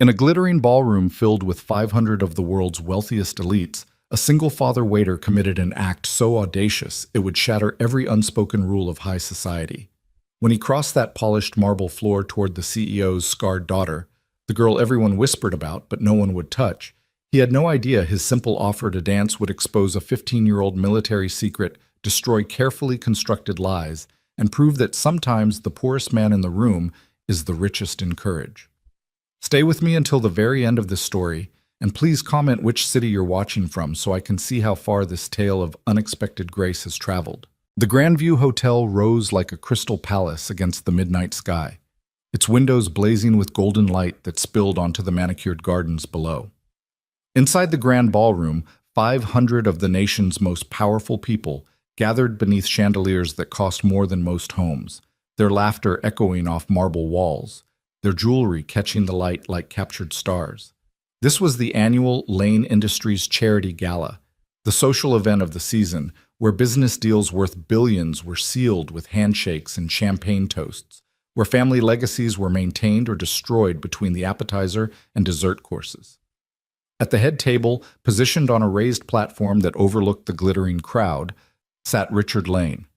In a glittering ballroom filled with 500 of the world's wealthiest elites, a single father waiter committed an act so audacious it would shatter every unspoken rule of high society. When he crossed that polished marble floor toward the CEO's scarred daughter, the girl everyone whispered about but no one would touch, he had no idea his simple offer to dance would expose a 15-year-old military secret, destroy carefully constructed lies, and prove that sometimes the poorest man in the room is the richest in courage. Stay with me until the very end of this story, and please comment which city you're watching from so I can see how far this tale of unexpected grace has traveled. The Grandview Hotel rose like a crystal palace against the midnight sky, its windows blazing with golden light that spilled onto the manicured gardens below. Inside the grand ballroom, 500 of the nation's most powerful people gathered beneath chandeliers that cost more than most homes, their laughter echoing off marble walls, their jewelry catching the light like captured stars. This was the annual Lane Industries Charity Gala, the social event of the season, where business deals worth billions were sealed with handshakes and champagne toasts, where family legacies were maintained or destroyed between the appetizer and dessert courses. At the head table, positioned on a raised platform that overlooked the glittering crowd, sat Richard Lane.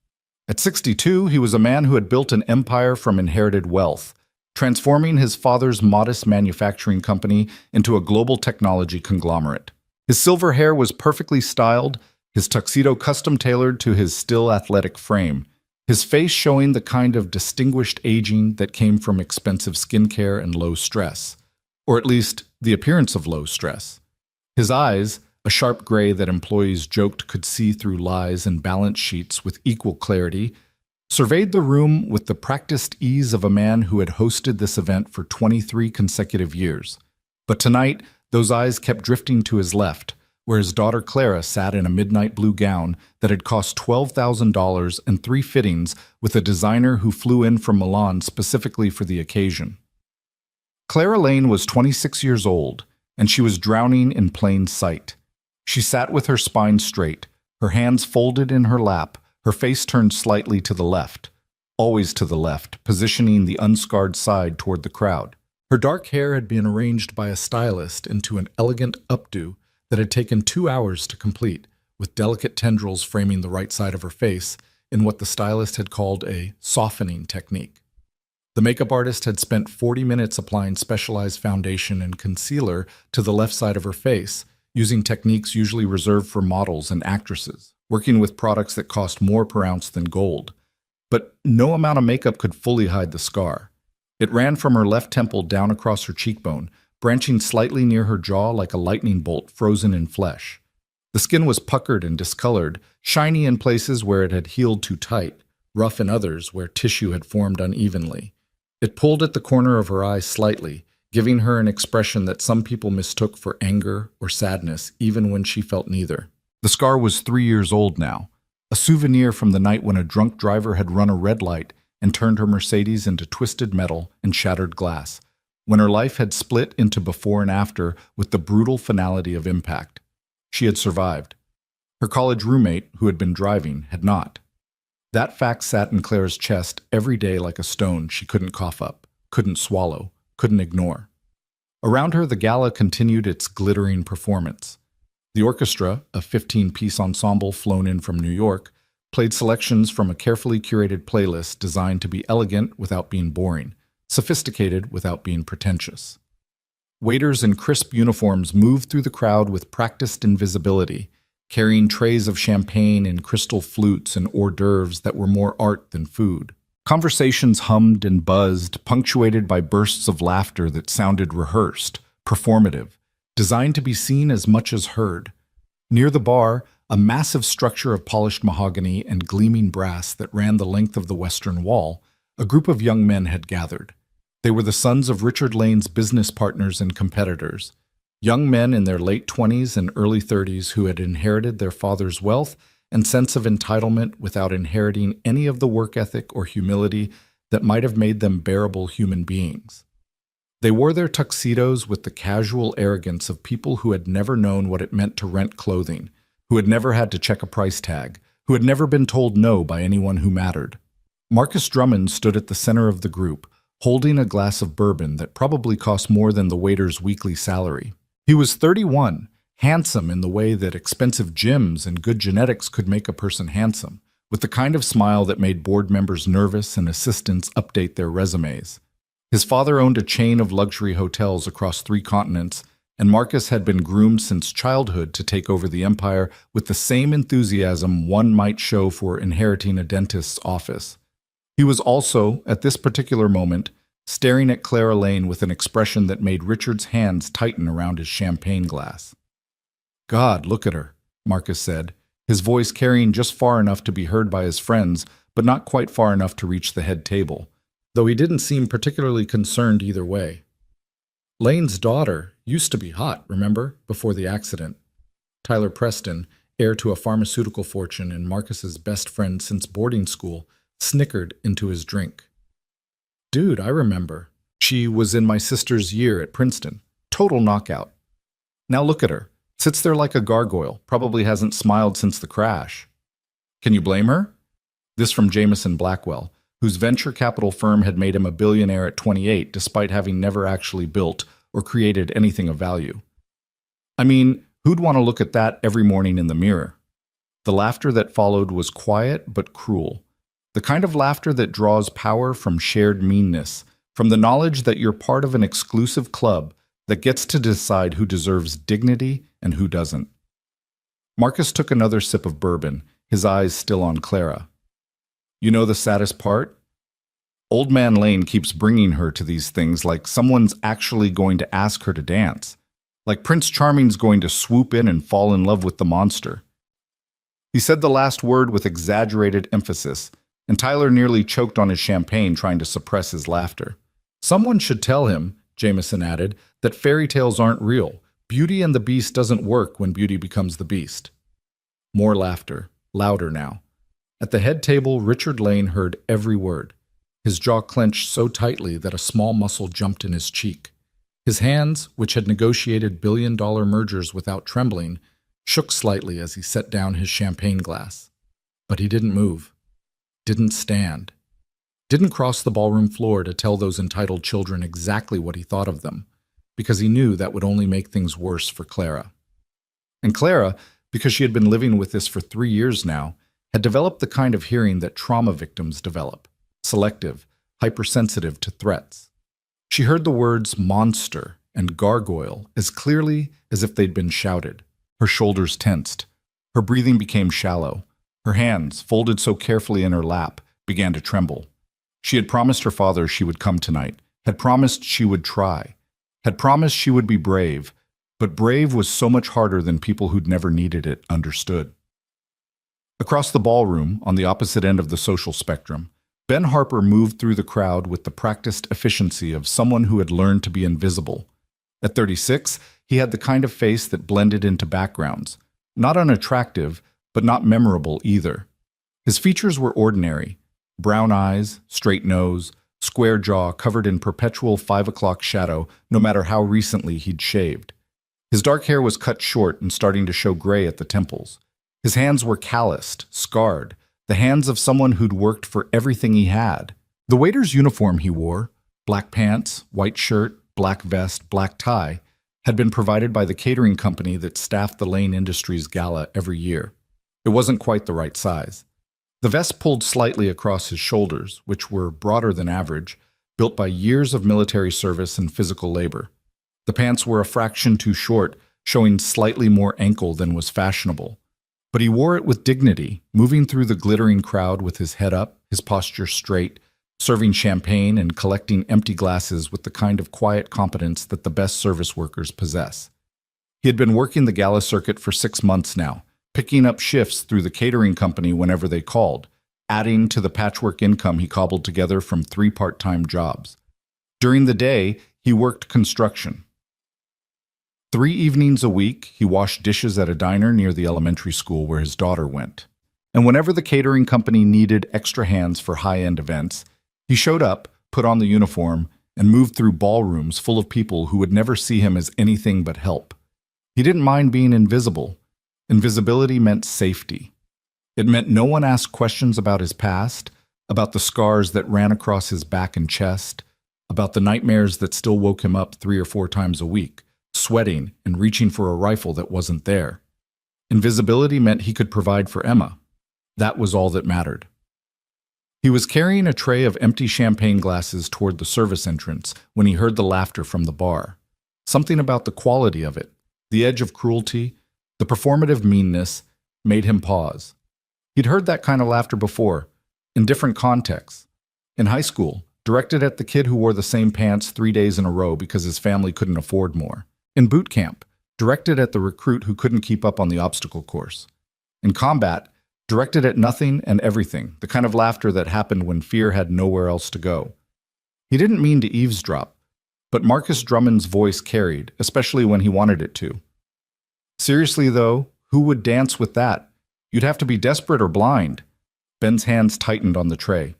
At 62, he was a man who had built an empire from inherited wealth, transforming his father's modest manufacturing company into a global technology conglomerate. His silver hair was perfectly styled, his tuxedo custom-tailored to his still athletic frame, his face showing the kind of distinguished aging that came from expensive skincare and low stress, or at least the appearance of low stress. His eyes, a sharp gray that employees joked could see through lies and balance sheets with equal clarity, surveyed the room with the practiced ease of a man who had hosted this event for 23 consecutive years. But tonight, those eyes kept drifting to his left, where his daughter Clara sat in a midnight blue gown that had cost $12,000 and 3 fittings with a designer who flew in from Milan specifically for the occasion. Clara Lane was 26 years old, and she was drowning in plain sight. She sat with her spine straight, her hands folded in her lap, her face turned slightly to the left, always to the left, positioning the unscarred side toward the crowd. Her dark hair had been arranged by a stylist into an elegant updo that had taken 2 hours to complete, with delicate tendrils framing the right side of her face in what the stylist had called a softening technique. The makeup artist had spent 40 minutes applying specialized foundation and concealer to the left side of her face, using techniques usually reserved for models and actresses, working with products that cost more per ounce than gold. But no amount of makeup could fully hide the scar. It ran from her left temple down across her cheekbone, branching slightly near her jaw like a lightning bolt frozen in flesh. The skin was puckered and discolored, shiny in places where it had healed too tight, rough in others where tissue had formed unevenly. It pulled at the corner of her eye slightly, giving her an expression that some people mistook for anger or sadness, even when she felt neither. The scar was 3 years old now, a souvenir from the night when a drunk driver had run a red light and turned her Mercedes into twisted metal and shattered glass, when her life had split into before and after with the brutal finality of impact. She had survived. Her college roommate, who had been driving, had not. That fact sat in Clara's chest every day like a stone she couldn't cough up, couldn't swallow, couldn't ignore. Around her, the gala continued its glittering performance. The orchestra, a 15-piece ensemble flown in from New York, played selections from a carefully curated playlist designed to be elegant without being boring, sophisticated without being pretentious. Waiters in crisp uniforms moved through the crowd with practiced invisibility, carrying trays of champagne and crystal flutes and hors d'oeuvres that were more art than food. Conversations hummed and buzzed, punctuated by bursts of laughter that sounded rehearsed, performative, designed to be seen as much as heard. Near the bar, a massive structure of polished mahogany and gleaming brass that ran the length of the western wall, a group of young men had gathered. They were the sons of Richard Lane's business partners and competitors, young men in their late 20s and early 30s who had inherited their father's wealth and sense of entitlement without inheriting any of the work ethic or humility that might have made them bearable human beings. They wore their tuxedos with the casual arrogance of people who had never known what it meant to rent clothing, who had never had to check a price tag, who had never been told no by anyone who mattered. Marcus Drummond stood at the center of the group, holding a glass of bourbon that probably cost more than the waiter's weekly salary. He was 31, handsome in the way that expensive gyms and good genetics could make a person handsome, with the kind of smile that made board members nervous and assistants update their resumes. His father owned a chain of luxury hotels across 3 continents, and Marcus had been groomed since childhood to take over the empire with the same enthusiasm one might show for inheriting a dentist's office. He was also, at this particular moment, staring at Clara Lane with an expression that made Richard's hands tighten around his champagne glass. "God, look at her," Marcus said, his voice carrying just far enough to be heard by his friends, but not quite far enough to reach the head table, though he didn't seem particularly concerned either way. "Lane's daughter used to be hot, remember, before the accident." Tyler Preston, heir to a pharmaceutical fortune and Marcus's best friend since boarding school, snickered into his drink. "Dude, I remember. She was in my sister's year at Princeton. Total knockout. Now look at her. Sits there like a gargoyle, probably hasn't smiled since the crash. Can you blame her?" This from Jameson Blackwell, whose venture capital firm had made him a billionaire at 28 despite having never actually built or created anything of value. I mean, who'd want to look at that every morning in the mirror? The laughter that followed was quiet but cruel. The kind of laughter that draws power from shared meanness, from the knowledge that you're part of an exclusive club that gets to decide who deserves dignity and who doesn't. Marcus took another sip of bourbon, his eyes still on Clara. "You know the saddest part? Old Man Lane keeps bringing her to these things like someone's actually going to ask her to dance, like Prince Charming's going to swoop in and fall in love with the monster." He said the last word with exaggerated emphasis, and Tyler nearly choked on his champagne trying to suppress his laughter. "Someone should tell him," Jameson added, "that fairy tales aren't real. Beauty and the Beast doesn't work when beauty becomes the beast." More laughter, louder now. At the head table, Richard Lane heard every word. His jaw clenched so tightly that a small muscle jumped in his cheek. His hands, which had negotiated billion-dollar mergers without trembling, shook slightly as he set down his champagne glass. But he didn't move, didn't stand, didn't cross the ballroom floor to tell those entitled children exactly what he thought of them, because he knew that would only make things worse for Clara. And Clara, because she had been living with this for 3 years now, had developed the kind of hearing that trauma victims develop, selective, hypersensitive to threats. She heard the words monster and gargoyle as clearly as if they'd been shouted. Her shoulders tensed. Her breathing became shallow. Her hands, folded so carefully in her lap, began to tremble. She had promised her father she would come tonight, had promised she would try, had promised she would be brave, but brave was so much harder than people who'd never needed it understood. Across the ballroom, on the opposite end of the social spectrum, Ben Harper moved through the crowd with the practiced efficiency of someone who had learned to be invisible. At 36, he had the kind of face that blended into backgrounds, not unattractive, but not memorable either. His features were ordinary: brown eyes, straight nose, square jaw covered in perpetual 5 o'clock shadow no matter how recently he'd shaved. His dark hair was cut short and starting to show gray at the temples. His hands were calloused, scarred, the hands of someone who'd worked for everything he had. The waiter's uniform he wore, black pants, white shirt, black vest, black tie, had been provided by the catering company that staffed the Lane Industries gala every year. It wasn't quite the right size. The vest pulled slightly across his shoulders, which were broader than average, built by years of military service and physical labor. The pants were a fraction too short, showing slightly more ankle than was fashionable. But he wore it with dignity, moving through the glittering crowd with his head up, his posture straight, serving champagne and collecting empty glasses with the kind of quiet competence that the best service workers possess. He had been working the gala circuit for 6 months now, picking up shifts through the catering company whenever they called, adding to the patchwork income he cobbled together from 3 part-time jobs. During the day, he worked construction. 3 evenings a week, he washed dishes at a diner near the elementary school where his daughter went. And whenever the catering company needed extra hands for high-end events, he showed up, put on the uniform, and moved through ballrooms full of people who would never see him as anything but help. He didn't mind being invisible. Invisibility meant safety. It meant no one asked questions about his past, about the scars that ran across his back and chest, about the nightmares that still woke him up 3 or 4 times a week, sweating and reaching for a rifle that wasn't there. Invisibility meant he could provide for Emma. That was all that mattered. He was carrying a tray of empty champagne glasses toward the service entrance when he heard the laughter from the bar. Something about the quality of it, the edge of cruelty, the performative meanness, made him pause. He'd heard that kind of laughter before, in different contexts. In high school, directed at the kid who wore the same pants 3 days in a row because his family couldn't afford more. In boot camp, directed at the recruit who couldn't keep up on the obstacle course. In combat, directed at nothing and everything, the kind of laughter that happened when fear had nowhere else to go. He didn't mean to eavesdrop, but Marcus Drummond's voice carried, especially when he wanted it to. Seriously though, who would dance with that? You'd have to be desperate or blind. Ben's hands tightened on the tray.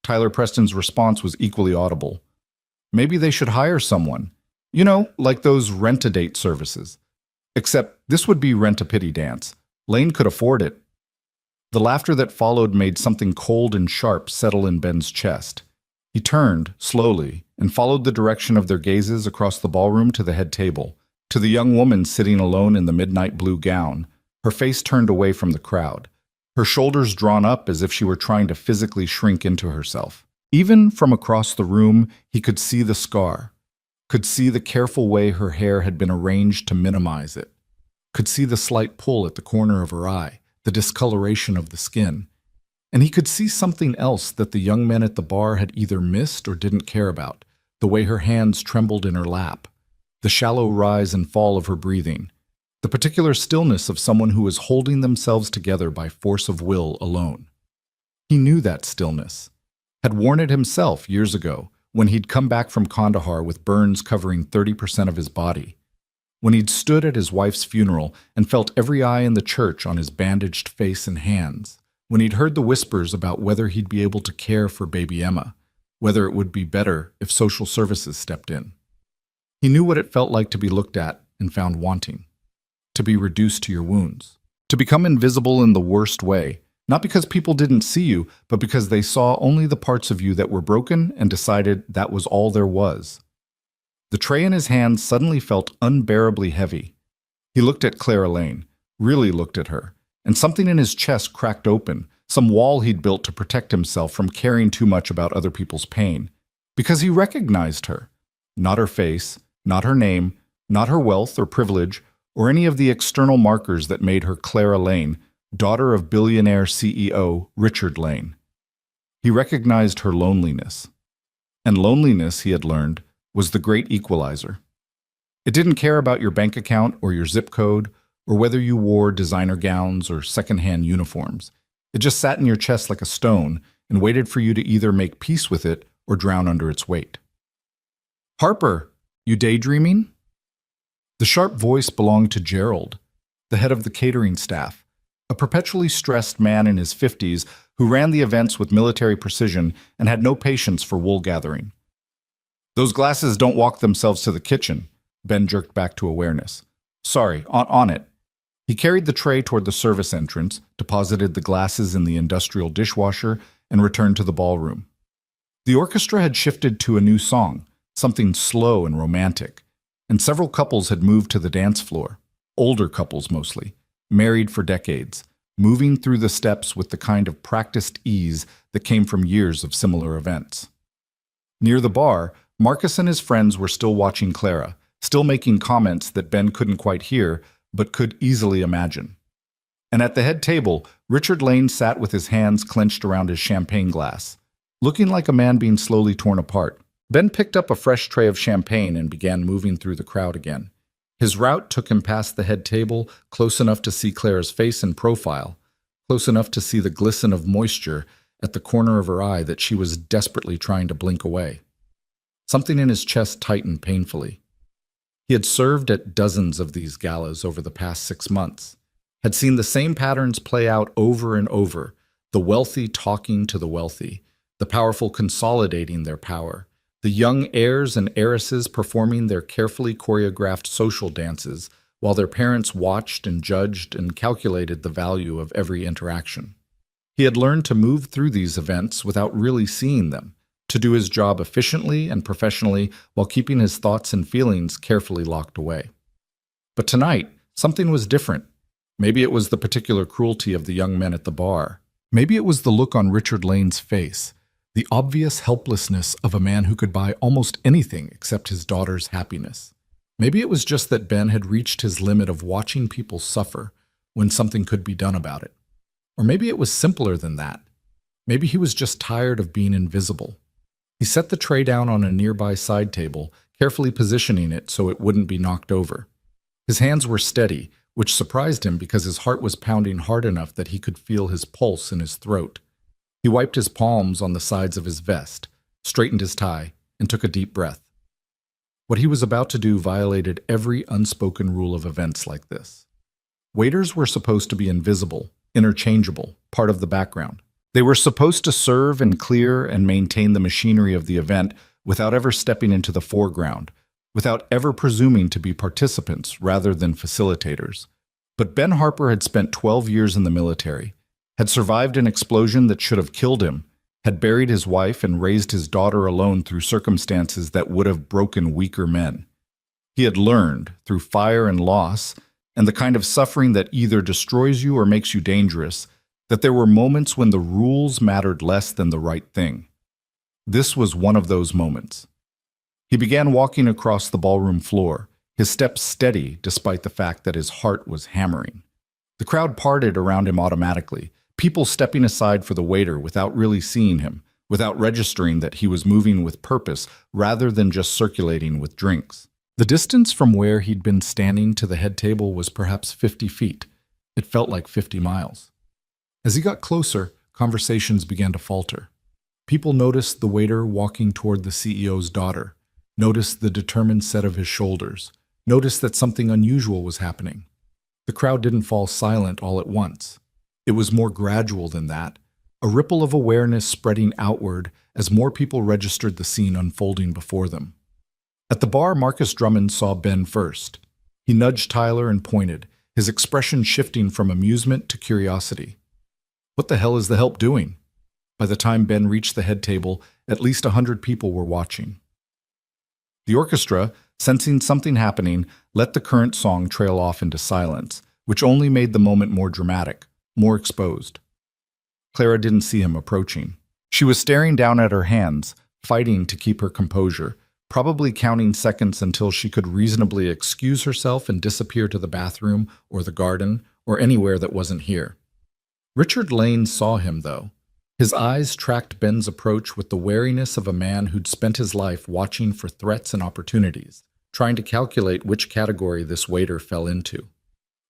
Tyler Preston's response was equally audible. Maybe they should hire someone. You know, like those rent-a-date services. Except this would be rent-a-pity dance. Lane could afford it. The laughter that followed made something cold and sharp settle in Ben's chest. He turned, slowly, and followed the direction of their gazes across the ballroom to the head table, to the young woman sitting alone in the midnight blue gown, her face turned away from the crowd, her shoulders drawn up as if she were trying to physically shrink into herself. Even from across the room, he could see the scar, could see the careful way her hair had been arranged to minimize it, could see the slight pull at the corner of her eye, the discoloration of the skin. And he could see something else that the young men at the bar had either missed or didn't care about, the way her hands trembled in her lap, the shallow rise and fall of her breathing, the particular stillness of someone who was holding themselves together by force of will alone. He knew that stillness, had worn it himself years ago when he'd come back from Kandahar with burns covering 30% of his body, when he'd stood at his wife's funeral and felt every eye in the church on his bandaged face and hands, when he'd heard the whispers about whether he'd be able to care for baby Emma, whether it would be better if social services stepped in. He knew what it felt like to be looked at and found wanting, to be reduced to your wounds, to become invisible in the worst way, not because people didn't see you, but because they saw only the parts of you that were broken and decided that was all there was. The tray in his hand suddenly felt unbearably heavy. He looked at Clara Lane, really looked at her, and something in his chest cracked open, some wall he'd built to protect himself from caring too much about other people's pain. Because he recognized her. Not her face, not her name, not her wealth or privilege, or any of the external markers that made her Clara Lane, daughter of billionaire CEO Richard Lane. He recognized her loneliness. And loneliness, he had learned, was the great equalizer. It didn't care about your bank account or your zip code, or whether you wore designer gowns or secondhand uniforms. It just sat in your chest like a stone and waited for you to either make peace with it or drown under its weight. "Harper, you daydreaming?" The sharp voice belonged to Gerald, the head of the catering staff, a perpetually stressed man in his 50s who ran the events with military precision and had no patience for wool gathering. "Those glasses don't walk themselves to the kitchen," Ben jerked back to awareness. "Sorry, on it." He carried the tray toward the service entrance, deposited the glasses in the industrial dishwasher, and returned to the ballroom. The orchestra had shifted to a new song, something slow and romantic, and several couples had moved to the dance floor, older couples mostly, married for decades, moving through the steps with the kind of practiced ease that came from years of similar events. Near the bar, Marcus and his friends were still watching Clara, still making comments that Ben couldn't quite hear, but could easily imagine. And at the head table, Richard Lane sat with his hands clenched around his champagne glass, looking like a man being slowly torn apart. Ben picked up a fresh tray of champagne and began moving through the crowd again. His route took him past the head table, close enough to see Clara's face and profile, close enough to see the glisten of moisture at the corner of her eye that she was desperately trying to blink away. Something in his chest tightened painfully. He had served at dozens of these galas over the past 6 months, had seen the same patterns play out over and over, the wealthy talking to the wealthy, the powerful consolidating their power, the young heirs and heiresses performing their carefully choreographed social dances while their parents watched and judged and calculated the value of every interaction. He had learned to move through these events without really seeing them, to do his job efficiently and professionally while keeping his thoughts and feelings carefully locked away. But tonight, something was different. Maybe it was the particular cruelty of the young men at the bar. Maybe it was the look on Richard Lane's face, the obvious helplessness of a man who could buy almost anything except his daughter's happiness. Maybe it was just that Ben had reached his limit of watching people suffer when something could be done about it. Or maybe it was simpler than that. Maybe he was just tired of being invisible. He set the tray down on a nearby side table, carefully positioning it so it wouldn't be knocked over. His hands were steady, which surprised him because his heart was pounding hard enough that he could feel his pulse in his throat. He wiped his palms on the sides of his vest, straightened his tie, and took a deep breath. What he was about to do violated every unspoken rule of events like this. Waiters were supposed to be invisible, interchangeable, part of the background. They were supposed to serve and clear and maintain the machinery of the event without ever stepping into the foreground, without ever presuming to be participants rather than facilitators. But Ben Harper had spent 12 years in the military, had survived an explosion that should have killed him, had buried his wife and raised his daughter alone through circumstances that would have broken weaker men. He had learned, through fire and loss, and the kind of suffering that either destroys you or makes you dangerous, that there were moments when the rules mattered less than the right thing. This was one of those moments. He began walking across the ballroom floor, his steps steady despite the fact that his heart was hammering. The crowd parted around him automatically, people stepping aside for the waiter without really seeing him, without registering that he was moving with purpose rather than just circulating with drinks. The distance from where he'd been standing to the head table was perhaps 50 feet. It felt like 50 miles. As he got closer, conversations began to falter. People noticed the waiter walking toward the CEO's daughter, noticed the determined set of his shoulders, noticed that something unusual was happening. The crowd didn't fall silent all at once. It was more gradual than that, a ripple of awareness spreading outward as more people registered the scene unfolding before them. At the bar, Marcus Drummond saw Ben first. He nudged Tyler and pointed, his expression shifting from amusement to curiosity. What the hell is the help doing? By the time Ben reached the head table, at least 100 people were watching. The orchestra, sensing something happening, let the current song trail off into silence, which only made the moment more dramatic, more exposed. Clara didn't see him approaching. She was staring down at her hands, fighting to keep her composure, probably counting seconds until she could reasonably excuse herself and disappear to the bathroom or the garden or anywhere that wasn't here. Richard Lane saw him, though. His eyes tracked Ben's approach with the wariness of a man who'd spent his life watching for threats and opportunities, trying to calculate which category this waiter fell into.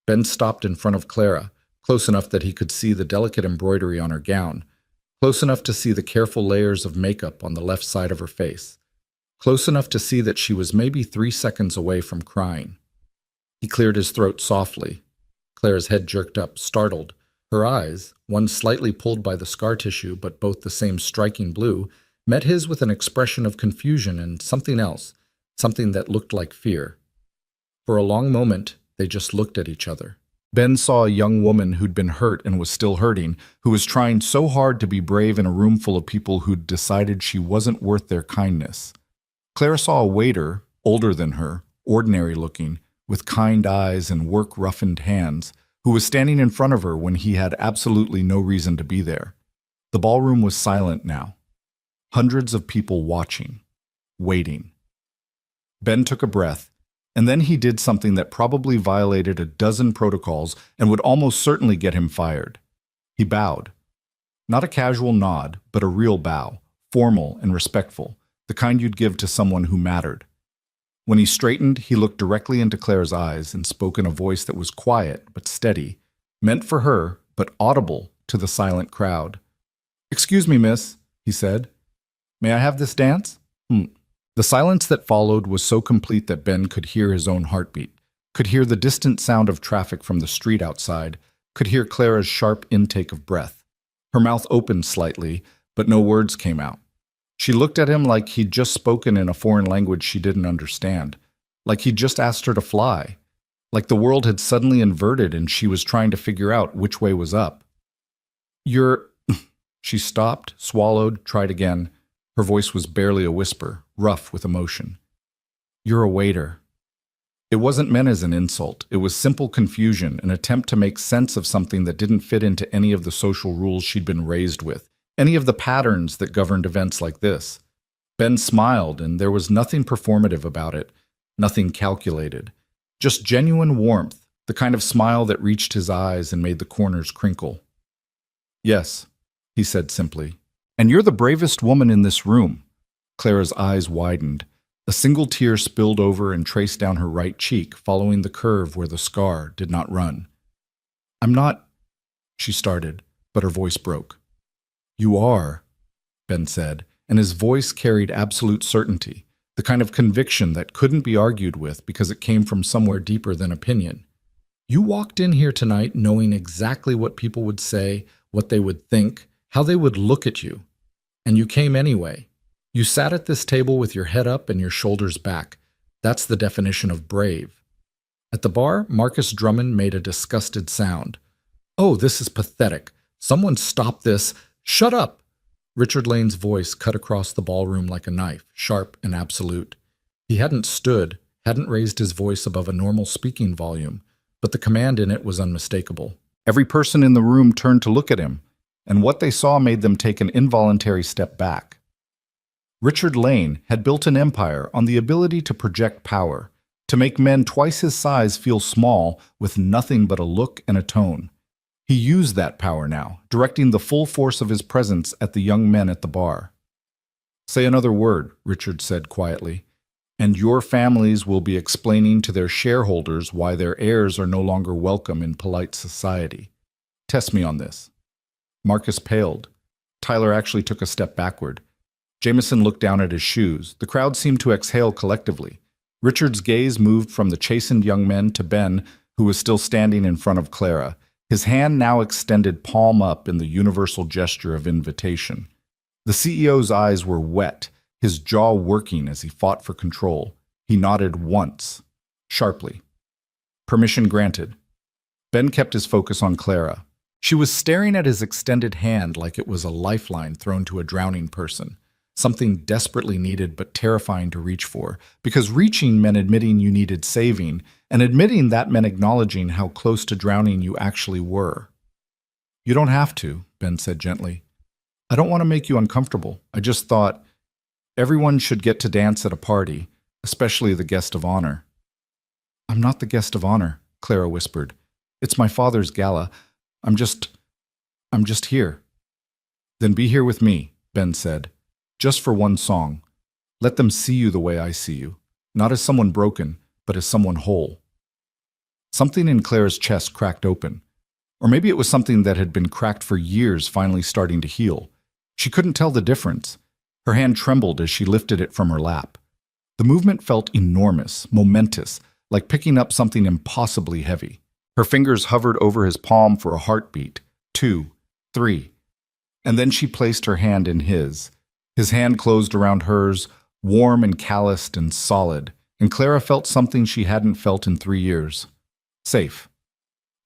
Ben stopped in front of Clara, close enough that he could see the delicate embroidery on her gown, close enough to see the careful layers of makeup on the left side of her face, close enough to see that she was maybe 3 seconds away from crying. He cleared his throat softly. Clara's head jerked up, startled. Her eyes, one slightly pulled by the scar tissue but both the same striking blue, met his with an expression of confusion and something else, something that looked like fear. For a long moment, they just looked at each other. Ben saw a young woman who'd been hurt and was still hurting, who was trying so hard to be brave in a room full of people who'd decided she wasn't worth their kindness. Clara saw a waiter, older than her, ordinary-looking, with kind eyes and work-roughened hands, who was standing in front of her when he had absolutely no reason to be there. The ballroom was silent now. Hundreds of people watching, waiting. Ben took a breath, and then he did something that probably violated a dozen protocols and would almost certainly get him fired. He bowed. Not a casual nod, but a real bow, formal and respectful, the kind you'd give to someone who mattered. When he straightened, he looked directly into Clara's eyes and spoke in a voice that was quiet but steady, meant for her but audible to the silent crowd. "Excuse me, miss," he said. "May I have this dance?" The silence that followed was so complete that Ben could hear his own heartbeat, could hear the distant sound of traffic from the street outside, could hear Clara's sharp intake of breath. Her mouth opened slightly, but no words came out. She looked at him like he'd just spoken in a foreign language she didn't understand, like he'd just asked her to fly, like the world had suddenly inverted and she was trying to figure out which way was up. "You're..." She stopped, swallowed, tried again. Her voice was barely a whisper, rough with emotion. "You're a waiter." It wasn't meant as an insult. It was simple confusion, an attempt to make sense of something that didn't fit into any of the social rules she'd been raised with, any of the patterns that governed events like this. Ben smiled, and there was nothing performative about it, nothing calculated. Just genuine warmth, the kind of smile that reached his eyes and made the corners crinkle. "Yes," he said simply. "And you're the bravest woman in this room." Clara's eyes widened. A single tear spilled over and traced down her right cheek, following the curve where the scar did not run. "I'm not," she started, but her voice broke. "You are," Ben said, and his voice carried absolute certainty, the kind of conviction that couldn't be argued with because it came from somewhere deeper than opinion. "You walked in here tonight knowing exactly what people would say, what they would think, how they would look at you. And you came anyway. You sat at this table with your head up and your shoulders back. That's the definition of brave." At the bar, Marcus Drummond made a disgusted sound. "Oh, this is pathetic. Someone stop this. Shut up!" Richard Lane's voice cut across the ballroom like a knife, sharp and absolute. He hadn't stood, hadn't raised his voice above a normal speaking volume, but the command in it was unmistakable. Every person in the room turned to look at him, and what they saw made them take an involuntary step back. Richard Lane had built an empire on the ability to project power, to make men twice his size feel small with nothing but a look and a tone. He used that power now, directing the full force of his presence at the young men at the bar. "Say another word," Richard said quietly, "and your families will be explaining to their shareholders why their heirs are no longer welcome in polite society. Test me on this." Marcus paled. Tyler actually took a step backward. Jameson looked down at his shoes. The crowd seemed to exhale collectively. Richard's gaze moved from the chastened young men to Ben, who was still standing in front of Clara, his hand now extended palm up in the universal gesture of invitation. The CEO's eyes were wet, his jaw working as he fought for control. He nodded once, sharply. Permission granted. Ben kept his focus on Clara. She was staring at his extended hand like it was a lifeline thrown to a drowning person. Something desperately needed but terrifying to reach for, because reaching meant admitting you needed saving, and admitting that meant acknowledging how close to drowning you actually were. "You don't have to," Ben said gently. "I don't want to make you uncomfortable. I just thought everyone should get to dance at a party, especially the guest of honor." "I'm not the guest of honor," Clara whispered. "It's my father's gala. I'm just here." "Then be here with me," Ben said. "Just for one song. Let them see you the way I see you, not as someone broken, but as someone whole." Something in Clara's chest cracked open. Or maybe it was something that had been cracked for years finally starting to heal. She couldn't tell the difference. Her hand trembled as she lifted it from her lap. The movement felt enormous, momentous, like picking up something impossibly heavy. Her fingers hovered over his palm for a heartbeat, 2, 3. And then she placed her hand in his. His hand closed around hers, warm and calloused and solid, and Clara felt something she hadn't felt in 3 years. Safe.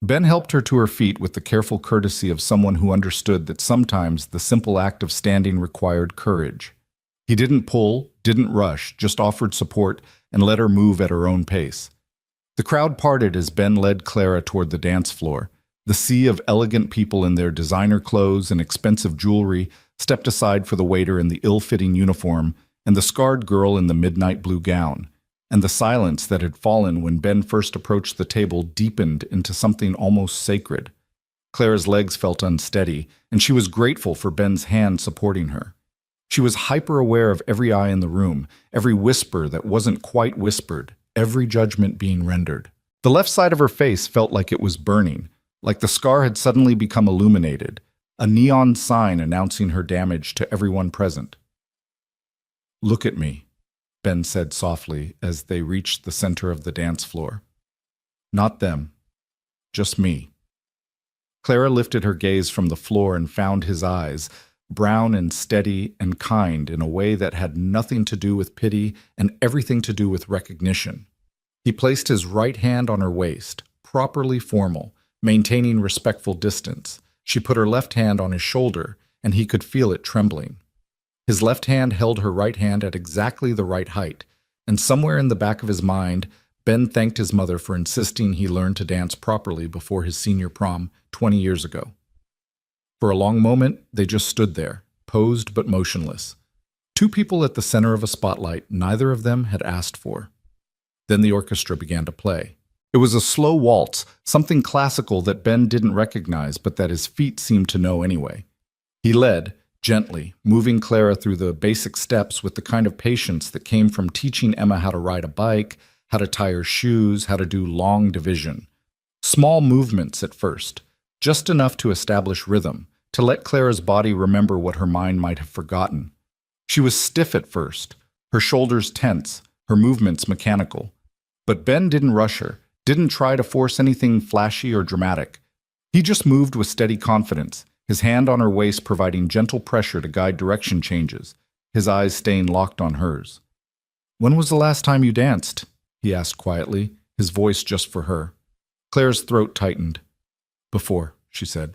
Ben helped her to her feet with the careful courtesy of someone who understood that sometimes the simple act of standing required courage. He didn't pull, didn't rush, just offered support and let her move at her own pace. The crowd parted as Ben led Clara toward the dance floor. The sea of elegant people in their designer clothes and expensive jewelry stepped aside for the waiter in the ill-fitting uniform and the scarred girl in the midnight blue gown, and the silence that had fallen when Ben first approached the table deepened into something almost sacred. Clara's legs felt unsteady, and she was grateful for Ben's hand supporting her. She was hyper-aware of every eye in the room, every whisper that wasn't quite whispered, every judgment being rendered. The left side of her face felt like it was burning, like the scar had suddenly become illuminated, a neon sign announcing her damage to everyone present. "Look at me," Ben said softly as they reached the center of the dance floor. "Not them. Just me." Clara lifted her gaze from the floor and found his eyes, brown and steady and kind in a way that had nothing to do with pity and everything to do with recognition. He placed his right hand on her waist, properly formal, maintaining respectful distance. She put her left hand on his shoulder, and he could feel it trembling. His left hand held her right hand at exactly the right height, and somewhere in the back of his mind, Ben thanked his mother for insisting he learn to dance properly before his senior prom 20 years ago. For a long moment, they just stood there, posed but motionless. Two people at the center of a spotlight neither of them had asked for. Then the orchestra began to play. It was a slow waltz, something classical that Ben didn't recognize but that his feet seemed to know anyway. He led, gently, moving Clara through the basic steps with the kind of patience that came from teaching Emma how to ride a bike, how to tie her shoes, how to do long division. Small movements at first, just enough to establish rhythm, to let Clara's body remember what her mind might have forgotten. She was stiff at first, her shoulders tense, her movements mechanical. But Ben didn't rush her, didn't try to force anything flashy or dramatic. He just moved with steady confidence, his hand on her waist providing gentle pressure to guide direction changes, his eyes staying locked on hers. "When was the last time you danced?" he asked quietly, his voice just for her. Clara's throat tightened. "Before," she said.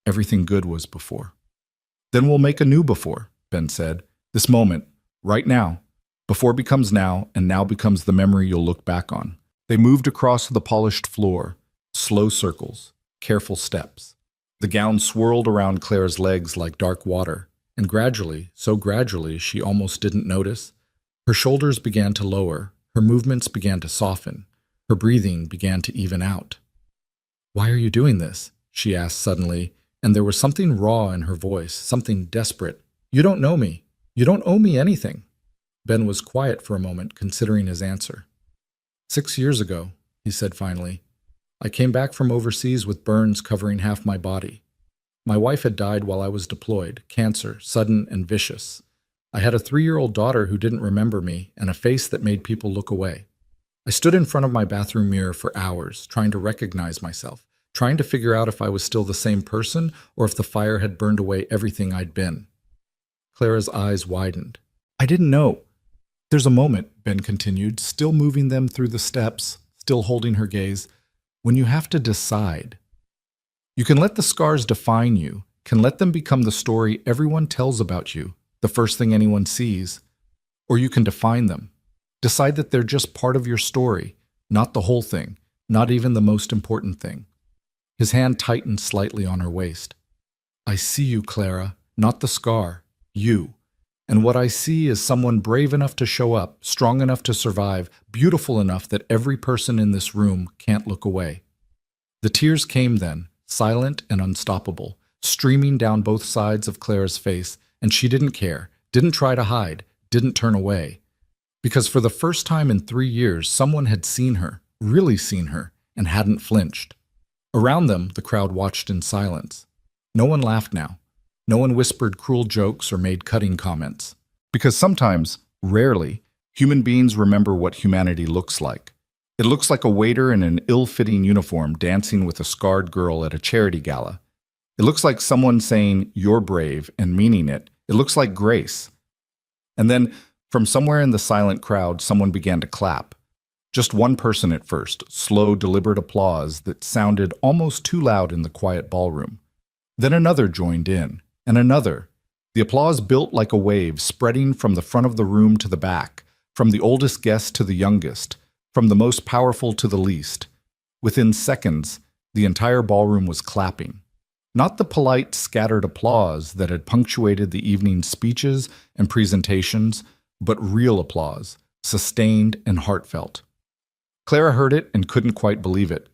"Everything good was before." "Then we'll make a new before," Ben said. "This moment, right now. Before becomes now, and now becomes the memory you'll look back on." They moved across the polished floor, slow circles, careful steps. The gown swirled around Clara's legs like dark water, and gradually, so gradually she almost didn't notice, her shoulders began to lower, her movements began to soften, her breathing began to even out. "Why are you doing this?" she asked suddenly, and there was something raw in her voice, something desperate. "You don't know me. You don't owe me anything." Ben was quiet for a moment, considering his answer. 6 years ago, he said finally, I came back from overseas with burns covering half my body. My wife had died while I was deployed, cancer, sudden and vicious. I had a 3-year-old daughter who didn't remember me and a face that made people look away. I stood in front of my bathroom mirror for hours, trying to recognize myself, trying to figure out if I was still the same person or if the fire had burned away everything I'd been. Clara's eyes widened. "I didn't know." "There's a moment," Ben continued, still moving them through the steps, still holding her gaze, "when you have to decide. You can let the scars define you, can let them become the story everyone tells about you, the first thing anyone sees, or you can define them. Decide that they're just part of your story, not the whole thing, not even the most important thing." His hand tightened slightly on her waist. "I see you, Clara, not the scar, you. And what I see is someone brave enough to show up, strong enough to survive, beautiful enough that every person in this room can't look away." The tears came then, silent and unstoppable, streaming down both sides of Clara's face, and she didn't care, didn't try to hide, didn't turn away. Because for the first time in 3 years, someone had seen her, really seen her, and hadn't flinched. Around them, the crowd watched in silence. No one laughed now. No one whispered cruel jokes or made cutting comments. Because sometimes, rarely, human beings remember what humanity looks like. It looks like a waiter in an ill-fitting uniform dancing with a scarred girl at a charity gala. It looks like someone saying, "You're brave," and meaning it. It looks like grace. And then, from somewhere in the silent crowd, someone began to clap. Just one person at first, slow, deliberate applause that sounded almost too loud in the quiet ballroom. Then another joined in, and another. The applause built like a wave, spreading from the front of the room to the back, from the oldest guest to the youngest, from the most powerful to the least. Within seconds, the entire ballroom was clapping. Not the polite, scattered applause that had punctuated the evening's speeches and presentations, but real applause, sustained and heartfelt. Clara heard it and couldn't quite believe it.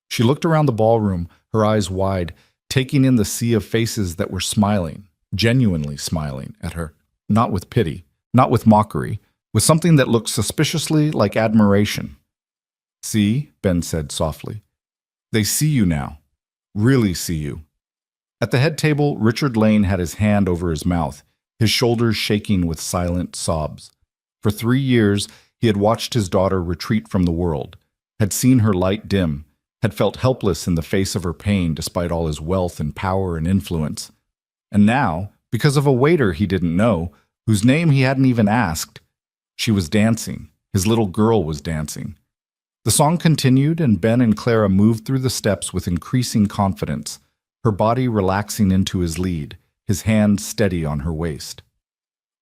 She looked around the ballroom, her eyes wide, taking in the sea of faces that were smiling, genuinely smiling at her, not with pity, not with mockery, with something that looked suspiciously like admiration. "See," Ben said softly. "They see you now, really see you." At the head table, Richard Lane had his hand over his mouth, his shoulders shaking with silent sobs. For 3 years, he had watched his daughter retreat from the world, had seen her light dim, had felt helpless in the face of her pain despite all his wealth and power and influence. And now, because of a waiter he didn't know, whose name he hadn't even asked, she was dancing. His little girl was dancing. The song continued, and Ben and Clara moved through the steps with increasing confidence, her body relaxing into his lead, his hand steady on her waist.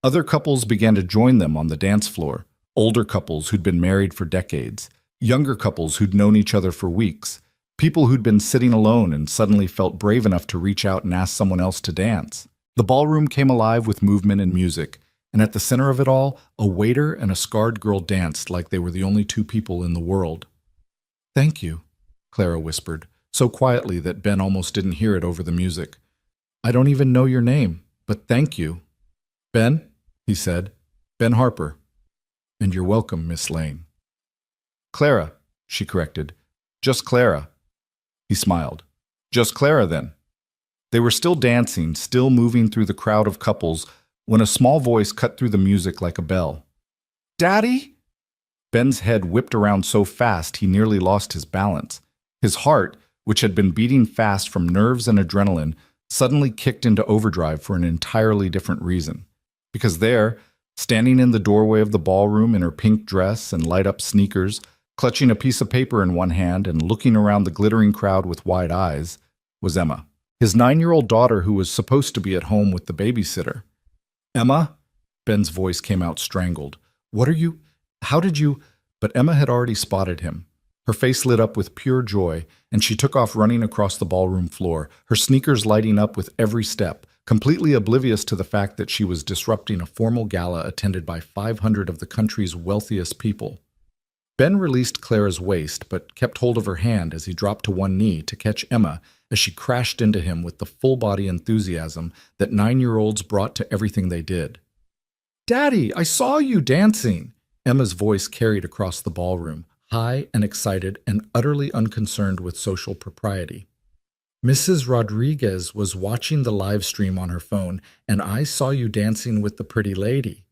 Other couples began to join them on the dance floor. Older couples who'd been married for decades, younger couples who'd known each other for weeks, people who'd been sitting alone and suddenly felt brave enough to reach out and ask someone else to dance. The ballroom came alive with movement and music, and at the center of it all, a waiter and a scarred girl danced like they were the only two people in the world. "Thank you," Clara whispered, so quietly that Ben almost didn't hear it over the music. "I don't even know your name, but thank you." "Ben," he said. "Ben Harper." "And you're welcome, Miss Lane." "Clara," she corrected. "Just Clara." He smiled. "Just Clara, then." They were still dancing, still moving through the crowd of couples, when a small voice cut through the music like a bell. "Daddy?" Ben's head whipped around so fast he nearly lost his balance. His heart, which had been beating fast from nerves and adrenaline, suddenly kicked into overdrive for an entirely different reason. Because there, standing in the doorway of the ballroom in her pink dress and light-up sneakers, clutching a piece of paper in one hand and looking around the glittering crowd with wide eyes, was Emma, his 9-year-old daughter who was supposed to be at home with the babysitter. "Emma?" Ben's voice came out strangled. "What are you? How did you?" But Emma had already spotted him. Her face lit up with pure joy, and she took off running across the ballroom floor, her sneakers lighting up with every step, completely oblivious to the fact that she was disrupting a formal gala attended by 500 of the country's wealthiest people. Ben released Clara's waist, but kept hold of her hand as he dropped to one knee to catch Emma as she crashed into him with the full-body enthusiasm that 9-year-olds brought to everything they did. "Daddy, I saw you dancing!" Emma's voice carried across the ballroom, high and excited and utterly unconcerned with social propriety. "Mrs. Rodriguez was watching the live stream on her phone, and I saw you dancing with the pretty lady."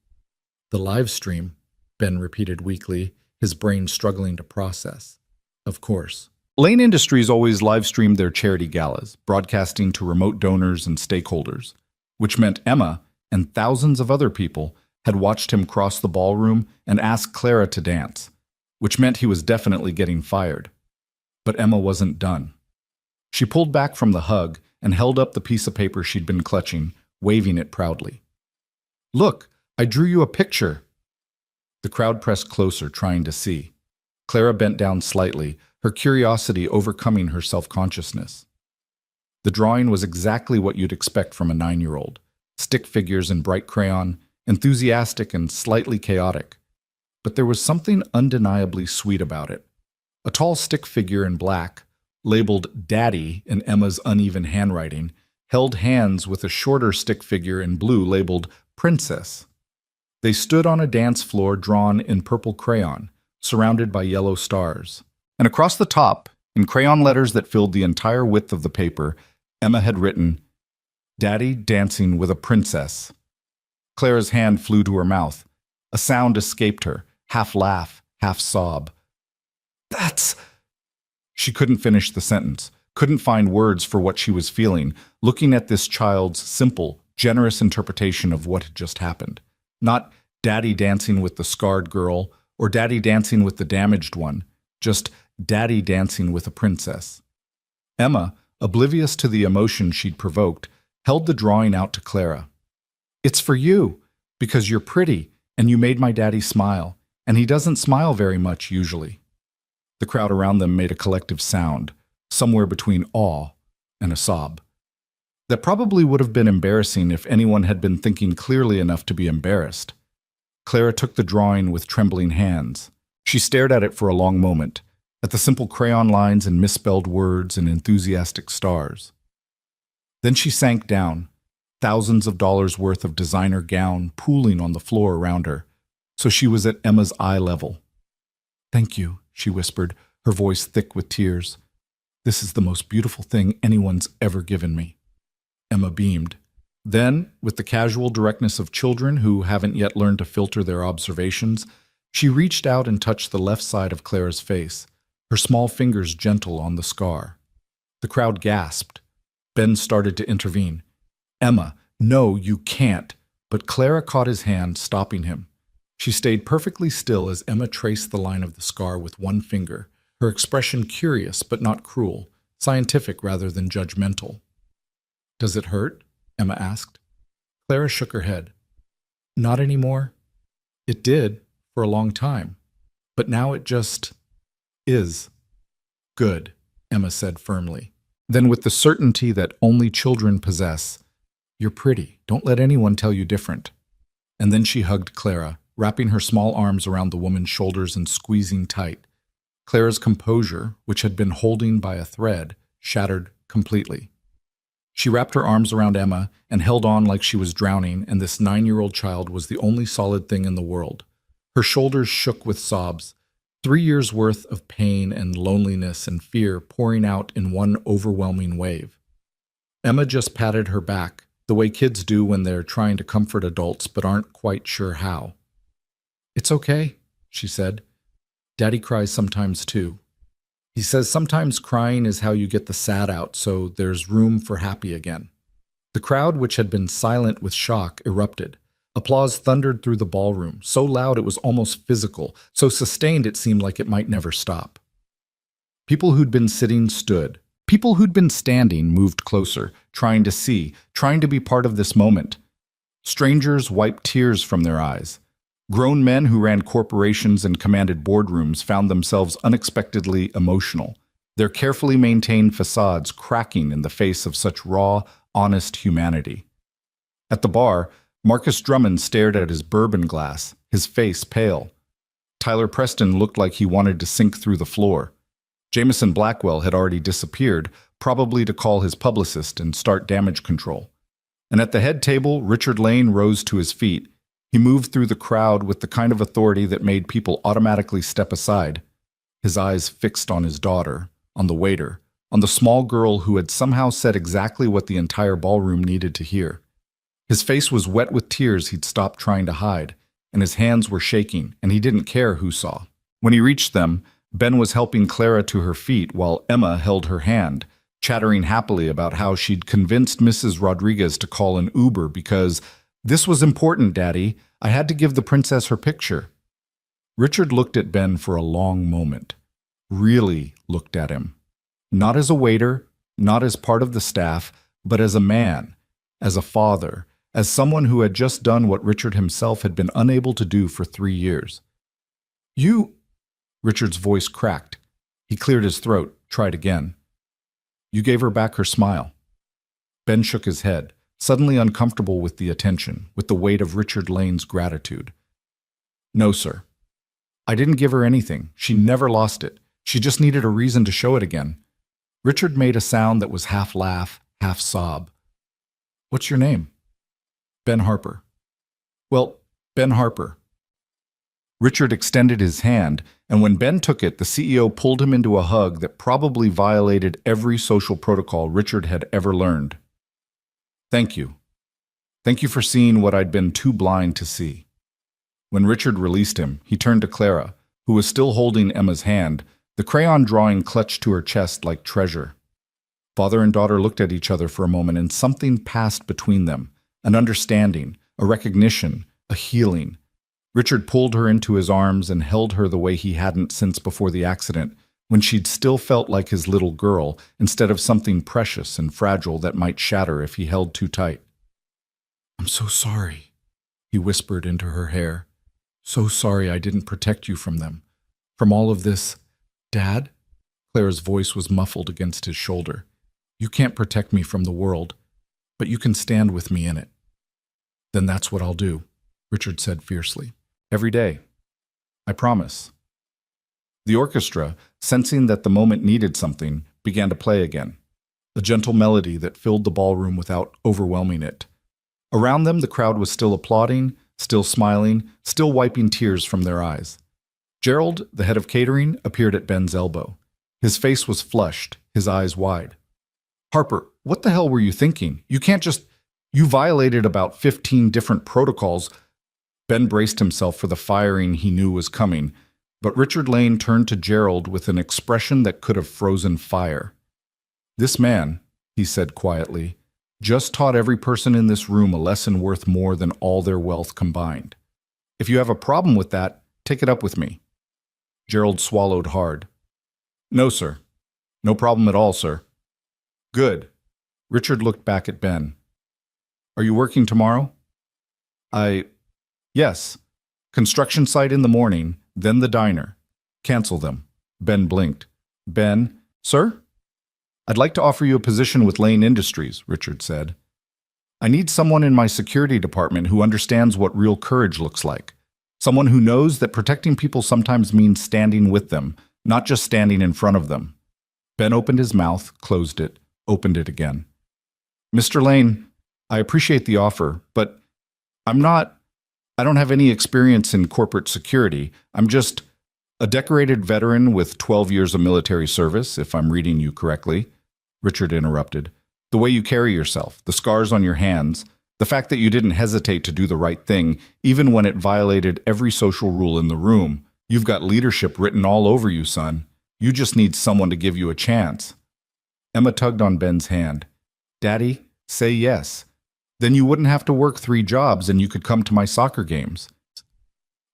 "The live stream," Ben repeated weakly, his brain struggling to process. "Of course." Lane Industries always live-streamed their charity galas, broadcasting to remote donors and stakeholders, which meant Emma and thousands of other people had watched him cross the ballroom and ask Clara to dance, which meant he was definitely getting fired. But Emma wasn't done. She pulled back from the hug and held up the piece of paper she'd been clutching, waving it proudly. "Look, I drew you a picture." The crowd pressed closer, trying to see. Clara bent down slightly, her curiosity overcoming her self-consciousness. The drawing was exactly what you'd expect from a 9-year-old. Stick figures in bright crayon, enthusiastic and slightly chaotic. But there was something undeniably sweet about it. A tall stick figure in black, labeled Daddy in Emma's uneven handwriting, held hands with a shorter stick figure in blue labeled Princess. They stood on a dance floor drawn in purple crayon, surrounded by yellow stars. And across the top, in crayon letters that filled the entire width of the paper, Emma had written, "Daddy dancing with a princess." Clara's hand flew to her mouth. A sound escaped her, half laugh, half sob. "That's..." She couldn't finish the sentence, couldn't find words for what she was feeling, looking at this child's simple, generous interpretation of what had just happened. Not Daddy dancing with the scarred girl, or Daddy dancing with the damaged one, just Daddy dancing with a princess. Emma, oblivious to the emotion she'd provoked, held the drawing out to Clara. "It's for you, because you're pretty, and you made my daddy smile, and he doesn't smile very much usually." The crowd around them made a collective sound, somewhere between awe and a sob. That probably would have been embarrassing if anyone had been thinking clearly enough to be embarrassed. Clara took the drawing with trembling hands. She stared at it for a long moment, at the simple crayon lines and misspelled words and enthusiastic stars. Then she sank down, thousands of dollars worth of designer gown pooling on the floor around her, so she was at Emma's eye level. "Thank you," she whispered, her voice thick with tears. "This is the most beautiful thing anyone's ever given me." Emma beamed. Then, with the casual directness of children who haven't yet learned to filter their observations, she reached out and touched the left side of Clara's face, her small fingers gentle on the scar. The crowd gasped. Ben started to intervene. "Emma, no, you can't." But Clara caught his hand, stopping him. She stayed perfectly still as Emma traced the line of the scar with one finger, her expression curious but not cruel, scientific rather than judgmental. "Does it hurt?" Emma asked. Clara shook her head. Not anymore. It did for a long time. But now it just is. Good, Emma said firmly. Then, with the certainty that only children possess, you're pretty. Don't let anyone tell you different. And then she hugged Clara, wrapping her small arms around the woman's shoulders and squeezing tight. Clara's composure, which had been holding by a thread, shattered completely. She wrapped her arms around Emma and held on like she was drowning, and this 9-year-old child was the only solid thing in the world. Her shoulders shook with sobs, 3 years' worth of pain and loneliness and fear pouring out in one overwhelming wave. Emma just patted her back, the way kids do when they're trying to comfort adults but aren't quite sure how. "It's okay," she said. "Daddy cries sometimes too. He says sometimes crying is how you get the sad out, so there's room for happy again." The crowd, which had been silent with shock, erupted. Applause thundered through the ballroom, so loud it was almost physical, so sustained it seemed like it might never stop. People who'd been sitting stood. People who'd been standing moved closer, trying to see, trying to be part of this moment. Strangers wiped tears from their eyes. Grown men who ran corporations and commanded boardrooms found themselves unexpectedly emotional, their carefully maintained facades cracking in the face of such raw, honest humanity. At the bar, Marcus Drummond stared at his bourbon glass, his face pale. Tyler Preston looked like he wanted to sink through the floor. Jameson Blackwell had already disappeared, probably to call his publicist and start damage control. And at the head table, Richard Lane rose to his feet. He moved through the crowd with the kind of authority that made people automatically step aside, his eyes fixed on his daughter, on the waiter, on the small girl who had somehow said exactly what the entire ballroom needed to hear. His face was wet with tears he'd stopped trying to hide, and his hands were shaking, and he didn't care who saw. When he reached them, Ben was helping Clara to her feet while Emma held her hand, chattering happily about how she'd convinced Mrs. Rodriguez to call an Uber because, "This was important, Daddy. I had to give the princess her picture." Richard looked at Ben for a long moment. Really looked at him. Not as a waiter, not as part of the staff, but as a man, as a father, as someone who had just done what Richard himself had been unable to do for 3 years. "You—" Richard's voice cracked. He cleared his throat, tried again. "You gave her back her smile." Ben shook his head, suddenly uncomfortable with the attention, with the weight of Richard Lane's gratitude. "No, sir. I didn't give her anything. She never lost it. She just needed a reason to show it again." Richard made a sound that was half laugh, half sob. "What's your name?" "Ben Harper." "Well, Ben Harper." Richard extended his hand, and when Ben took it, the CEO pulled him into a hug that probably violated every social protocol Richard had ever learned. "Thank you. Thank you for seeing what I'd been too blind to see." When Richard released him, he turned to Clara, who was still holding Emma's hand, the crayon drawing clutched to her chest like treasure. Father and daughter looked at each other for a moment, and something passed between them, an understanding, a recognition, a healing. Richard pulled her into his arms and held her the way he hadn't since before the accident, when she'd still felt like his little girl, instead of something precious and fragile that might shatter if he held too tight. "I'm so sorry," he whispered into her hair. "So sorry I didn't protect you from them. From all of this." "Dad?" Clara's voice was muffled against his shoulder. "You can't protect me from the world, but you can stand with me in it." "Then that's what I'll do," Richard said fiercely. "Every day. I promise." The orchestra, sensing that the moment needed something, began to play again, a gentle melody that filled the ballroom without overwhelming it. Around them, the crowd was still applauding, still smiling, still wiping tears from their eyes. Gerald, the head of catering, appeared at Ben's elbow. His face was flushed, his eyes wide. "Harper, what the hell were you thinking? You can't just... You violated about 15 different protocols." Ben braced himself for the firing he knew was coming, but Richard Lane turned to Gerald with an expression that could have frozen fire. "This man," he said quietly, "just taught every person in this room a lesson worth more than all their wealth combined. If you have a problem with that, take it up with me." Gerald swallowed hard. "No, sir. No problem at all, sir." "Good." Richard looked back at Ben. "Are you working tomorrow?" Yes. Construction site in the morning, then the diner. Cancel them. Ben blinked. Ben, sir? I'd like to offer you a position with Lane Industries, Richard said. I need someone in my security department who understands what real courage looks like. Someone who knows that protecting people sometimes means standing with them, not just standing in front of them. Ben opened his mouth, closed it, opened it again. Mr. Lane, I appreciate the offer, but I don't have any experience in corporate security. I'm just a decorated veteran with 12 years of military service, if I'm reading you correctly. Richard interrupted. The way you carry yourself, the scars on your hands, the fact that you didn't hesitate to do the right thing, even when it violated every social rule in the room. You've got leadership written all over you, son. You just need someone to give you a chance. Emma tugged on Ben's hand. Daddy, say yes. Then you wouldn't have to work 3 jobs and you could come to my soccer games.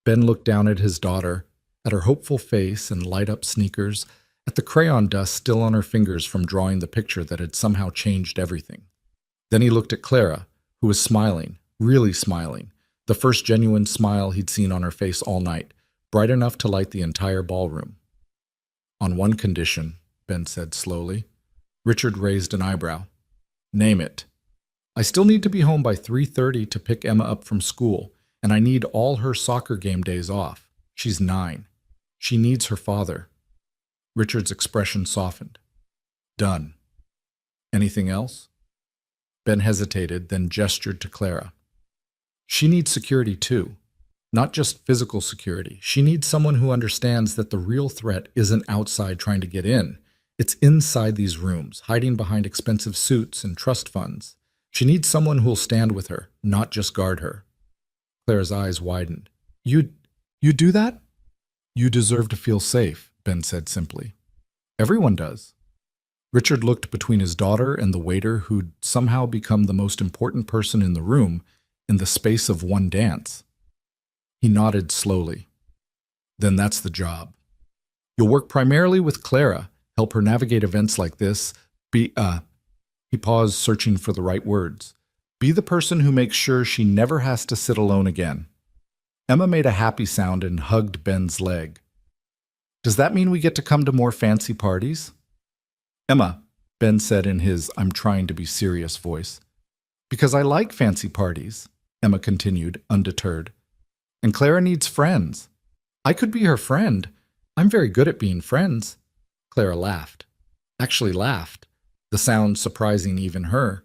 Ben looked down at his daughter, at her hopeful face and light-up sneakers, at the crayon dust still on her fingers from drawing the picture that had somehow changed everything. Then he looked at Clara, who was smiling, really smiling, the first genuine smile he'd seen on her face all night, bright enough to light the entire ballroom. On one condition, Ben said slowly. Richard raised an eyebrow. Name it. I still need to be home by 3:30 to pick Emma up from school, and I need all her soccer game days off. She's 9. She needs her father. Richard's expression softened. Done. Anything else? Ben hesitated, then gestured to Clara. She needs security too. Not just physical security. She needs someone who understands that the real threat isn't outside trying to get in. It's inside these rooms, hiding behind expensive suits and trust funds. She needs someone who'll stand with her, not just guard her. Clara's eyes widened. You do that? You deserve to feel safe, Ben said simply. Everyone does. Richard looked between his daughter and the waiter who'd somehow become the most important person in the room in the space of one dance. He nodded slowly. Then that's the job. You'll work primarily with Clara, help her navigate events like this, He paused, searching for the right words. Be the person who makes sure she never has to sit alone again. Emma made a happy sound and hugged Ben's leg. Does that mean we get to come to more fancy parties? Emma, Ben said in his I'm trying to be serious voice. Because I like fancy parties, Emma continued, undeterred. And Clara needs friends. I could be her friend. I'm very good at being friends. Clara laughed. Actually laughed, the sound surprising even her.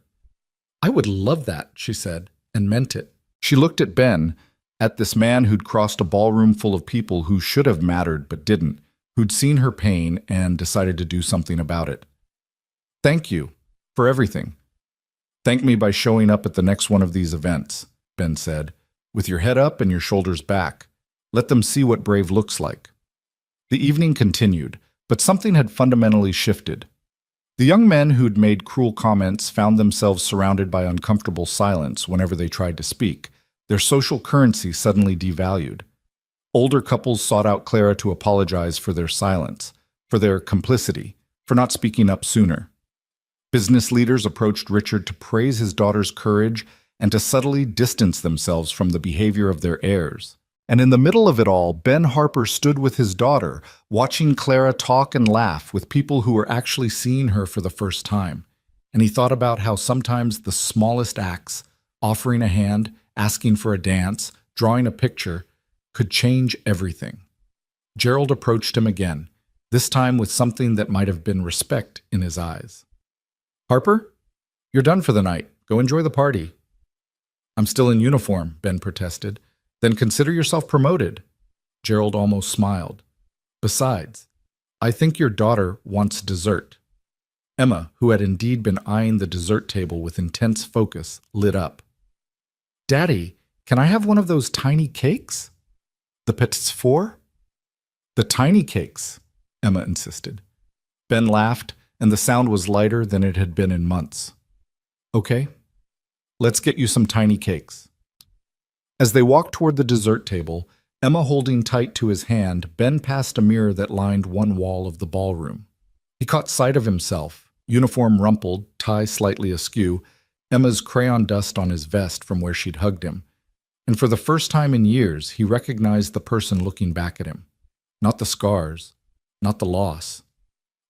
I would love that, she said, and meant it. She looked at Ben, at this man who'd crossed a ballroom full of people who should have mattered but didn't, who'd seen her pain and decided to do something about it. Thank you for everything. Thank me by showing up at the next one of these events, Ben said, with your head up and your shoulders back. Let them see what brave looks like. The evening continued, but something had fundamentally shifted. The young men who'd made cruel comments found themselves surrounded by uncomfortable silence whenever they tried to speak, their social currency suddenly devalued. Older couples sought out Clara to apologize for their silence, for their complicity, for not speaking up sooner. Business leaders approached Richard to praise his daughter's courage and to subtly distance themselves from the behavior of their heirs. And in the middle of it all, Ben Harper stood with his daughter, watching Clara talk and laugh with people who were actually seeing her for the first time. And he thought about how sometimes the smallest acts, offering a hand, asking for a dance, drawing a picture, could change everything. Gerald approached him again, this time with something that might have been respect in his eyes. Harper, you're done for the night. Go enjoy the party. I'm still in uniform, Ben protested. Then consider yourself promoted. Gerald almost smiled. Besides, I think your daughter wants dessert. Emma, who had indeed been eyeing the dessert table with intense focus, lit up. Daddy, can I have one of those tiny cakes? The petits fours? The tiny cakes, Emma insisted. Ben laughed, and the sound was lighter than it had been in months. Okay, let's get you some tiny cakes. As they walked toward the dessert table, Emma holding tight to his hand, Ben passed a mirror that lined one wall of the ballroom. He caught sight of himself, uniform rumpled, tie slightly askew, Emma's crayon dust on his vest from where she'd hugged him. And for the first time in years, he recognized the person looking back at him. Not the scars, not the loss,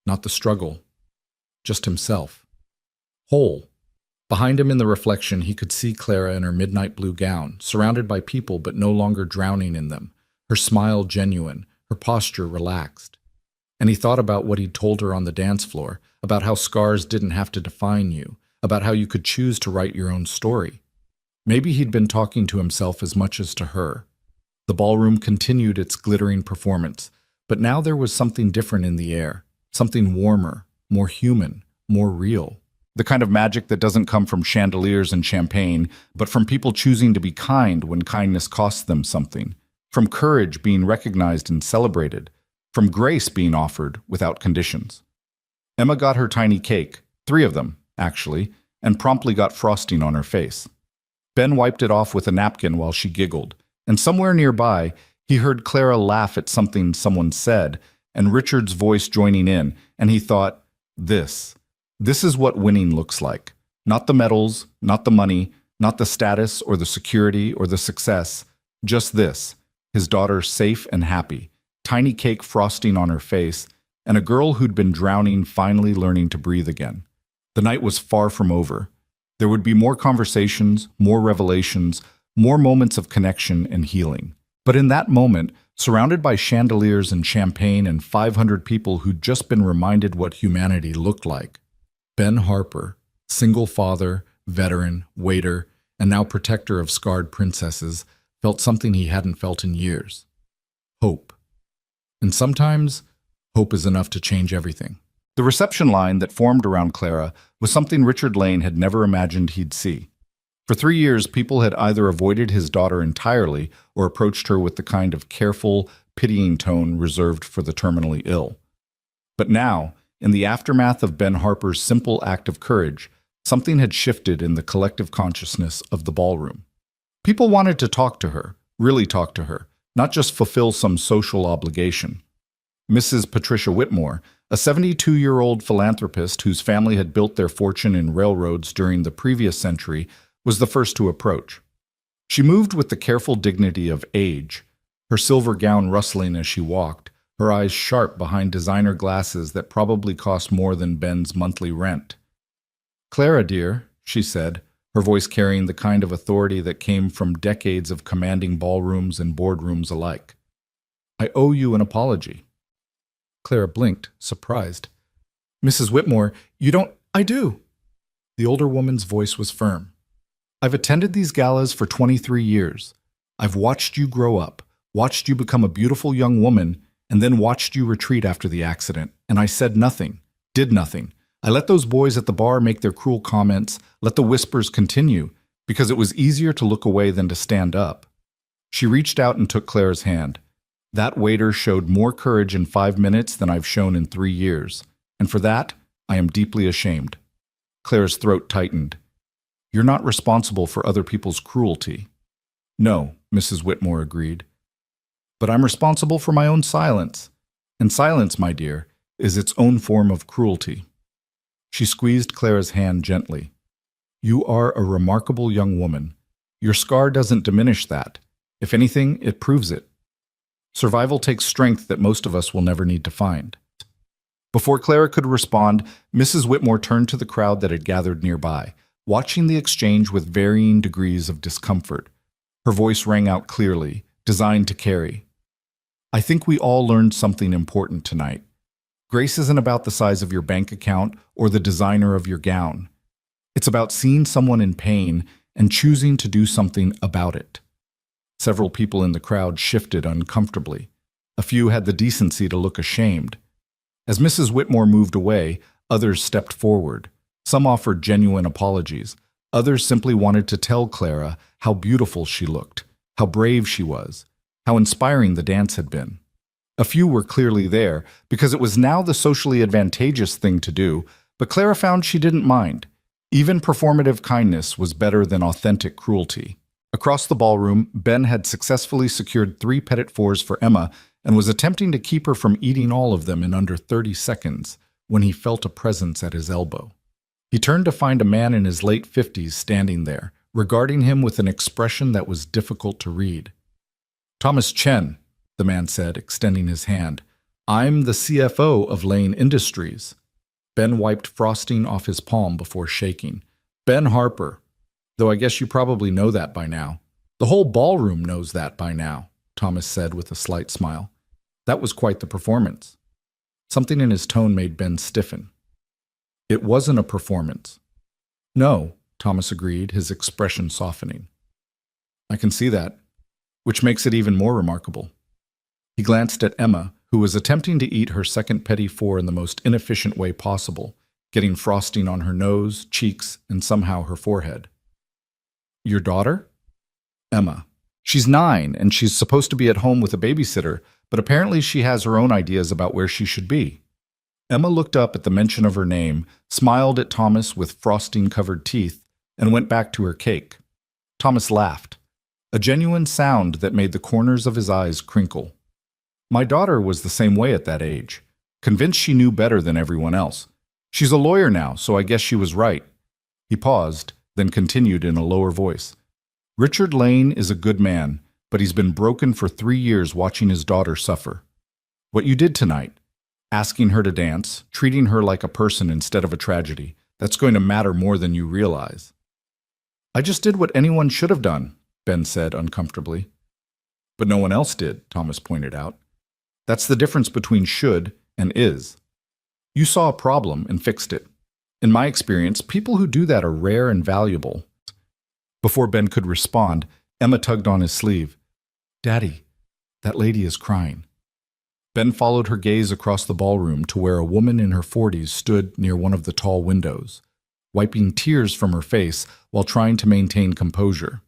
not the struggle, just himself. Whole. Behind him in the reflection, he could see Clara in her midnight blue gown, surrounded by people but no longer drowning in them, her smile genuine, her posture relaxed. And he thought about what he'd told her on the dance floor, about how scars didn't have to define you, about how you could choose to write your own story. Maybe he'd been talking to himself as much as to her. The ballroom continued its glittering performance, but now there was something different in the air, something warmer, more human, more real. The kind of magic that doesn't come from chandeliers and champagne, but from people choosing to be kind when kindness costs them something, from courage being recognized and celebrated, from grace being offered without conditions. Emma got her tiny cake, 3 of them, actually, and promptly got frosting on her face. Ben wiped it off with a napkin while she giggled, and somewhere nearby, he heard Clara laugh at something someone said, and Richard's voice joining in, and he thought, This is what winning looks like. Not the medals, not the money, not the status or the security or the success, just this, his daughter safe and happy, tiny cake frosting on her face, and a girl who'd been drowning finally learning to breathe again. The night was far from over. There would be more conversations, more revelations, more moments of connection and healing. But in that moment, surrounded by chandeliers and champagne and 500 people who'd just been reminded what humanity looked like, Ben Harper, single father, veteran, waiter, and now protector of scarred princesses, felt something he hadn't felt in years. Hope. And sometimes, hope is enough to change everything. The reception line that formed around Clara was something Richard Lane had never imagined he'd see. For 3 years, people had either avoided his daughter entirely or approached her with the kind of careful, pitying tone reserved for the terminally ill. But now, in the aftermath of Ben Harper's simple act of courage, something had shifted in the collective consciousness of the ballroom. People wanted to talk to her, really talk to her, not just fulfill some social obligation. Mrs. Patricia Whitmore, a 72-year-old philanthropist whose family had built their fortune in railroads during the previous century, was the first to approach. She moved with the careful dignity of age, her silver gown rustling as she walked, her eyes sharp behind designer glasses that probably cost more than Ben's monthly rent. "Clara, dear," she said, her voice carrying the kind of authority that came from decades of commanding ballrooms and boardrooms alike. "I owe you an apology." Clara blinked, surprised. "Mrs. Whitmore, you don't—" "I do." The older woman's voice was firm. "I've attended these galas for 23 years. I've watched you grow up, watched you become a beautiful young woman, and then watched you retreat after the accident, and I said nothing, did nothing. I let those boys at the bar make their cruel comments, let the whispers continue, because it was easier to look away than to stand up." She reached out and took Clara's hand. "That waiter showed more courage in 5 minutes than I've shown in 3 years, and for that, I am deeply ashamed." Clara's throat tightened. "You're not responsible for other people's cruelty." "No," Mrs. Whitmore agreed. "But I'm responsible for my own silence. And silence, my dear, is its own form of cruelty." She squeezed Clara's hand gently. "You are a remarkable young woman. Your scar doesn't diminish that. If anything, it proves it. Survival takes strength that most of us will never need to find." Before Clara could respond, Mrs. Whitmore turned to the crowd that had gathered nearby, watching the exchange with varying degrees of discomfort. Her voice rang out clearly, designed to carry. "I think we all learned something important tonight. Grace isn't about the size of your bank account or the designer of your gown. It's about seeing someone in pain and choosing to do something about it." Several people in the crowd shifted uncomfortably. A few had the decency to look ashamed. As Mrs. Whitmore moved away, others stepped forward. Some offered genuine apologies. Others simply wanted to tell Clara how beautiful she looked, how brave she was, how inspiring the dance had been. A few were clearly there because it was now the socially advantageous thing to do, but Clara found she didn't mind. Even performative kindness was better than authentic cruelty. Across the ballroom, Ben had successfully secured 3 Petit Fours for Emma and was attempting to keep her from eating all of them in under 30 seconds when he felt a presence at his elbow. He turned to find a man in his late 50s standing there, regarding him with an expression that was difficult to read. "Thomas Chen," the man said, extending his hand. "I'm the CFO of Lane Industries." Ben wiped frosting off his palm before shaking. "Ben Harper. Though I guess you probably know that by now. The whole ballroom knows that by now," Thomas said with a slight smile. That was quite the performance. Something in his tone made Ben stiffen. "It wasn't a performance." "No," Thomas agreed, his expression softening. "I can see that, which makes it even more remarkable." He glanced at Emma, who was attempting to eat her second petit four in the most inefficient way possible, getting frosting on her nose, cheeks, and somehow her forehead. "Your daughter?" "Emma. She's 9, and she's supposed to be at home with a babysitter, but apparently she has her own ideas about where she should be." Emma looked up at the mention of her name, smiled at Thomas with frosting-covered teeth, and went back to her cake. Thomas laughed, a genuine sound that made the corners of his eyes crinkle. "My daughter was the same way at that age, convinced she knew better than everyone else. She's a lawyer now, so I guess she was right." He paused, then continued in a lower voice. "Richard Lane is a good man, but he's been broken for 3 years watching his daughter suffer. What you did tonight, asking her to dance, treating her like a person instead of a tragedy, that's going to matter more than you realize." "I just did what anyone should have done," Ben said uncomfortably. "But no one else did," Thomas pointed out. "That's the difference between should and is. You saw a problem and fixed it. In my experience, people who do that are rare and valuable." Before Ben could respond, Emma tugged on his sleeve. "Daddy, that lady is crying." Ben followed her gaze across the ballroom to where a woman in her 40s stood near one of the tall windows, wiping tears from her face while trying to maintain composure.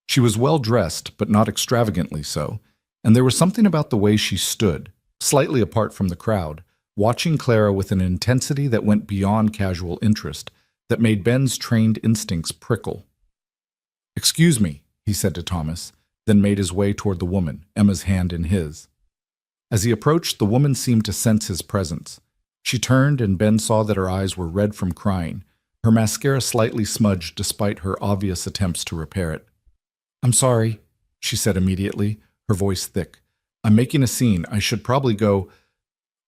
She was well dressed, but not extravagantly so, and there was something about the way she stood, slightly apart from the crowd, watching Clara with an intensity that went beyond casual interest, that made Ben's trained instincts prickle. "Excuse me," he said to Thomas, then made his way toward the woman, Emma's hand in his. As he approached, the woman seemed to sense his presence. She turned, and Ben saw that her eyes were red from crying, her mascara slightly smudged despite her obvious attempts to repair it. "I'm sorry," she said immediately, her voice thick. "I'm making a scene. I should probably go."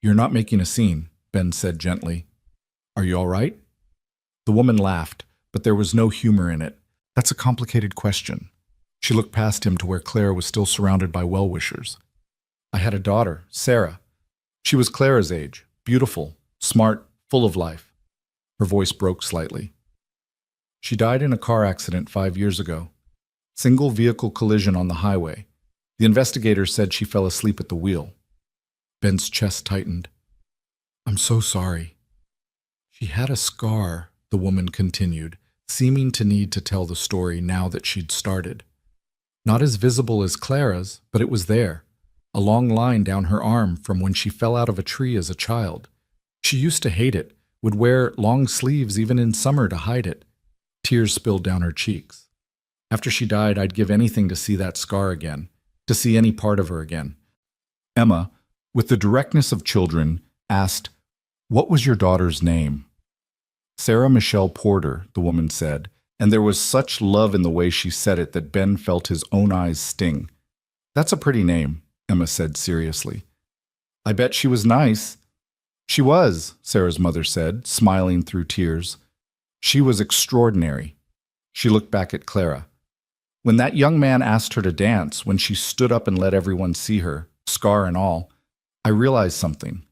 "You're not making a scene," Ben said gently. "Are you all right?" The woman laughed, but there was no humor in it. "That's a complicated question." She looked past him to where Clara was still surrounded by well-wishers. "I had a daughter, Sarah. She was Clara's age, beautiful, smart, full of life." Her voice broke slightly. "She died in a car accident 5 years ago. Single vehicle collision on the highway. The investigators said she fell asleep at the wheel." Ben's chest tightened. "I'm so sorry." "She had a scar," the woman continued, seeming to need to tell the story now that she'd started. "Not as visible as Clara's, but it was there. A long line down her arm from when she fell out of a tree as a child. She used to hate it, would wear long sleeves even in summer to hide it." Tears spilled down her cheeks. "After she died, I'd give anything to see that scar again, to see any part of her again." Emma, with the directness of children, asked, "What was your daughter's name?" "Sarah Michelle Porter," the woman said, and there was such love in the way she said it that Ben felt his own eyes sting. "That's a pretty name," Emma said seriously. "I bet she was nice." "She was," Sarah's mother said, smiling through tears. "She was extraordinary." She looked back at Clara. "When that young man asked her to dance, when she stood up and let everyone see her, scar and all, I realized something.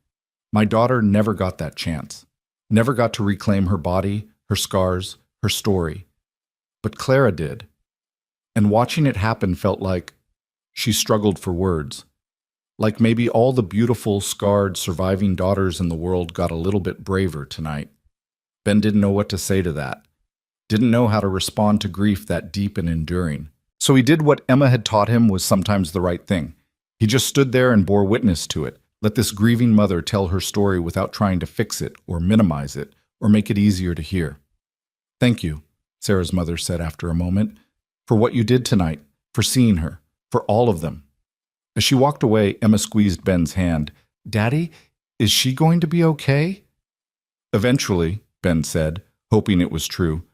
My daughter never got that chance. Never got to reclaim her body, her scars, her story. But Clara did. And watching it happen felt like," she struggled for words, "like maybe all the beautiful, scarred, surviving daughters in the world got a little bit braver tonight." Ben didn't know what to say to that. Didn't know how to respond to grief that deep and enduring. So he did what Emma had taught him was sometimes the right thing. He just stood there and bore witness to it. Let this grieving mother tell her story without trying to fix it or minimize it or make it easier to hear. "Thank you," Sarah's mother said after a moment, "for what you did tonight, for seeing her, for all of them." As she walked away, Emma squeezed Ben's hand. "Daddy, is she going to be okay?" "Eventually," Ben said, hoping it was true.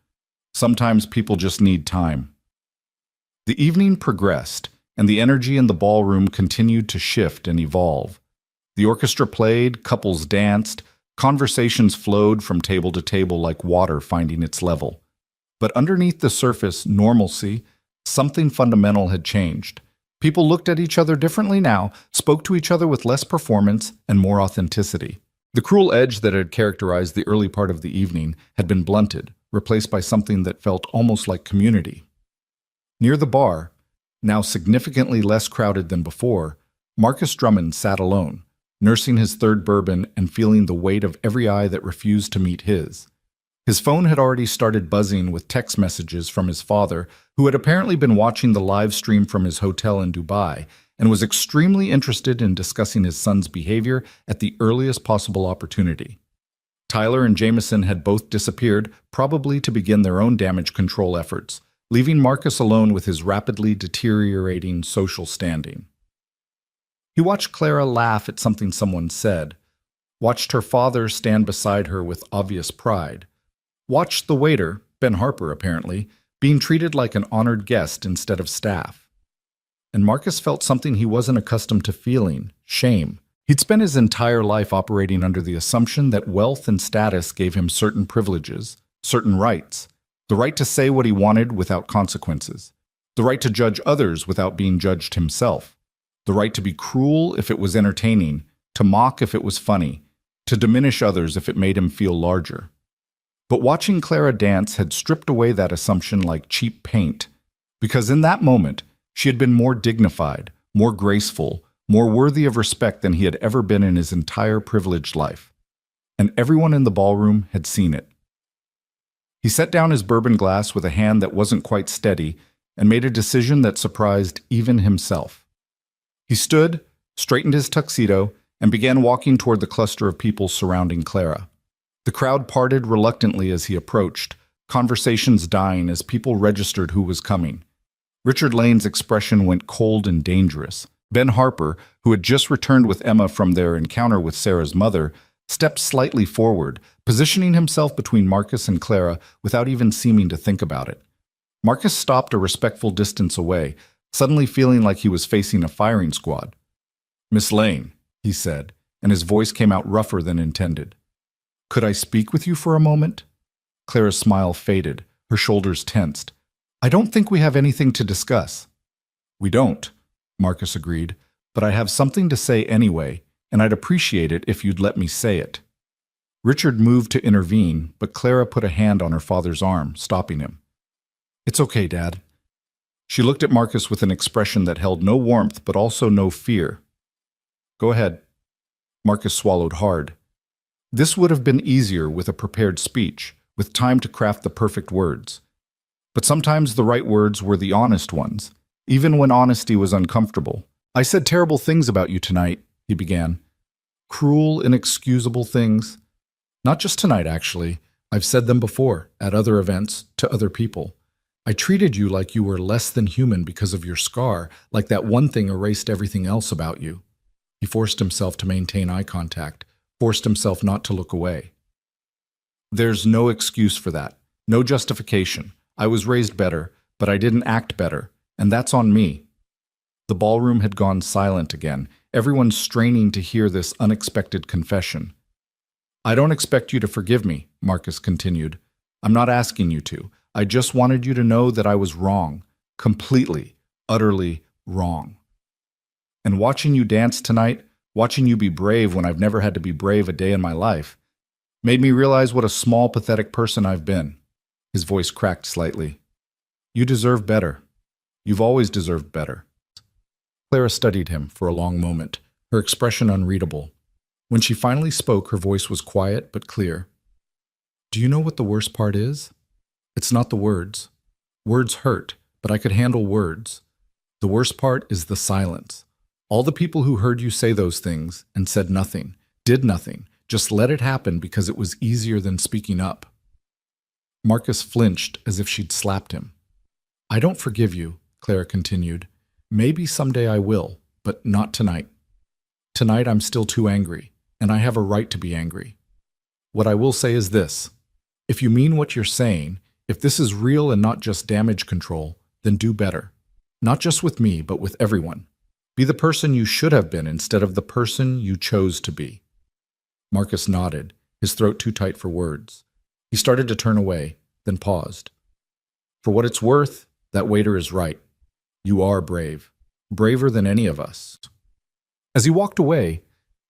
Sometimes people just need time. The evening progressed, and the energy in the ballroom continued to shift and evolve. The orchestra played, couples danced, conversations flowed from table to table like water finding its level. But underneath the surface normalcy, something fundamental had changed. People looked at each other differently now, spoke to each other with less performance and more authenticity. The cruel edge that had characterized the early part of the evening had been blunted, replaced by something that felt almost like community. Near the bar, now significantly less crowded than before, Marcus Drummond sat alone, nursing his third bourbon and feeling the weight of every eye that refused to meet his. His phone had already started buzzing with text messages from his father, who had apparently been watching the live stream from his hotel in Dubai and was extremely interested in discussing his son's behavior at the earliest possible opportunity. Tyler and Jameson had both disappeared, probably to begin their own damage control efforts, leaving Marcus alone with his rapidly deteriorating social standing. He watched Clara laugh at something someone said, watched her father stand beside her with obvious pride, watched the waiter, Ben Harper apparently, being treated like an honored guest instead of staff. And Marcus felt something he wasn't accustomed to feeling, shame. He'd spent his entire life operating under the assumption that wealth and status gave him certain privileges, certain rights, the right to say what he wanted without consequences, the right to judge others without being judged himself, the right to be cruel if it was entertaining, to mock if it was funny, to diminish others if it made him feel larger. But watching Clara dance had stripped away that assumption like cheap paint, because in that moment, she had been more dignified, more graceful, more worthy of respect than he had ever been in his entire privileged life. And everyone in the ballroom had seen it. He set down his bourbon glass with a hand that wasn't quite steady and made a decision that surprised even himself. He stood, straightened his tuxedo, and began walking toward the cluster of people surrounding Clara. The crowd parted reluctantly as he approached, conversations dying as people registered who was coming. Richard Lane's expression went cold and dangerous. Ben Harper, who had just returned with Emma from their encounter with Sarah's mother, stepped slightly forward, positioning himself between Marcus and Clara without even seeming to think about it. Marcus stopped a respectful distance away, suddenly feeling like he was facing a firing squad. "Miss Lane," he said, and his voice came out rougher than intended. "Could I speak with you for a moment?" Clara's smile faded, her shoulders tensed. "I don't think we have anything to discuss." "We don't," Marcus agreed, "but I have something to say anyway, and I'd appreciate it if you'd let me say it." Richard moved to intervene, but Clara put a hand on her father's arm, stopping him. "It's okay, Dad." She looked at Marcus with an expression that held no warmth but also no fear. "Go ahead." Marcus swallowed hard. This would have been easier with a prepared speech, with time to craft the perfect words. But sometimes the right words were the honest ones, even when honesty was uncomfortable. "I said terrible things about you tonight," he began. "Cruel, inexcusable things. Not just tonight, actually. I've said them before, at other events, to other people. I treated you like you were less than human because of your scar, like that one thing erased everything else about you." He forced himself to maintain eye contact, forced himself not to look away. "There's no excuse for that, no justification. I was raised better, but I didn't act better, and that's on me." The ballroom had gone silent again, everyone straining to hear this unexpected confession. "I don't expect you to forgive me," Marcus continued. "I'm not asking you to. I just wanted you to know that I was wrong, completely, utterly wrong. And watching you dance tonight, watching you be brave when I've never had to be brave a day in my life, made me realize what a small, pathetic person I've been." His voice cracked slightly. "You deserve better. You've always deserved better." Clara studied him for a long moment, her expression unreadable. When she finally spoke, her voice was quiet but clear. "Do you know what the worst part is? It's not the words. Words hurt, but I could handle words. The worst part is the silence. All the people who heard you say those things and said nothing, did nothing, just let it happen because it was easier than speaking up." Marcus flinched as if she'd slapped him. "I don't forgive you," Clara continued. "Maybe someday I will, but not tonight. Tonight I'm still too angry, and I have a right to be angry. What I will say is this. If you mean what you're saying, If this is real and not just damage control, then do better. Not just with me, but with everyone. Be the person you should have been instead of the person you chose to be. Marcus nodded, his throat too tight for words. He started to turn away, then paused. For what it's worth, that waiter is right. You are brave. Braver than any of us. As he walked away,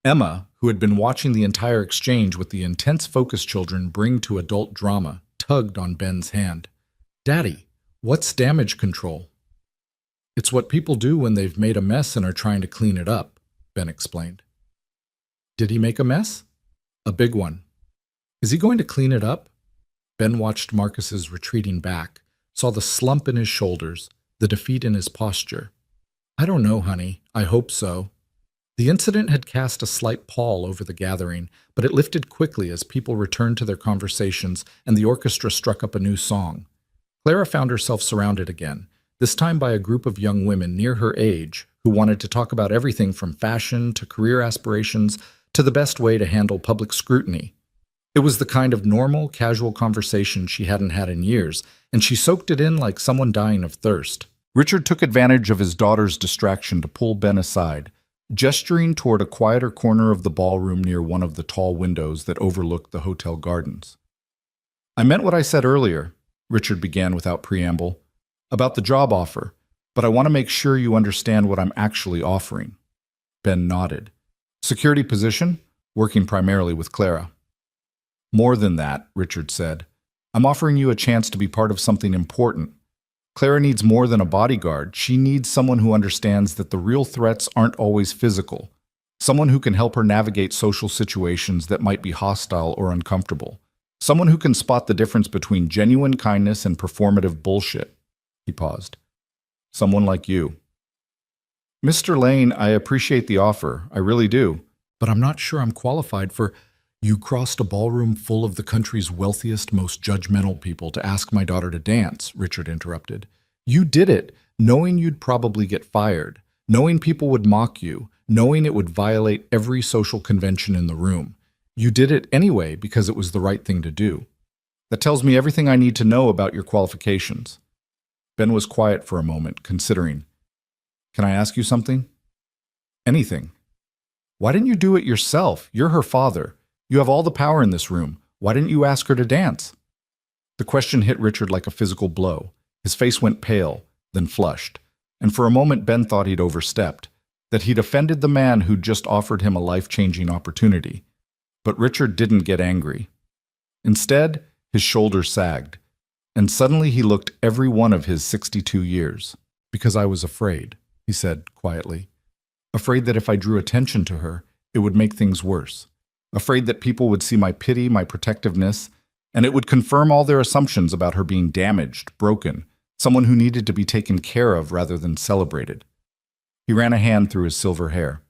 Emma, who had been watching the entire exchange with the intense focus children bring to adult drama, tugged on Ben's hand. Daddy, what's damage control? It's what people do when they've made a mess and are trying to clean it up, Ben explained. Did he make a mess? A big one. Is he going to clean it up? Ben watched Marcus's retreating back, saw the slump in his shoulders, the defeat in his posture. I don't know, honey. I hope so. The incident had cast a slight pall over the gathering, but it lifted quickly as people returned to their conversations and the orchestra struck up a new song. Clara found herself surrounded again, this time by a group of young women near her age who wanted to talk about everything from fashion to career aspirations to the best way to handle public scrutiny. It was the kind of normal, casual conversation she hadn't had in years, and she soaked it in like someone dying of thirst. Richard took advantage of his daughter's distraction to pull Ben aside, gesturing toward a quieter corner of the ballroom near one of the tall windows that overlooked the hotel gardens. I meant what I said earlier, Richard began without preamble, about the job offer, but I want to make sure you understand what I'm actually offering. Ben nodded. Security position, working primarily with Clara. More than that, Richard said. I'm offering you a chance to be part of something important. Clara needs more than a bodyguard. She needs someone who understands that the real threats aren't always physical. Someone who can help her navigate social situations that might be hostile or uncomfortable. Someone who can spot the difference between genuine kindness and performative bullshit. He paused. Someone like you. Mr. Lane, I appreciate the offer. I really do. But I'm not sure I'm qualified for... You crossed a ballroom full of the country's wealthiest, most judgmental people to ask my daughter to dance, Richard interrupted. You did it, knowing you'd probably get fired, knowing people would mock you, knowing it would violate every social convention in the room. You did it anyway because it was the right thing to do. That tells me everything I need to know about your qualifications. Ben was quiet for a moment, considering. Can I ask you something? Anything. Why didn't you do it yourself? You're her father. You have all the power in this room. Why didn't you ask her to dance? The question hit Richard like a physical blow. His face went pale, then flushed. And for a moment Ben thought he'd overstepped, that he'd offended the man who'd just offered him a life-changing opportunity. But Richard didn't get angry. Instead, his shoulders sagged. And suddenly he looked every one of his 62 years. Because I was afraid, he said quietly. Afraid that if I drew attention to her, it would make things worse. Afraid that people would see my pity, my protectiveness, and it would confirm all their assumptions about her being damaged, broken, someone who needed to be taken care of rather than celebrated. He ran a hand through his silver hair.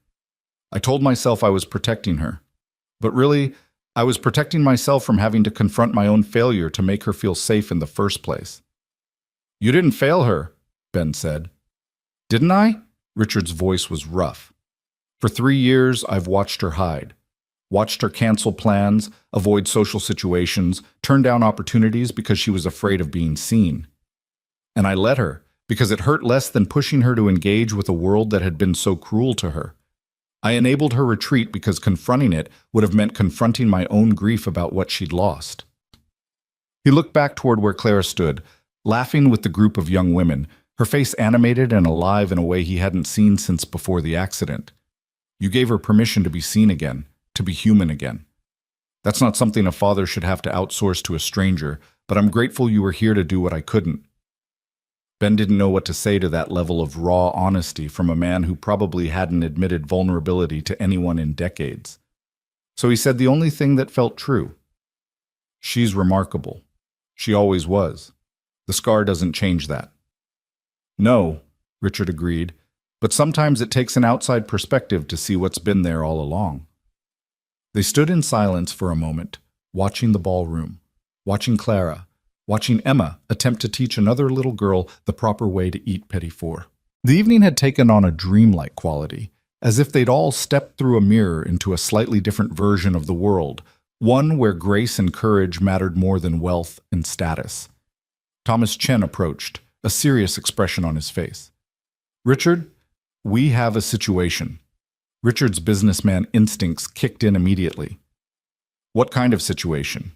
I told myself I was protecting her, but really, I was protecting myself from having to confront my own failure to make her feel safe in the first place. You didn't fail her, Ben said. Didn't I? Richard's voice was rough. For 3 years, I've watched her hide. Watched her cancel plans, avoid social situations, turn down opportunities because she was afraid of being seen. And I let her, because it hurt less than pushing her to engage with a world that had been so cruel to her. I enabled her retreat because confronting it would have meant confronting my own grief about what she'd lost. He looked back toward where Clara stood, laughing with the group of young women, her face animated and alive in a way he hadn't seen since before the accident. You gave her permission to be seen again. To be human again. That's not something a father should have to outsource to a stranger, but I'm grateful you were here to do what I couldn't. Ben didn't know what to say to that level of raw honesty from a man who probably hadn't admitted vulnerability to anyone in decades. So he said the only thing that felt true. She's remarkable. She always was. The scar doesn't change that. No, Richard agreed, but sometimes it takes an outside perspective to see what's been there all along. They stood in silence for a moment, watching the ballroom, watching Clara, watching Emma attempt to teach another little girl the proper way to eat petit four. The evening had taken on a dreamlike quality, as if they'd all stepped through a mirror into a slightly different version of the world, one where grace and courage mattered more than wealth and status. Thomas Chen approached, a serious expression on his face. Richard, we have a situation. Richard's businessman instincts kicked in immediately. What kind of situation?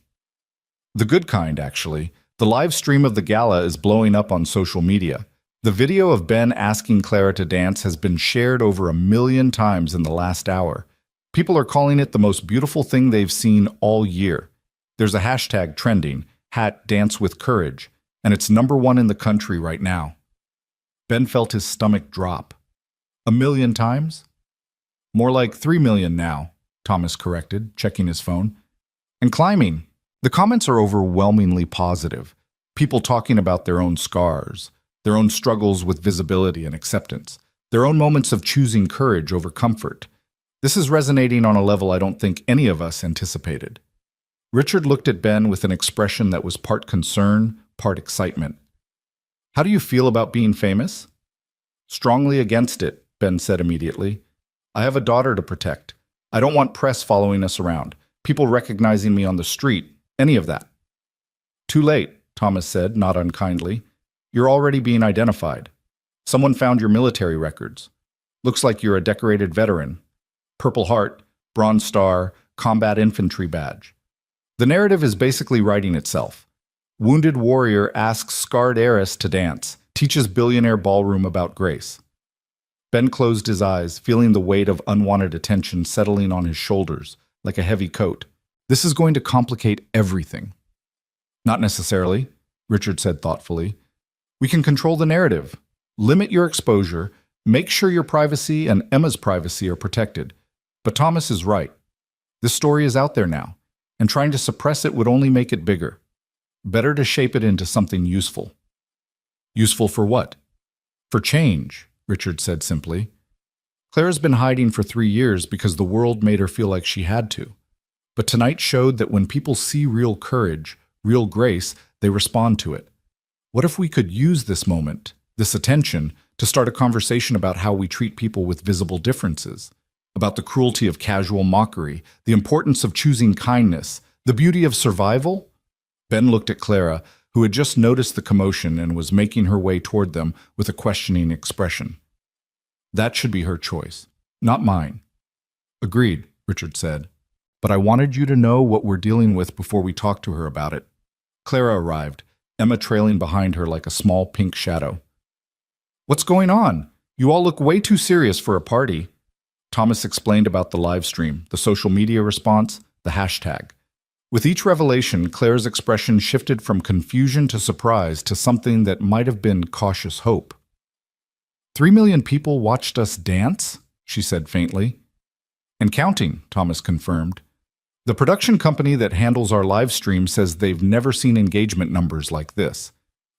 The good kind, actually. The live stream of the gala is blowing up on social media. The video of Ben asking Clara to dance has been shared over 1 million times in the last hour. People are calling it the most beautiful thing they've seen all year. There's a hashtag trending, #DanceWithCourage, and it's #1 in the country right now. Ben felt his stomach drop. 1 million times? More like 3 million now, Thomas corrected, checking his phone. And climbing. The comments are overwhelmingly positive. People talking about their own scars, their own struggles with visibility and acceptance, their own moments of choosing courage over comfort. This is resonating on a level I don't think any of us anticipated. Richard looked at Ben with an expression that was part concern, part excitement. How do you feel about being famous? Strongly against it, Ben said immediately. I have a daughter to protect. I don't want press following us around, people recognizing me on the street, any of that. Too late, Thomas said, not unkindly. You're already being identified. Someone found your military records. Looks like you're a decorated veteran. Purple Heart, Bronze Star, Combat Infantry Badge. The narrative is basically writing itself. Wounded warrior asks scarred heiress to dance, teaches billionaire ballroom about grace. Ben closed his eyes, feeling the weight of unwanted attention settling on his shoulders, like a heavy coat. This is going to complicate everything. Not necessarily, Richard said thoughtfully. We can control the narrative, limit your exposure, make sure your privacy and Emma's privacy are protected. But Thomas is right. This story is out there now, and trying to suppress it would only make it bigger. Better to shape it into something useful. Useful for what? For change, Richard said simply. Clara's been hiding for 3 years because the world made her feel like she had to. But tonight showed that when people see real courage, real grace, they respond to it. What if we could use this moment, this attention, to start a conversation about how we treat people with visible differences? About the cruelty of casual mockery, the importance of choosing kindness, the beauty of survival? Ben looked at Clara, who had just noticed the commotion and was making her way toward them with a questioning expression. That should be her choice, not mine. Agreed, Richard said. But I wanted you to know what we're dealing with before we talk to her about it. Clara arrived, Emma trailing behind her like a small pink shadow. What's going on? You all look way too serious for a party. Thomas explained about the live stream, the social media response, the hashtag. With each revelation, Claire's expression shifted from confusion to surprise to something that might have been cautious hope. 3 million people watched us dance, she said faintly. And counting, Thomas confirmed. The production company that handles our live stream says they've never seen engagement numbers like this.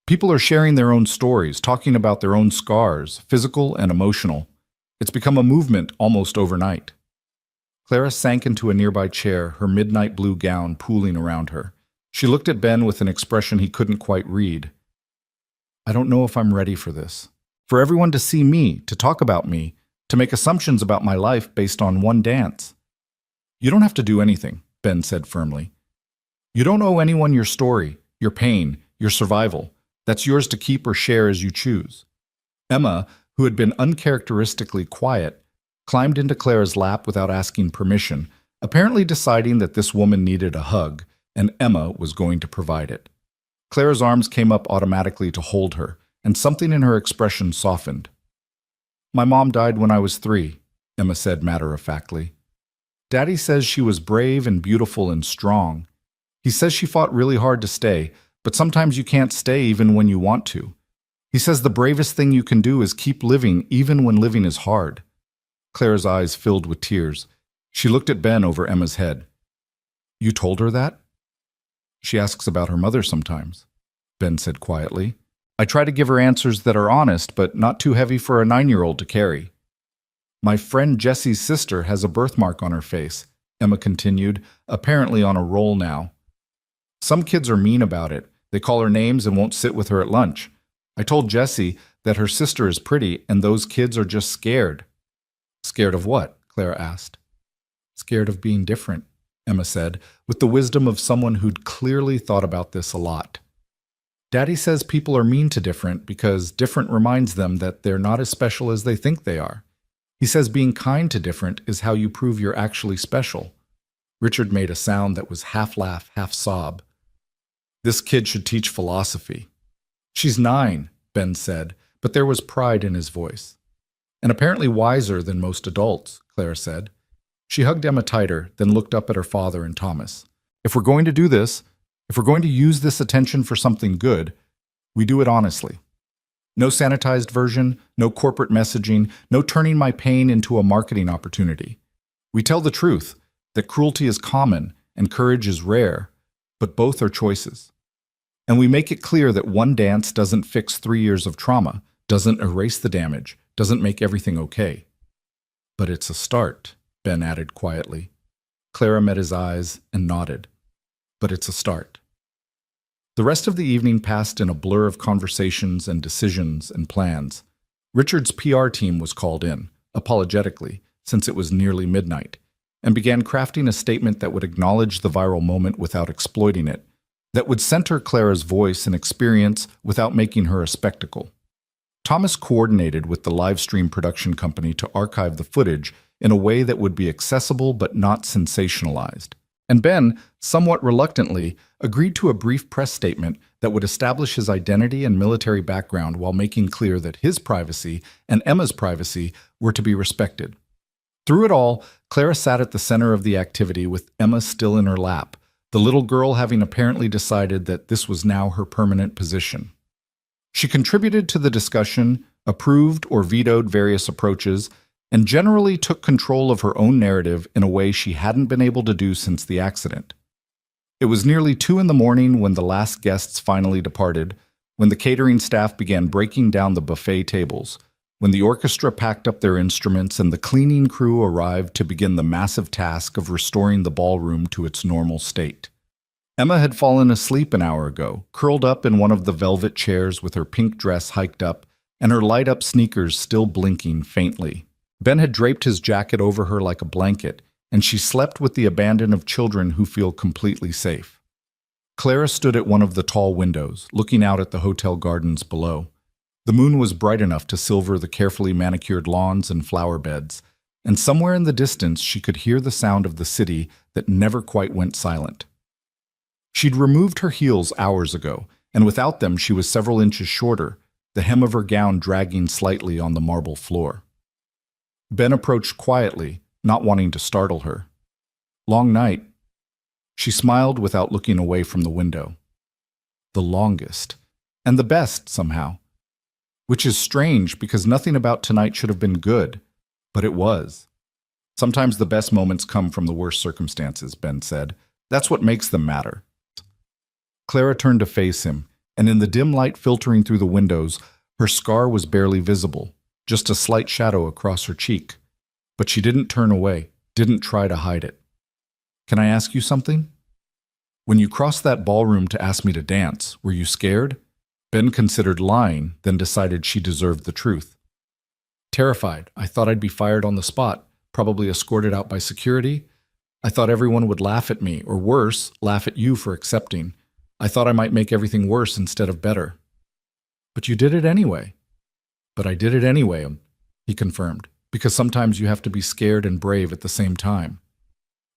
People are sharing their own stories, talking about their own scars, physical and emotional. It's become a movement almost overnight. Clara sank into a nearby chair, her midnight blue gown pooling around her. She looked at Ben with an expression he couldn't quite read. I don't know if I'm ready for this. For everyone to see me, to talk about me, to make assumptions about my life based on one dance. You don't have to do anything, Ben said firmly. You don't owe anyone your story, your pain, your survival. That's yours to keep or share as you choose. Emma, who had been uncharacteristically quiet, climbed into Clara's lap without asking permission, apparently deciding that this woman needed a hug, and Emma was going to provide it. Clara's arms came up automatically to hold her, and something in her expression softened. My mom died when I was 3, Emma said matter-of-factly. Daddy says she was brave and beautiful and strong. He says she fought really hard to stay, but sometimes you can't stay even when you want to. He says the bravest thing you can do is keep living even when living is hard. Clara's eyes filled with tears. She looked at Ben over Emma's head. You told her that? She asks about her mother sometimes, Ben said quietly. I try to give her answers that are honest, but not too heavy for a 9-year-old to carry. My friend Jessie's sister has a birthmark on her face, Emma continued, apparently on a roll now. Some kids are mean about it. They call her names and won't sit with her at lunch. I told Jessie that her sister is pretty and those kids are just scared. Scared of what? Clara asked. Scared of being different, Emma said, with the wisdom of someone who'd clearly thought about this a lot. Daddy says people are mean to different because different reminds them that they're not as special as they think they are. He says being kind to different is how you prove you're actually special. Richard made a sound that was half laugh, half sob. This kid should teach philosophy. She's 9, Ben said, but there was pride in his voice. And apparently wiser than most adults, Clara said. She hugged Emma tighter, then looked up at her father and Thomas. If we're going to do this, if we're going to use this attention for something good, we do it honestly. No sanitized version, no corporate messaging, no turning my pain into a marketing opportunity. We tell the truth, that cruelty is common and courage is rare, but both are choices. And we make it clear that one dance doesn't fix 3 years of trauma, doesn't erase the damage, doesn't make everything okay. But it's a start, Ben added quietly. Clara met his eyes and nodded. But it's a start. The rest of the evening passed in a blur of conversations and decisions and plans. Richard's PR team was called in, apologetically, since it was nearly midnight, and began crafting a statement that would acknowledge the viral moment without exploiting it, that would center Clara's voice and experience without making her a spectacle. Thomas coordinated with the live stream production company to archive the footage in a way that would be accessible but not sensationalized. And Ben, somewhat reluctantly, agreed to a brief press statement that would establish his identity and military background while making clear that his privacy and Emma's privacy were to be respected. Through it all, Clara sat at the center of the activity with Emma still in her lap, the little girl having apparently decided that this was now her permanent position. She contributed to the discussion, approved or vetoed various approaches, and generally took control of her own narrative in a way she hadn't been able to do since the accident. It was nearly 2 a.m. when the last guests finally departed, when the catering staff began breaking down the buffet tables, when the orchestra packed up their instruments and the cleaning crew arrived to begin the massive task of restoring the ballroom to its normal state. Emma had fallen asleep an hour ago, curled up in one of the velvet chairs with her pink dress hiked up and her light-up sneakers still blinking faintly. Ben had draped his jacket over her like a blanket, and she slept with the abandon of children who feel completely safe. Clara stood at one of the tall windows, looking out at the hotel gardens below. The moon was bright enough to silver the carefully manicured lawns and flower beds, and somewhere in the distance she could hear the sound of the city that never quite went silent. She'd removed her heels hours ago, and without them she was several inches shorter, the hem of her gown dragging slightly on the marble floor. Ben approached quietly, not wanting to startle her. Long night. She smiled without looking away from the window. The longest, and the best somehow. Which is strange because nothing about tonight should have been good, but it was. Sometimes the best moments come from the worst circumstances, Ben said. That's what makes them matter. Clara turned to face him, and in the dim light filtering through the windows, her scar was barely visible, just a slight shadow across her cheek. But she didn't turn away, didn't try to hide it. Can I ask you something? When you crossed that ballroom to ask me to dance, were you scared? Ben considered lying, then decided she deserved the truth. Terrified. I thought I'd be fired on the spot, probably escorted out by security. I thought everyone would laugh at me, or worse, laugh at you for accepting. I thought I might make everything worse instead of better. But you did it anyway. But I did it anyway, he confirmed, because sometimes you have to be scared and brave at the same time.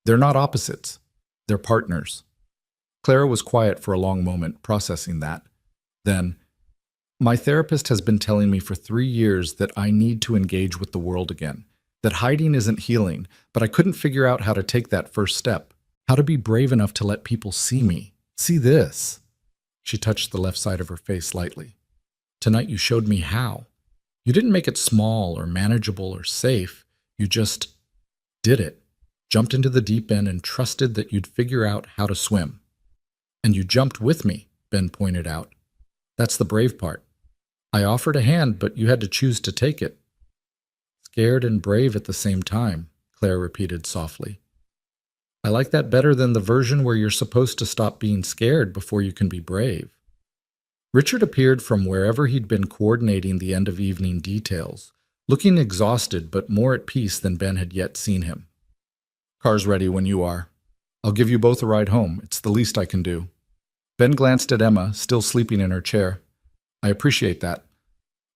They're not opposites. They're partners. Clara was quiet for a long moment, processing that. Then, my therapist has been telling me for 3 years that I need to engage with the world again, that hiding isn't healing, but I couldn't figure out how to take that first step, how to be brave enough to let people see me. See this. She touched the left side of her face lightly. Tonight you showed me how. You didn't make it small or manageable or safe. You just did it. Jumped into the deep end and trusted that you'd figure out how to swim. And you jumped with me, Ben pointed out. That's the brave part. I offered a hand, but you had to choose to take it. Scared and brave at the same time, Claire repeated softly. I like that better than the version where you're supposed to stop being scared before you can be brave. Richard appeared from wherever he'd been coordinating the end-of-evening details, looking exhausted but more at peace than Ben had yet seen him. Car's ready when you are. I'll give you both a ride home. It's the least I can do. Ben glanced at Emma, still sleeping in her chair. I appreciate that.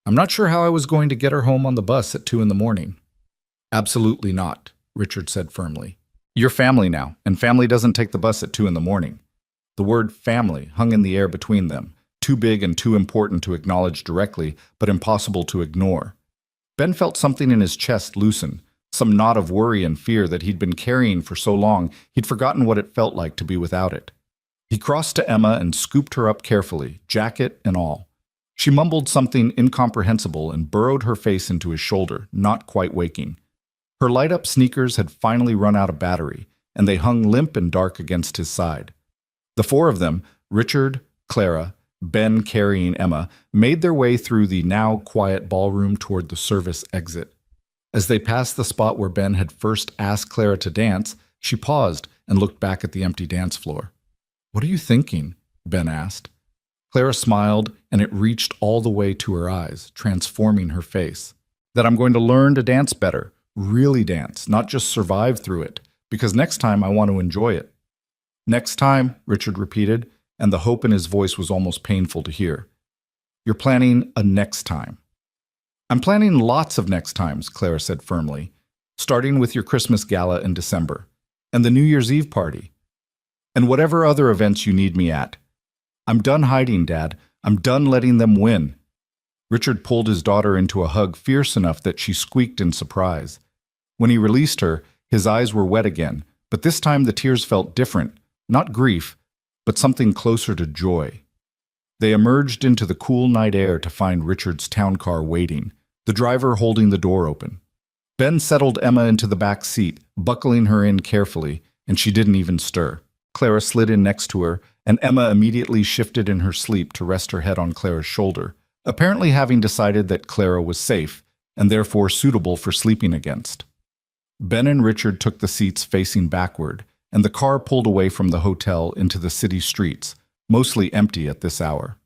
I'm not sure how I was going to get her home on the bus at 2 in the morning. Absolutely not, Richard said firmly. You're family now, and family doesn't take the bus at 2 in the morning. The word family hung in the air between them, too big and too important to acknowledge directly, but impossible to ignore. Ben felt something in his chest loosen, some knot of worry and fear that he'd been carrying for so long he'd forgotten what it felt like to be without it. He crossed to Emma and scooped her up carefully, jacket and all. She mumbled something incomprehensible and burrowed her face into his shoulder, not quite waking. Her light-up sneakers had finally run out of battery, and they hung limp and dark against his side. The four of them, Richard, Clara, Ben carrying Emma, made their way through the now quiet ballroom toward the service exit. As they passed the spot where Ben had first asked Clara to dance, she paused and looked back at the empty dance floor. "What are you thinking?" Ben asked. Clara smiled, and it reached all the way to her eyes, transforming her face. "That I'm going to learn to dance better, really dance, not just survive through it, because next time I want to enjoy it." "Next time," Richard repeated, and the hope in his voice was almost painful to hear. "You're planning a next time." "I'm planning lots of next times," Clara said firmly, "starting with your Christmas gala in December, and the New Year's Eve party, and whatever other events you need me at. I'm done hiding, Dad. I'm done letting them win." Richard pulled his daughter into a hug fierce enough that she squeaked in surprise. When he released her, his eyes were wet again, but this time the tears felt different, not grief, but something closer to joy. They emerged into the cool night air to find Richard's town car waiting, the driver holding the door open. Ben settled Emma into the back seat, buckling her in carefully, and she didn't even stir. Clara slid in next to her, and Emma immediately shifted in her sleep to rest her head on Clara's shoulder, apparently having decided that Clara was safe, and therefore suitable for sleeping against. Ben and Richard took the seats facing backward, and the car pulled away from the hotel into the city streets, mostly empty at this hour.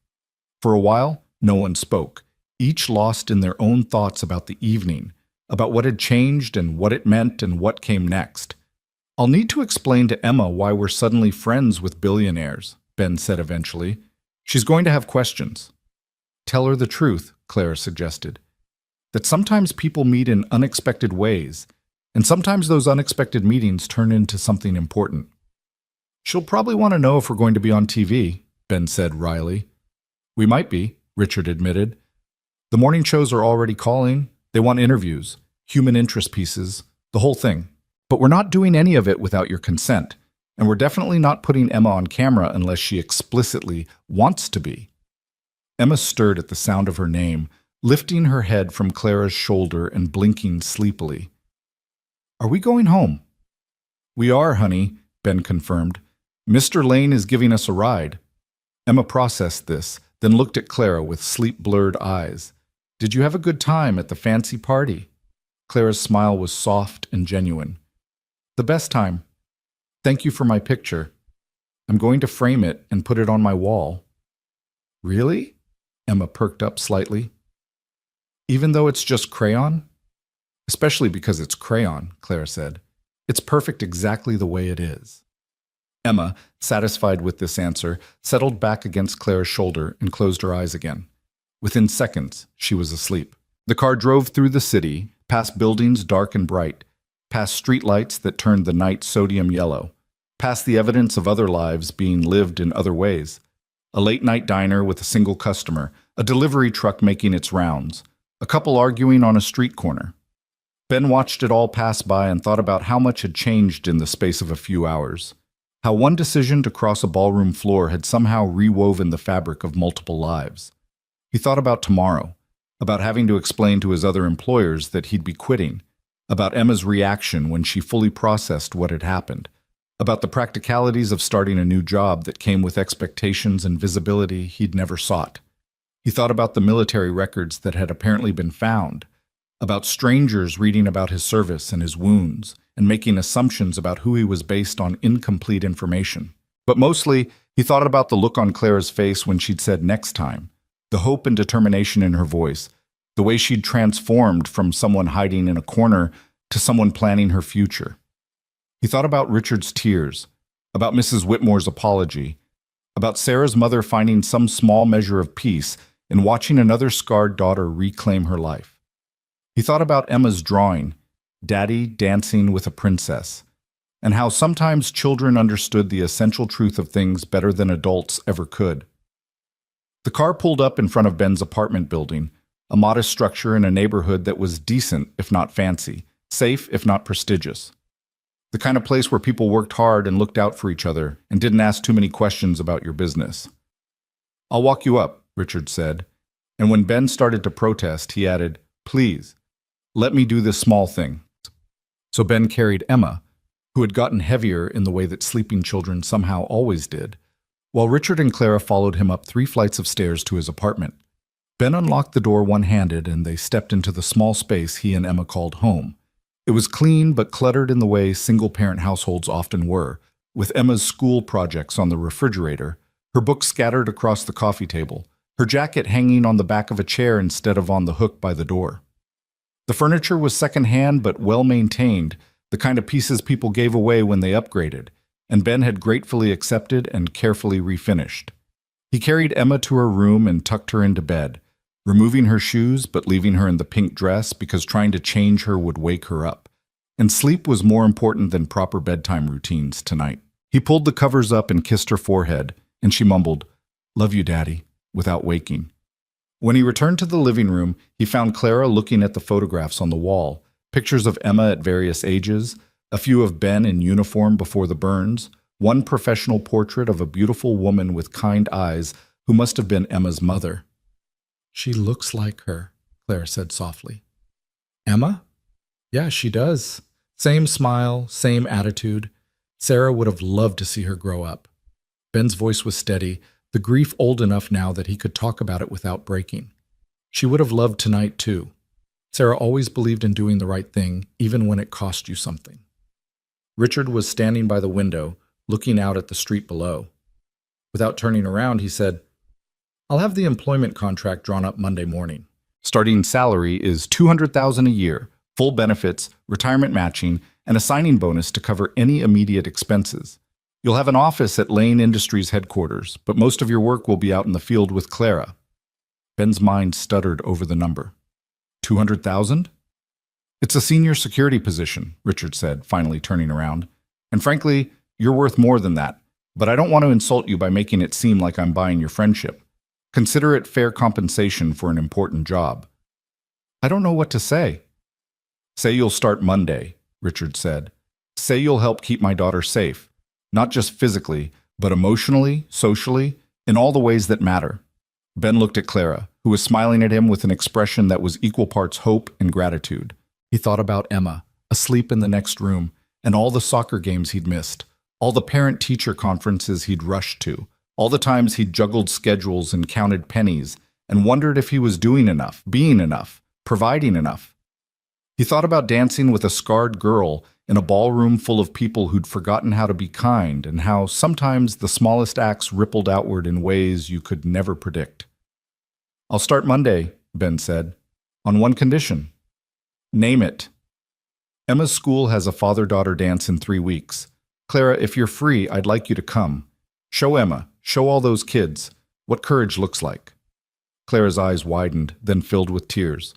For a while, no one spoke, each lost in their own thoughts about the evening, about what had changed and what it meant and what came next. "I'll need to explain to Emma why we're suddenly friends with billionaires," Ben said eventually. "She's going to have questions." "Tell her the truth," Clara suggested. "That sometimes people meet in unexpected ways, and sometimes those unexpected meetings turn into something important." "She'll probably want to know if we're going to be on TV," Ben said wryly. "We might be," Richard admitted. "The morning shows are already calling. They want interviews, human interest pieces, the whole thing. But we're not doing any of it without your consent, and we're definitely not putting Emma on camera unless she explicitly wants to be." Emma stirred at the sound of her name, lifting her head from Clara's shoulder and blinking sleepily. "Are we going home?" "We are, honey," Ben confirmed. "Mr. Lane is giving us a ride." Emma processed this, then looked at Clara with sleep-blurred eyes. "Did you have a good time at the fancy party?" Clara's smile was soft and genuine. "The best time. Thank you for my picture. I'm going to frame it and put it on my wall." "Really?" Emma perked up slightly. "Even though it's just crayon?" "Especially because it's crayon," Clara said. "It's perfect exactly the way it is." Emma, satisfied with this answer, settled back against Clara's shoulder and closed her eyes again. Within seconds, she was asleep. The car drove through the city, past buildings dark and bright, past streetlights that turned the night sodium yellow, past the evidence of other lives being lived in other ways. A late-night diner with a single customer, a delivery truck making its rounds, a couple arguing on a street corner. Ben watched it all pass by and thought about how much had changed in the space of a few hours. How one decision to cross a ballroom floor had somehow rewoven the fabric of multiple lives. He thought about tomorrow, about having to explain to his other employers that he'd be quitting, about Emma's reaction when she fully processed what had happened, about the practicalities of starting a new job that came with expectations and visibility he'd never sought. He thought about the military records that had apparently been found, about strangers reading about his service and his wounds, and making assumptions about who he was based on incomplete information. But mostly, he thought about the look on Clara's face when she'd said next time, the hope and determination in her voice, the way she'd transformed from someone hiding in a corner to someone planning her future. He thought about Richard's tears, about Mrs. Whitmore's apology, about Sarah's mother finding some small measure of peace in watching another scarred daughter reclaim her life. He thought about Emma's drawing, Daddy Dancing with a Princess, and how sometimes children understood the essential truth of things better than adults ever could. The car pulled up in front of Ben's apartment building, a modest structure in a neighborhood that was decent if not fancy, safe if not prestigious. The kind of place where people worked hard and looked out for each other and didn't ask too many questions about your business. "I'll walk you up," Richard said, and when Ben started to protest, he added, "Please, let me do this small thing." So Ben carried Emma, who had gotten heavier in the way that sleeping children somehow always did, while Richard and Clara followed him up 3 flights of stairs to his apartment. Ben unlocked the door one-handed and they stepped into the small space he and Emma called home. It was clean but cluttered in the way single-parent households often were, with Emma's school projects on the refrigerator, her books scattered across the coffee table, her jacket hanging on the back of a chair instead of on the hook by the door. The furniture was second-hand but well-maintained, the kind of pieces people gave away when they upgraded, and Ben had gratefully accepted and carefully refinished. He carried Emma to her room and tucked her into bed, removing her shoes but leaving her in the pink dress because trying to change her would wake her up. And sleep was more important than proper bedtime routines tonight. He pulled the covers up and kissed her forehead, and she mumbled, "Love you, Daddy," without waking. When he returned to the living room, he found Clara looking at the photographs on the wall, pictures of Emma at various ages, a few of Ben in uniform before the burns, one professional portrait of a beautiful woman with kind eyes who must have been Emma's mother. "She looks like her," Clara said softly. "Emma? Yeah, she does. Same smile, same attitude. Sarah would have loved to see her grow up." Ben's voice was steady, the grief old enough now that he could talk about it without breaking. "She would have loved tonight, too. Sarah always believed in doing the right thing, even when it cost you something." Richard was standing by the window, looking out at the street below. Without turning around, he said, "I'll have the employment contract drawn up Monday morning. Starting salary is $200,000 a year, full benefits, retirement matching, and a signing bonus to cover any immediate expenses. You'll have an office at Lane Industries headquarters, but most of your work will be out in the field with Clara." Ben's mind stuttered over the number. "200,000? "It's a senior security position," Richard said, finally turning around. "And frankly, you're worth more than that, but I don't want to insult you by making it seem like I'm buying your friendship. Consider it fair compensation for an important job." "I don't know what to say." "Say you'll start Monday," Richard said. "Say you'll help keep my daughter safe, not just physically, but emotionally, socially, in all the ways that matter." Ben looked at Clara, who was smiling at him with an expression that was equal parts hope and gratitude. He thought about Emma, asleep in the next room, and all the soccer games he'd missed, all the parent-teacher conferences he'd rushed to, all the times he'd juggled schedules and counted pennies, and wondered if he was doing enough, being enough, providing enough. He thought about dancing with a scarred girl in a ballroom full of people who'd forgotten how to be kind, and how sometimes the smallest acts rippled outward in ways you could never predict. "I'll start Monday," Ben said, "on one condition." "Name it." "Emma's school has a father-daughter dance in 3 weeks. Clara, if you're free, I'd like you to come. Show Emma, show all those kids, what courage looks like." Clara's eyes widened, then filled with tears.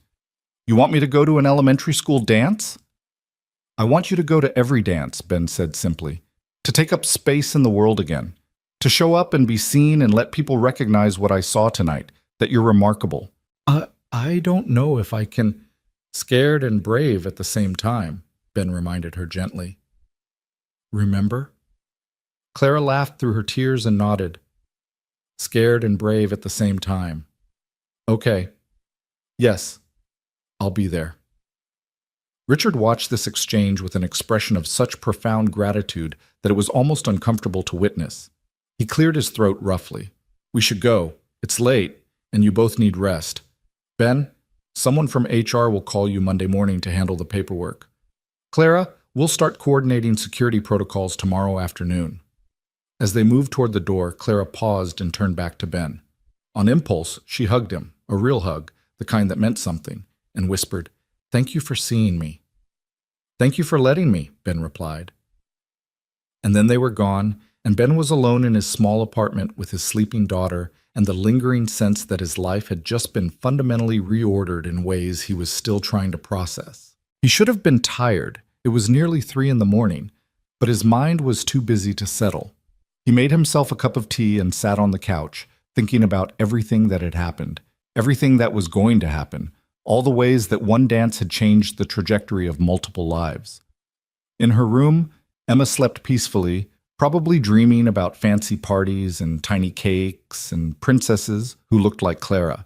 "You want me to go to an elementary school dance?" "I want you to go to every dance," Ben said simply. "To take up space in the world again. To show up and be seen and let people recognize what I saw tonight, that you're remarkable." I don't know if I can." "Scared and brave at the same time," Ben reminded her gently. "Remember?" Clara laughed through her tears and nodded. "Scared and brave at the same time. Okay. Yes, I'll be there." Richard watched this exchange with an expression of such profound gratitude that it was almost uncomfortable to witness. He cleared his throat roughly. "We should go. It's late, and you both need rest. Ben, someone from HR will call you Monday morning to handle the paperwork. Clara, we'll start coordinating security protocols tomorrow afternoon." As they moved toward the door, Clara paused and turned back to Ben. On impulse, she hugged him, a real hug, the kind that meant something, and whispered, "Thank you for seeing me." "Thank you for letting me," Ben replied. And then they were gone, and Ben was alone in his small apartment with his sleeping daughter and the lingering sense that his life had just been fundamentally reordered in ways he was still trying to process. He should have been tired. It was nearly 3 in the morning, but his mind was too busy to settle. He made himself a cup of tea and sat on the couch, thinking about everything that had happened, everything that was going to happen, all the ways that one dance had changed the trajectory of multiple lives. In her room, Emma slept peacefully, probably dreaming about fancy parties and tiny cakes and princesses who looked like Clara.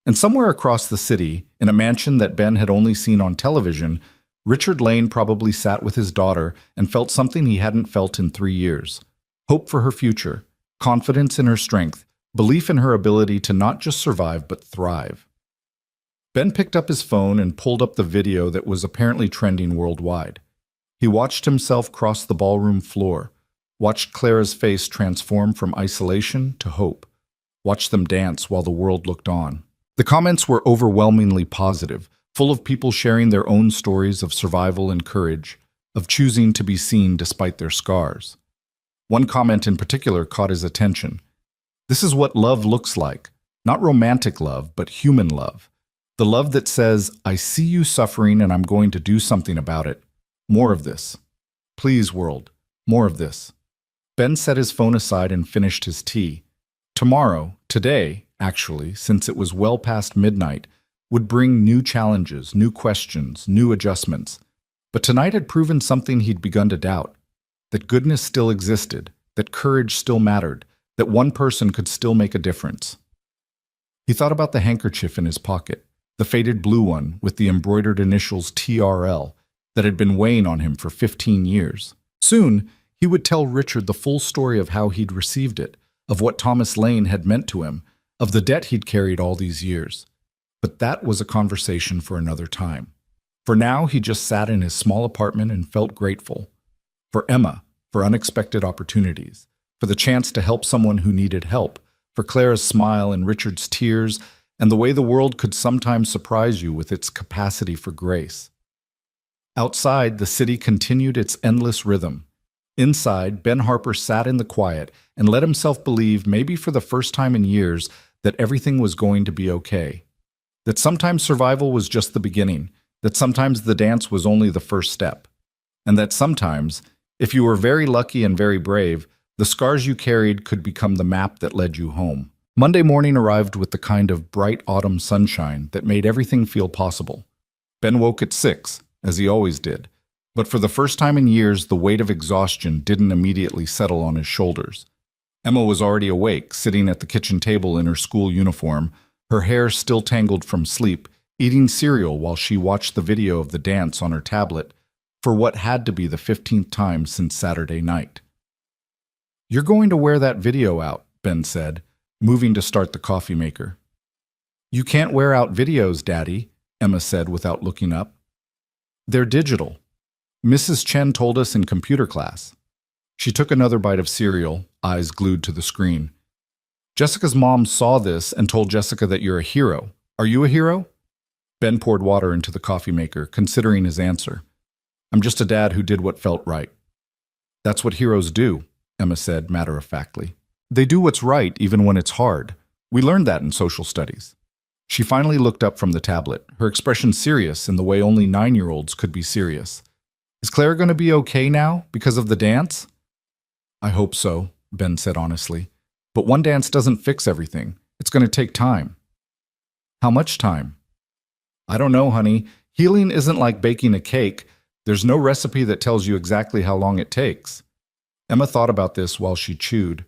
And somewhere across the city, in a mansion that Ben had only seen on television, Richard Lane probably sat with his daughter and felt something he hadn't felt in 3 years. Hope for her future, confidence in her strength, belief in her ability to not just survive but thrive. Ben picked up his phone and pulled up the video that was apparently trending worldwide. He watched himself cross the ballroom floor, watched Clara's face transform from isolation to hope, watched them dance while the world looked on. The comments were overwhelmingly positive, full of people sharing their own stories of survival and courage, of choosing to be seen despite their scars. One comment in particular caught his attention. This is what love looks like. Not romantic love, but human love. The love that says, I see you suffering and I'm going to do something about it. More of this. Please, world, more of this. Ben set his phone aside and finished his tea. Today, actually, since it was well past midnight, would bring new challenges, new questions, new adjustments. But tonight had proven something he'd begun to doubt. That goodness still existed, that courage still mattered, that one person could still make a difference. He thought about the handkerchief in his pocket, the faded blue one with the embroidered initials TRL that had been weighing on him for 15 years. Soon, he would tell Richard the full story of how he'd received it, of what Thomas Lane had meant to him, of the debt he'd carried all these years. But that was a conversation for another time. For now, he just sat in his small apartment and felt grateful. For Emma, for unexpected opportunities, for the chance to help someone who needed help, for Clara's smile and Richard's tears, and the way the world could sometimes surprise you with its capacity for grace. Outside, the city continued its endless rhythm. Inside, Ben Harper sat in the quiet and let himself believe, maybe for the first time in years, that everything was going to be okay. That sometimes survival was just the beginning, that sometimes the dance was only the first step, and that sometimes, if you were very lucky and very brave, the scars you carried could become the map that led you home. Monday morning arrived with the kind of bright autumn sunshine that made everything feel possible. Ben woke at 6, as he always did, but for the first time in years, the weight of exhaustion didn't immediately settle on his shoulders. Emma was already awake, sitting at the kitchen table in her school uniform, her hair still tangled from sleep, eating cereal while she watched the video of the dance on her tablet for what had to be the 15th time since Saturday night. "You're going to wear that video out," Ben said, moving to start the coffee maker. "You can't wear out videos, Daddy," Emma said without looking up. "They're digital. Mrs. Chen told us in computer class." She took another bite of cereal, eyes glued to the screen. "Jessica's mom saw this and told Jessica that you're a hero. Are you a hero?" Ben poured water into the coffee maker, considering his answer. "I'm just a dad who did what felt right." "That's what heroes do," Emma said matter-of-factly. "They do what's right even when it's hard. We learned that in social studies." She finally looked up from the tablet, her expression serious in the way only 9-year-olds could be serious. "Is Claire going to be okay now because of the dance?" "I hope so," Ben said honestly. "But one dance doesn't fix everything. It's going to take time." "How much time?" "I don't know, honey. Healing isn't like baking a cake. There's no recipe that tells you exactly how long it takes." Emma thought about this while she chewed.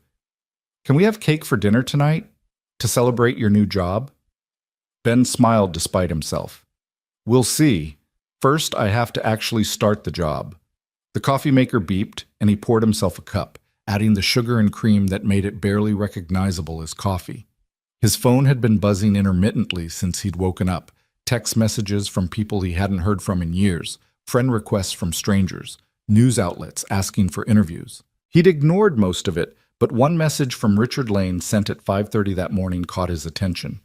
"Can we have cake for dinner tonight? To celebrate your new job?" Ben smiled despite himself. "We'll see. First, I have to actually start the job." The coffee maker beeped, and he poured himself a cup, adding the sugar and cream that made it barely recognizable as coffee. His phone had been buzzing intermittently since he'd woken up, text messages from people he hadn't heard from in years, friend requests from strangers, news outlets asking for interviews. He'd ignored most of it, but one message from Richard Lane sent at 5:30 that morning caught his attention.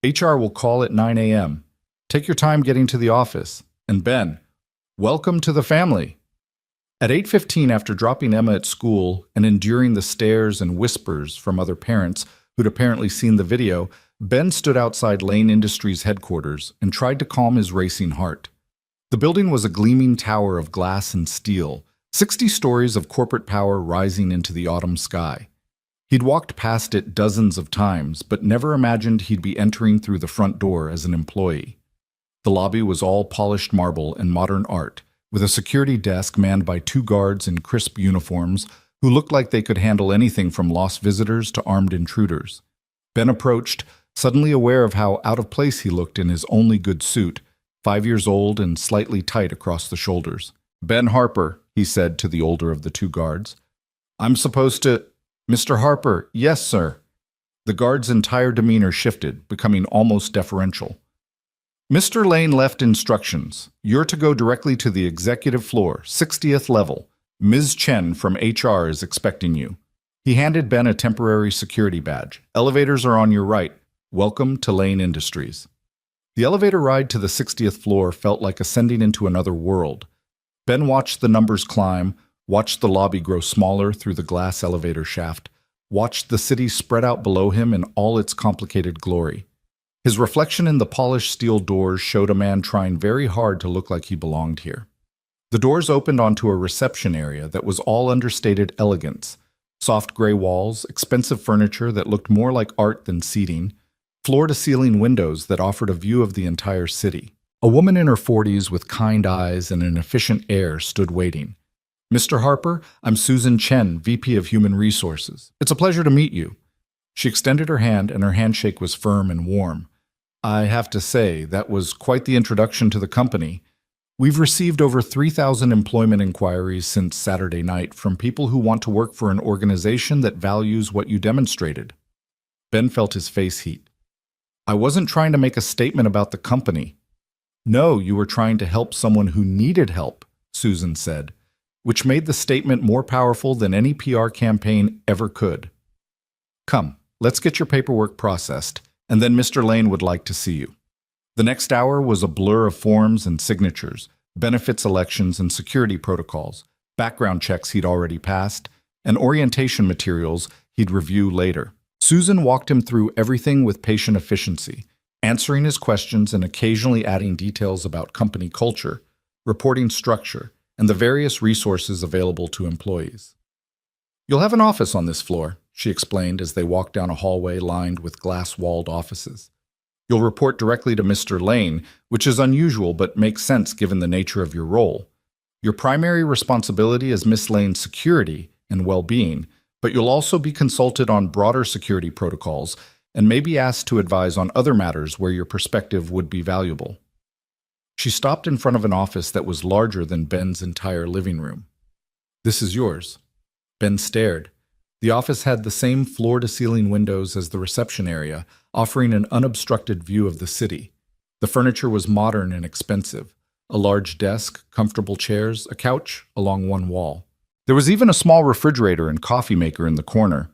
"HR will call at 9 a.m. Take your time getting to the office. And Ben, welcome to the family." At 8:15, after dropping Emma at school and enduring the stares and whispers from other parents who'd apparently seen the video, Ben stood outside Lane Industries headquarters and tried to calm his racing heart. The building was a gleaming tower of glass and steel, 60 stories of corporate power rising into the autumn sky. He'd walked past it dozens of times, but never imagined he'd be entering through the front door as an employee. The lobby was all polished marble and modern art, with a security desk manned by 2 guards in crisp uniforms who looked like they could handle anything from lost visitors to armed intruders. Ben approached, suddenly aware of how out of place he looked in his only good suit, 5 years old and slightly tight across the shoulders. "Ben Harper," he said to the older of the 2 guards. "I'm supposed to—" "Mr. Harper, yes, sir." The guard's entire demeanor shifted, becoming almost deferential. "Mr. Lane left instructions. You're to go directly to the executive floor, 60th level. Ms. Chen from HR is expecting you." He handed Ben a temporary security badge. "Elevators are on your right. Welcome to Lane Industries." The elevator ride to the 60th floor felt like ascending into another world. Ben watched the numbers climb, watched the lobby grow smaller through the glass elevator shaft, watched the city spread out below him in all its complicated glory. His reflection in the polished steel doors showed a man trying very hard to look like he belonged here. The doors opened onto a reception area that was all understated elegance. Soft gray walls, expensive furniture that looked more like art than seating, floor-to-ceiling windows that offered a view of the entire city. A woman in her 40s with kind eyes and an efficient air stood waiting. "Mr. Harper, I'm Susan Chen, VP of Human Resources. It's a pleasure to meet you." She extended her hand, and her handshake was firm and warm. "I have to say, that was quite the introduction to the company. We've received over 3,000 employment inquiries since Saturday night from people who want to work for an organization that values what you demonstrated." Ben felt his face heat. "I wasn't trying to make a statement about the company." "No, you were trying to help someone who needed help," Susan said, which made the statement more powerful than any PR campaign ever could. "Come, let's get your paperwork processed, and then Mr. Lane would like to see you." The next hour was a blur of forms and signatures, benefits elections and security protocols, background checks he'd already passed, and orientation materials he'd review later. Susan walked him through everything with patient efficiency, answering his questions and occasionally adding details about company culture, reporting structure, and the various resources available to employees. "You'll have an office on this floor," she explained as they walked down a hallway lined with glass-walled offices. "You'll report directly to Mr. Lane, which is unusual but makes sense given the nature of your role. Your primary responsibility is Miss Lane's security and well-being, but you'll also be consulted on broader security protocols and may be asked to advise on other matters where your perspective would be valuable." She stopped in front of an office that was larger than Ben's entire living room. "This is yours." Ben stared. The office had the same floor-to-ceiling windows as the reception area, offering an unobstructed view of the city. The furniture was modern and expensive. A large desk, comfortable chairs, a couch along one wall. There was even a small refrigerator and coffee maker in the corner.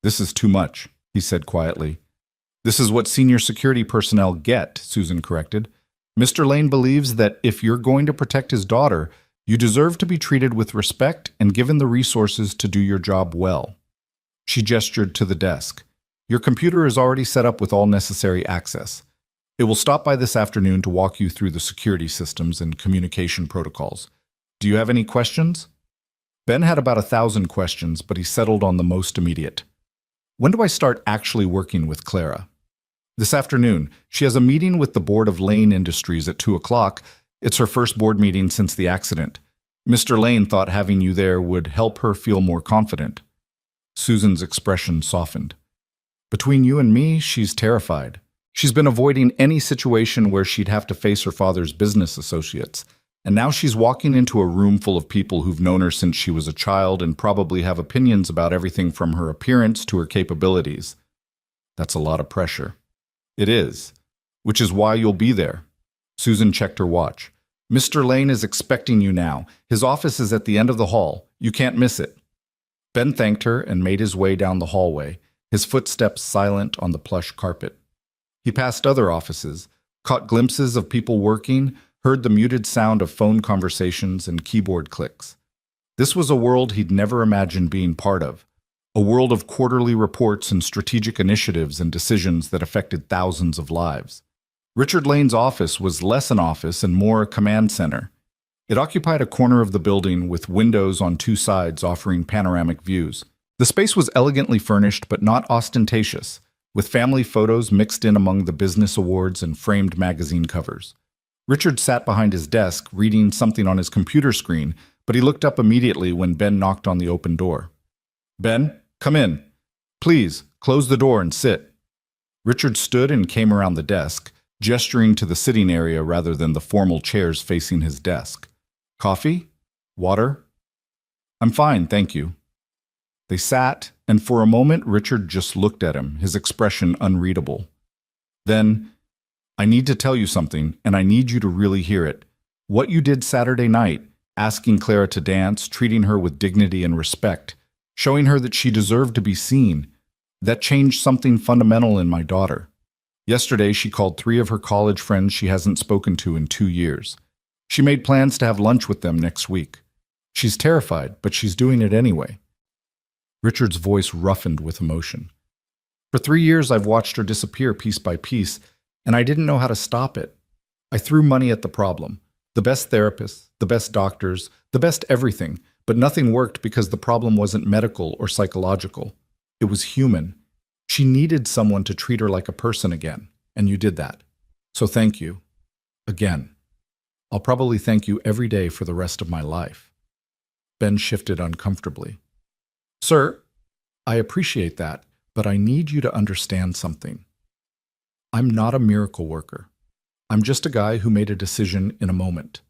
"This is too much," he said quietly. "This is what senior security personnel get," Susan corrected. "Mr. Lane believes that if you're going to protect his daughter, you deserve to be treated with respect and given the resources to do your job well." She gestured to the desk. "Your computer is already set up with all necessary access. It will stop by this afternoon to walk you through the security systems and communication protocols. Do you have any questions?" Ben had about 1,000 questions, but he settled on the most immediate. "When do I start actually working with Clara?" "This afternoon. She has a meeting with the board of Lane Industries at 2 o'clock. It's her first board meeting since the accident. Mr. Lane thought having you there would help her feel more confident." Susan's expression softened. "Between you and me, she's terrified. She's been avoiding any situation where she'd have to face her father's business associates, and now she's walking into a room full of people who've known her since she was a child and probably have opinions about everything from her appearance to her capabilities. That's a lot of pressure." "It is, which is why you'll be there." Susan checked her watch. "Mr. Lane is expecting you now. His office is at the end of the hall. You can't miss it." Ben thanked her and made his way down the hallway, his footsteps silent on the plush carpet. He passed other offices, caught glimpses of people working, heard the muted sound of phone conversations and keyboard clicks. This was a world he'd never imagined being part of, a world of quarterly reports and strategic initiatives and decisions that affected thousands of lives. Richard Lane's office was less an office and more a command center. It occupied a corner of the building with windows on two sides offering panoramic views. The space was elegantly furnished but not ostentatious, with family photos mixed in among the business awards and framed magazine covers. Richard sat behind his desk, reading something on his computer screen, but he looked up immediately when Ben knocked on the open door. "Ben, come in. Please, close the door and sit." Richard stood and came around the desk, gesturing to the sitting area rather than the formal chairs facing his desk. "Coffee? Water?" "I'm fine, thank you." They sat, and for a moment Richard just looked at him, his expression unreadable. Then, "I need to tell you something, and I need you to really hear it. What you did Saturday night, asking Clara to dance, treating her with dignity and respect, showing her that she deserved to be seen, that changed something fundamental in my daughter. Yesterday, she called 3 of her college friends she hasn't spoken to in 2 years. She made plans to have lunch with them next week. She's terrified, but she's doing it anyway." Richard's voice roughened with emotion. "For 3 years, I've watched her disappear piece by piece, and I didn't know how to stop it. I threw money at the problem. The best therapists, the best doctors, the best everything, but nothing worked because the problem wasn't medical or psychological. It was human. She needed someone to treat her like a person again, and you did that. So thank you. Again. I'll probably thank you every day for the rest of my life." Ben shifted uncomfortably. "Sir, I appreciate that, but I need you to understand something. I'm not a miracle worker. I'm just a guy who made a decision in a moment.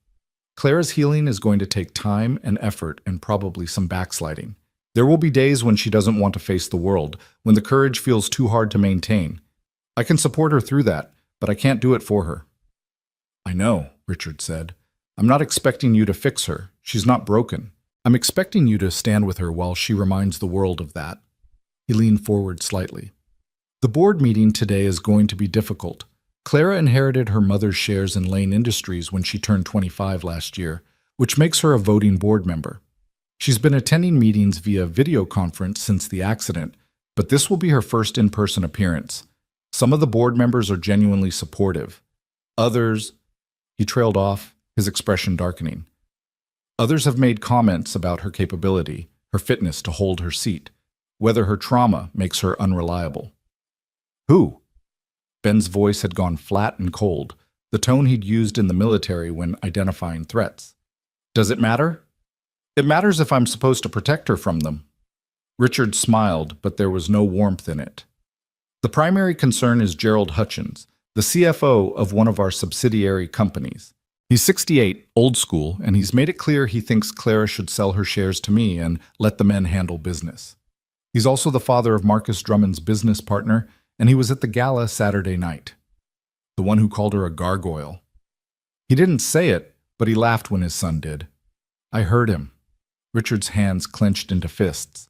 Clara's healing is going to take time and effort and probably some backsliding. There will be days when she doesn't want to face the world, when the courage feels too hard to maintain. I can support her through that, but I can't do it for her." "I know," Richard said. "I'm not expecting you to fix her. She's not broken. I'm expecting you to stand with her while she reminds the world of that." He leaned forward slightly. "The board meeting today is going to be difficult. Clara inherited her mother's shares in Lane Industries when she turned 25 last year, which makes her a voting board member. She's been attending meetings via video conference since the accident, but this will be her first in-person appearance. Some of the board members are genuinely supportive. Others—" He trailed off, his expression darkening. "Others have made comments about her capability, her fitness to hold her seat, whether her trauma makes her unreliable." "Who?" Ben's voice had gone flat and cold, the tone he'd used in the military when identifying threats. "Does it matter?" "It matters if I'm supposed to protect her from them." Richard smiled, but there was no warmth in it. "The primary concern is Gerald Hutchins, the CFO of one of our subsidiary companies. He's 68, old school, and he's made it clear he thinks Clara should sell her shares to me and let the men handle business. He's also the father of Marcus Drummond's business partner, and he was at the gala Saturday night. The one who called her a gargoyle. He didn't say it, but he laughed when his son did. I heard him." Richard's hands clenched into fists.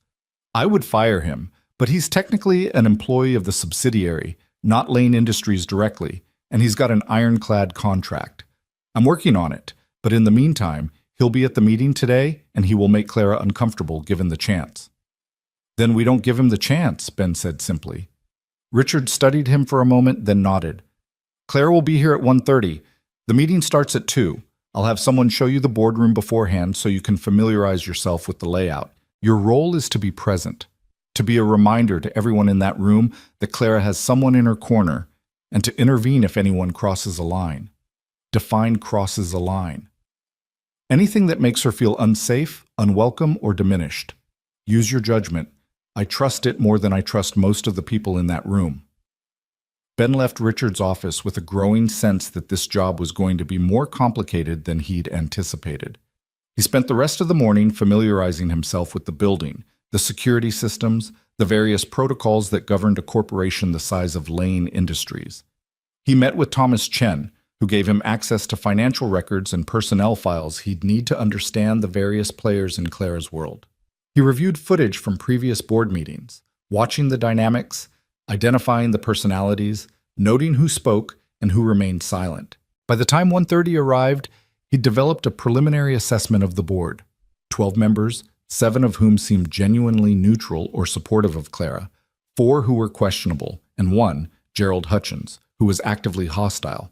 "I would fire him, but he's technically an employee of the subsidiary, not Lane Industries directly, and he's got an ironclad contract. I'm working on it, but in the meantime, he'll be at the meeting today, and he will make Clara uncomfortable given the chance." "Then we don't give him the chance," Ben said simply. Richard studied him for a moment, then nodded. "Clara will be here at 1:30. The meeting starts at 2. I'll have someone show you the boardroom beforehand so you can familiarize yourself with the layout. Your role is to be present, to be a reminder to everyone in that room that Clara has someone in her corner, and to intervene if anyone crosses a line. Define crosses a line. Anything that makes her feel unsafe, unwelcome, or diminished. Use your judgment. I trust it more than I trust most of the people in that room." Ben left Richard's office with a growing sense that this job was going to be more complicated than he'd anticipated. He spent the rest of the morning familiarizing himself with the building, the security systems, the various protocols that governed a corporation the size of Lane Industries. He met with Thomas Chen, who gave him access to financial records and personnel files he'd need to understand the various players in Clara's world. He reviewed footage from previous board meetings, watching the dynamics, identifying the personalities, noting who spoke and who remained silent. By the time 1:30 arrived, he'd developed a preliminary assessment of the board. 12 members, 7 of whom seemed genuinely neutral or supportive of Clara, 4 who were questionable, and 1, Gerald Hutchins, who was actively hostile.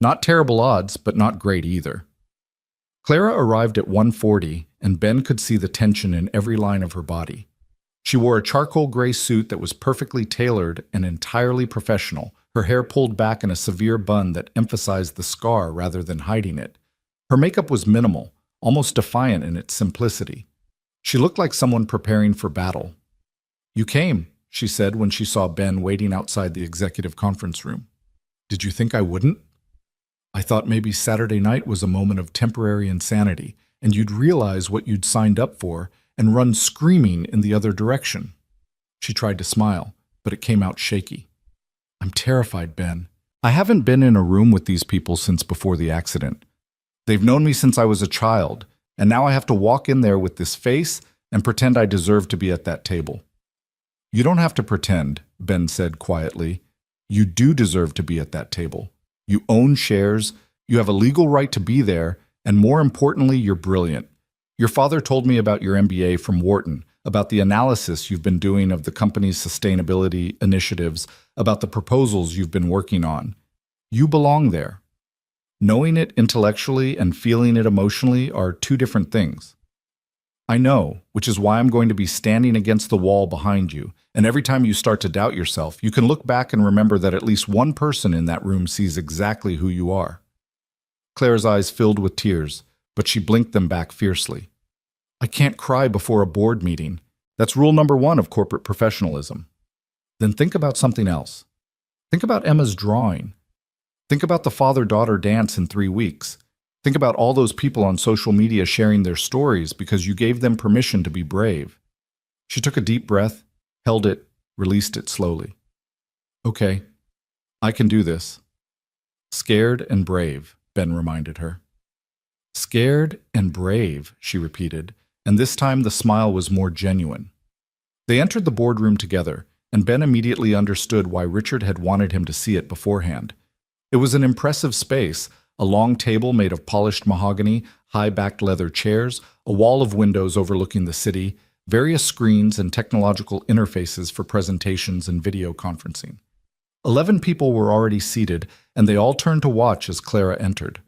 Not terrible odds, but not great either. Clara arrived at 1:40, and Ben could see the tension in every line of her body. She wore a charcoal gray suit that was perfectly tailored and entirely professional, her hair pulled back in a severe bun that emphasized the scar rather than hiding it. Her makeup was minimal, almost defiant in its simplicity. She looked like someone preparing for battle. "You came," she said when she saw Ben waiting outside the executive conference room. "Did you think I wouldn't? I thought maybe Saturday night was a moment of temporary insanity, and you'd realize what you'd signed up for and run screaming in the other direction." She tried to smile, but it came out shaky. "I'm terrified, Ben. I haven't been in a room with these people since before the accident. They've known me since I was a child, and now I have to walk in there with this face and pretend I deserve to be at that table." "You don't have to pretend," Ben said quietly. "You do deserve to be at that table. You own shares, you have a legal right to be there, and more importantly, you're brilliant. Your father told me about your MBA from Wharton, about the analysis you've been doing of the company's sustainability initiatives, about the proposals you've been working on. You belong there. Knowing it intellectually and feeling it emotionally are two different things. I know, which is why I'm going to be standing against the wall behind you, and every time you start to doubt yourself, you can look back and remember that at least one person in that room sees exactly who you are." Claire's eyes filled with tears, but she blinked them back fiercely. "I can't cry before a board meeting. That's rule number 1 of corporate professionalism." "Then think about something else. Think about Emma's drawing. Think about the father-daughter dance in 3 weeks. Think about all those people on social media sharing their stories because you gave them permission to be brave." She took a deep breath, held it, released it slowly. "Okay, I can do this." "Scared and brave," Ben reminded her. "Scared and brave," she repeated, and this time the smile was more genuine. They entered the boardroom together, and Ben immediately understood why Richard had wanted him to see it beforehand. It was an impressive space, a long table made of polished mahogany, high-backed leather chairs, a wall of windows overlooking the city, various screens and technological interfaces for presentations and video conferencing. 11 people were already seated, and they all turned to watch as Clara entered.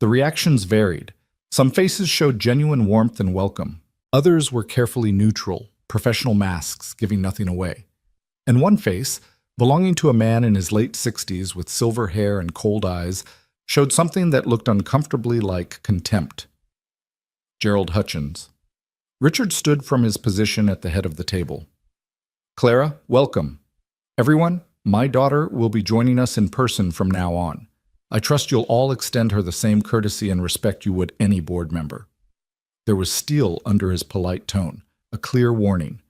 The reactions varied. Some faces showed genuine warmth and welcome. Others were carefully neutral, professional masks giving nothing away. And one face, belonging to a man in his late 60s with silver hair and cold eyes, showed something that looked uncomfortably like contempt. Gerald Hutchins. Richard stood from his position at the head of the table. "Clara, welcome. Everyone, my daughter will be joining us in person from now on. I trust you'll all extend her the same courtesy and respect you would any board member." There was steel under his polite tone, a clear warning.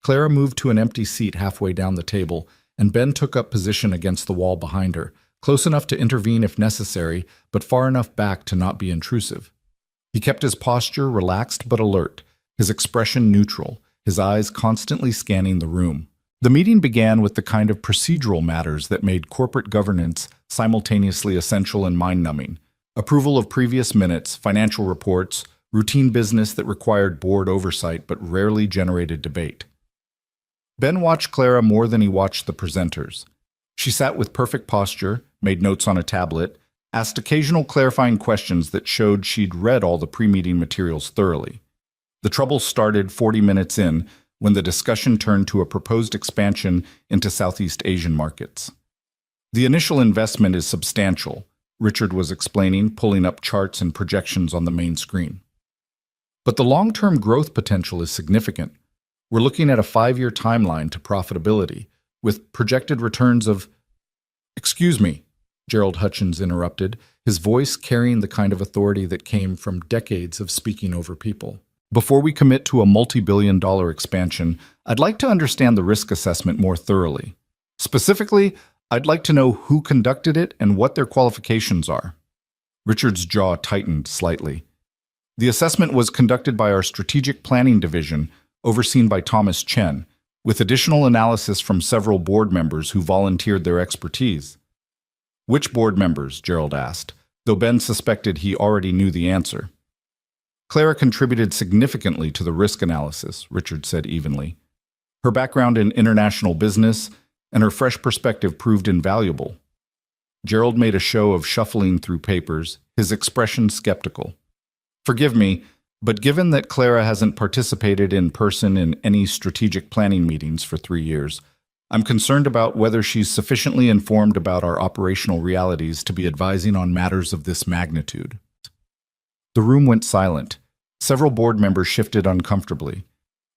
Clara moved to an empty seat halfway down the table, and Ben took up position against the wall behind her, close enough to intervene if necessary, but far enough back to not be intrusive. He kept his posture relaxed but alert, his expression neutral, his eyes constantly scanning the room. The meeting began with the kind of procedural matters that made corporate governance simultaneously essential and mind-numbing. Approval of previous minutes, financial reports, routine business that required board oversight but rarely generated debate. Ben watched Clara more than he watched the presenters. She sat with perfect posture, made notes on a tablet, asked occasional clarifying questions that showed she'd read all the pre-meeting materials thoroughly. The trouble started 40 minutes in when the discussion turned to a proposed expansion into Southeast Asian markets. "The initial investment is substantial," Richard was explaining, pulling up charts and projections on the main screen. "But the long-term growth potential is significant. We're looking at a 5-year timeline to profitability, with projected returns of—" "Excuse me," Gerald Hutchins interrupted, his voice carrying the kind of authority that came from decades of speaking over people. "Before we commit to a multi-billion-dollar expansion, I'd like to understand the risk assessment more thoroughly. Specifically, I'd like to know who conducted it and what their qualifications are." Richard's jaw tightened slightly. "The assessment was conducted by our strategic planning division, overseen by Thomas Chen, with additional analysis from several board members who volunteered their expertise." "Which board members?" Gerald asked, though Ben suspected he already knew the answer. Clara contributed significantly to the risk analysis, Richard said evenly. Her background in international business and her fresh perspective proved invaluable. Gerald made a show of shuffling through papers, his expression skeptical. Forgive me, but given that Clara hasn't participated in person in any strategic planning meetings for 3 years, I'm concerned about whether she's sufficiently informed about our operational realities to be advising on matters of this magnitude. The room went silent. Several board members shifted uncomfortably.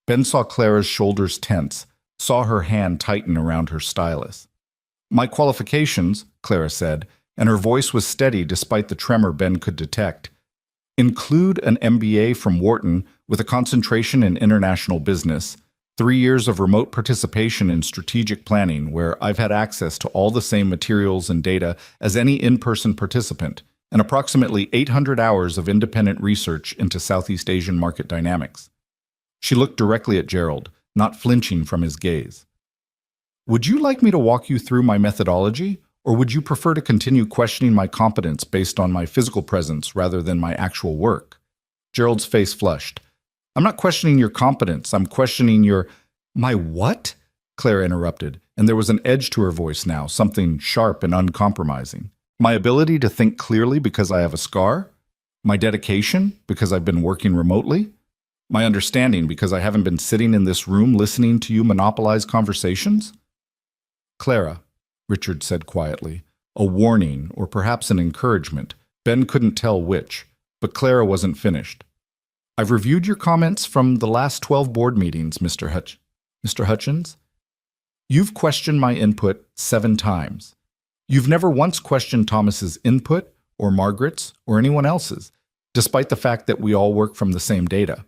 Ben saw Clara's shoulders tense, saw her hand tighten around her stylus. My qualifications, Clara said, and her voice was steady despite the tremor Ben could detect, include an MBA from Wharton with a concentration in international business, 3 years of remote participation in strategic planning where I've had access to all the same materials and data as any in-person participant, and approximately 800 hours of independent research into Southeast Asian market dynamics. She looked directly at Gerald, not flinching from his gaze. Would you like me to walk you through my methodology, or would you prefer to continue questioning my competence based on my physical presence rather than my actual work? Gerald's face flushed. I'm not questioning your competence, I'm questioning your… My what? Clara interrupted, and there was an edge to her voice now, something sharp and uncompromising. My ability to think clearly because I have a scar? My dedication because I've been working remotely? My understanding because I haven't been sitting in this room listening to you monopolize conversations? Clara, Richard said quietly, a warning or perhaps an encouragement. Ben couldn't tell which, but Clara wasn't finished. I've reviewed your comments from the last 12 board meetings, Mr. Hutchins. You've questioned my input 7 times. You've never once questioned Thomas's input, or Margaret's, or anyone else's, despite the fact that we all work from the same data.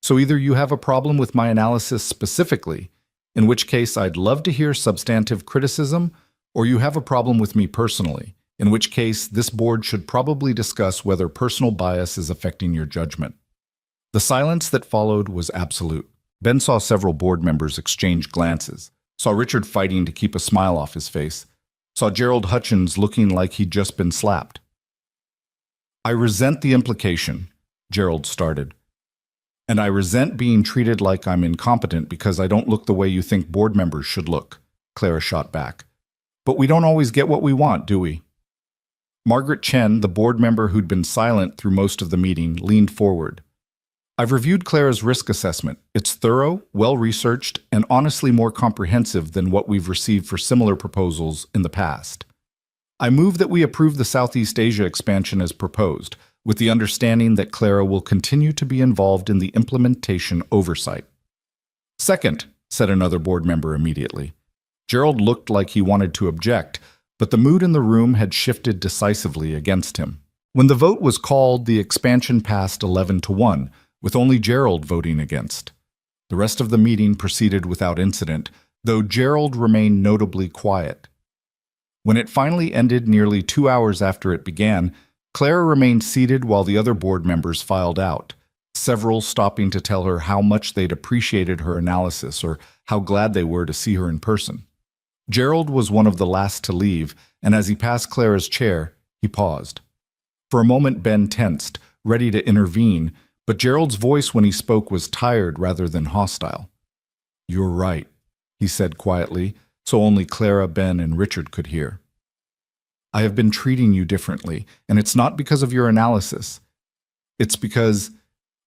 So either you have a problem with my analysis specifically, in which case I'd love to hear substantive criticism, or you have a problem with me personally, in which case this board should probably discuss whether personal bias is affecting your judgment. The silence that followed was absolute. Ben saw several board members exchange glances, saw Richard fighting to keep a smile off his face, saw Gerald Hutchins looking like he'd just been slapped. I resent the implication, Gerald started. And I resent being treated like I'm incompetent because I don't look the way you think board members should look, Clara shot back. But we don't always get what we want, do we? Margaret Chen, the board member who'd been silent through most of the meeting, leaned forward. I've reviewed Clara's risk assessment. It's thorough, well-researched, and honestly more comprehensive than what we've received for similar proposals in the past. I move that we approve the Southeast Asia expansion as proposed, with the understanding that Clara will continue to be involved in the implementation oversight. Second, said another board member immediately. Gerald looked like he wanted to object, but the mood in the room had shifted decisively against him. When the vote was called, the expansion passed 11-1, with only Gerald voting against. The rest of the meeting proceeded without incident, though Gerald remained notably quiet. When it finally ended nearly 2 hours after it began, Clara remained seated while the other board members filed out, several stopping to tell her how much they'd appreciated her analysis or how glad they were to see her in person. Gerald was one of the last to leave, and as he passed Clara's chair, he paused. For a moment Ben tensed, ready to intervene, but Gerald's voice when he spoke was tired rather than hostile. You're right, he said quietly, so only Clara, Ben, and Richard could hear. I have been treating you differently, and it's not because of your analysis. It's because…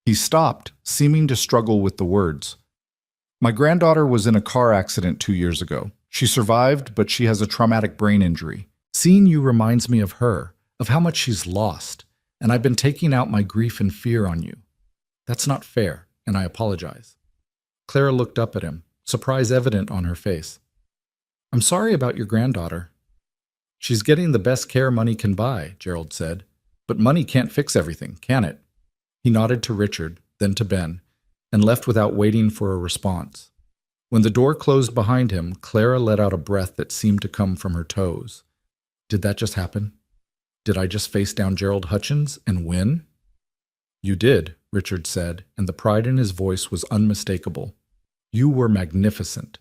He stopped, seeming to struggle with the words. My granddaughter was in a car accident 2 years ago. She survived, but she has a traumatic brain injury. Seeing you reminds me of her, of how much she's lost, and I've been taking out my grief and fear on you. That's not fair, and I apologize. Clara looked up at him, surprise evident on her face. I'm sorry about your granddaughter. She's getting the best care money can buy, Gerald said. But money can't fix everything, can it? He nodded to Richard, then to Ben, and left without waiting for a response. When the door closed behind him, Clara let out a breath that seemed to come from her toes. Did that just happen? Did I just face down Gerald Hutchins and win? You did, Richard said, and the pride in his voice was unmistakable. You were magnificent.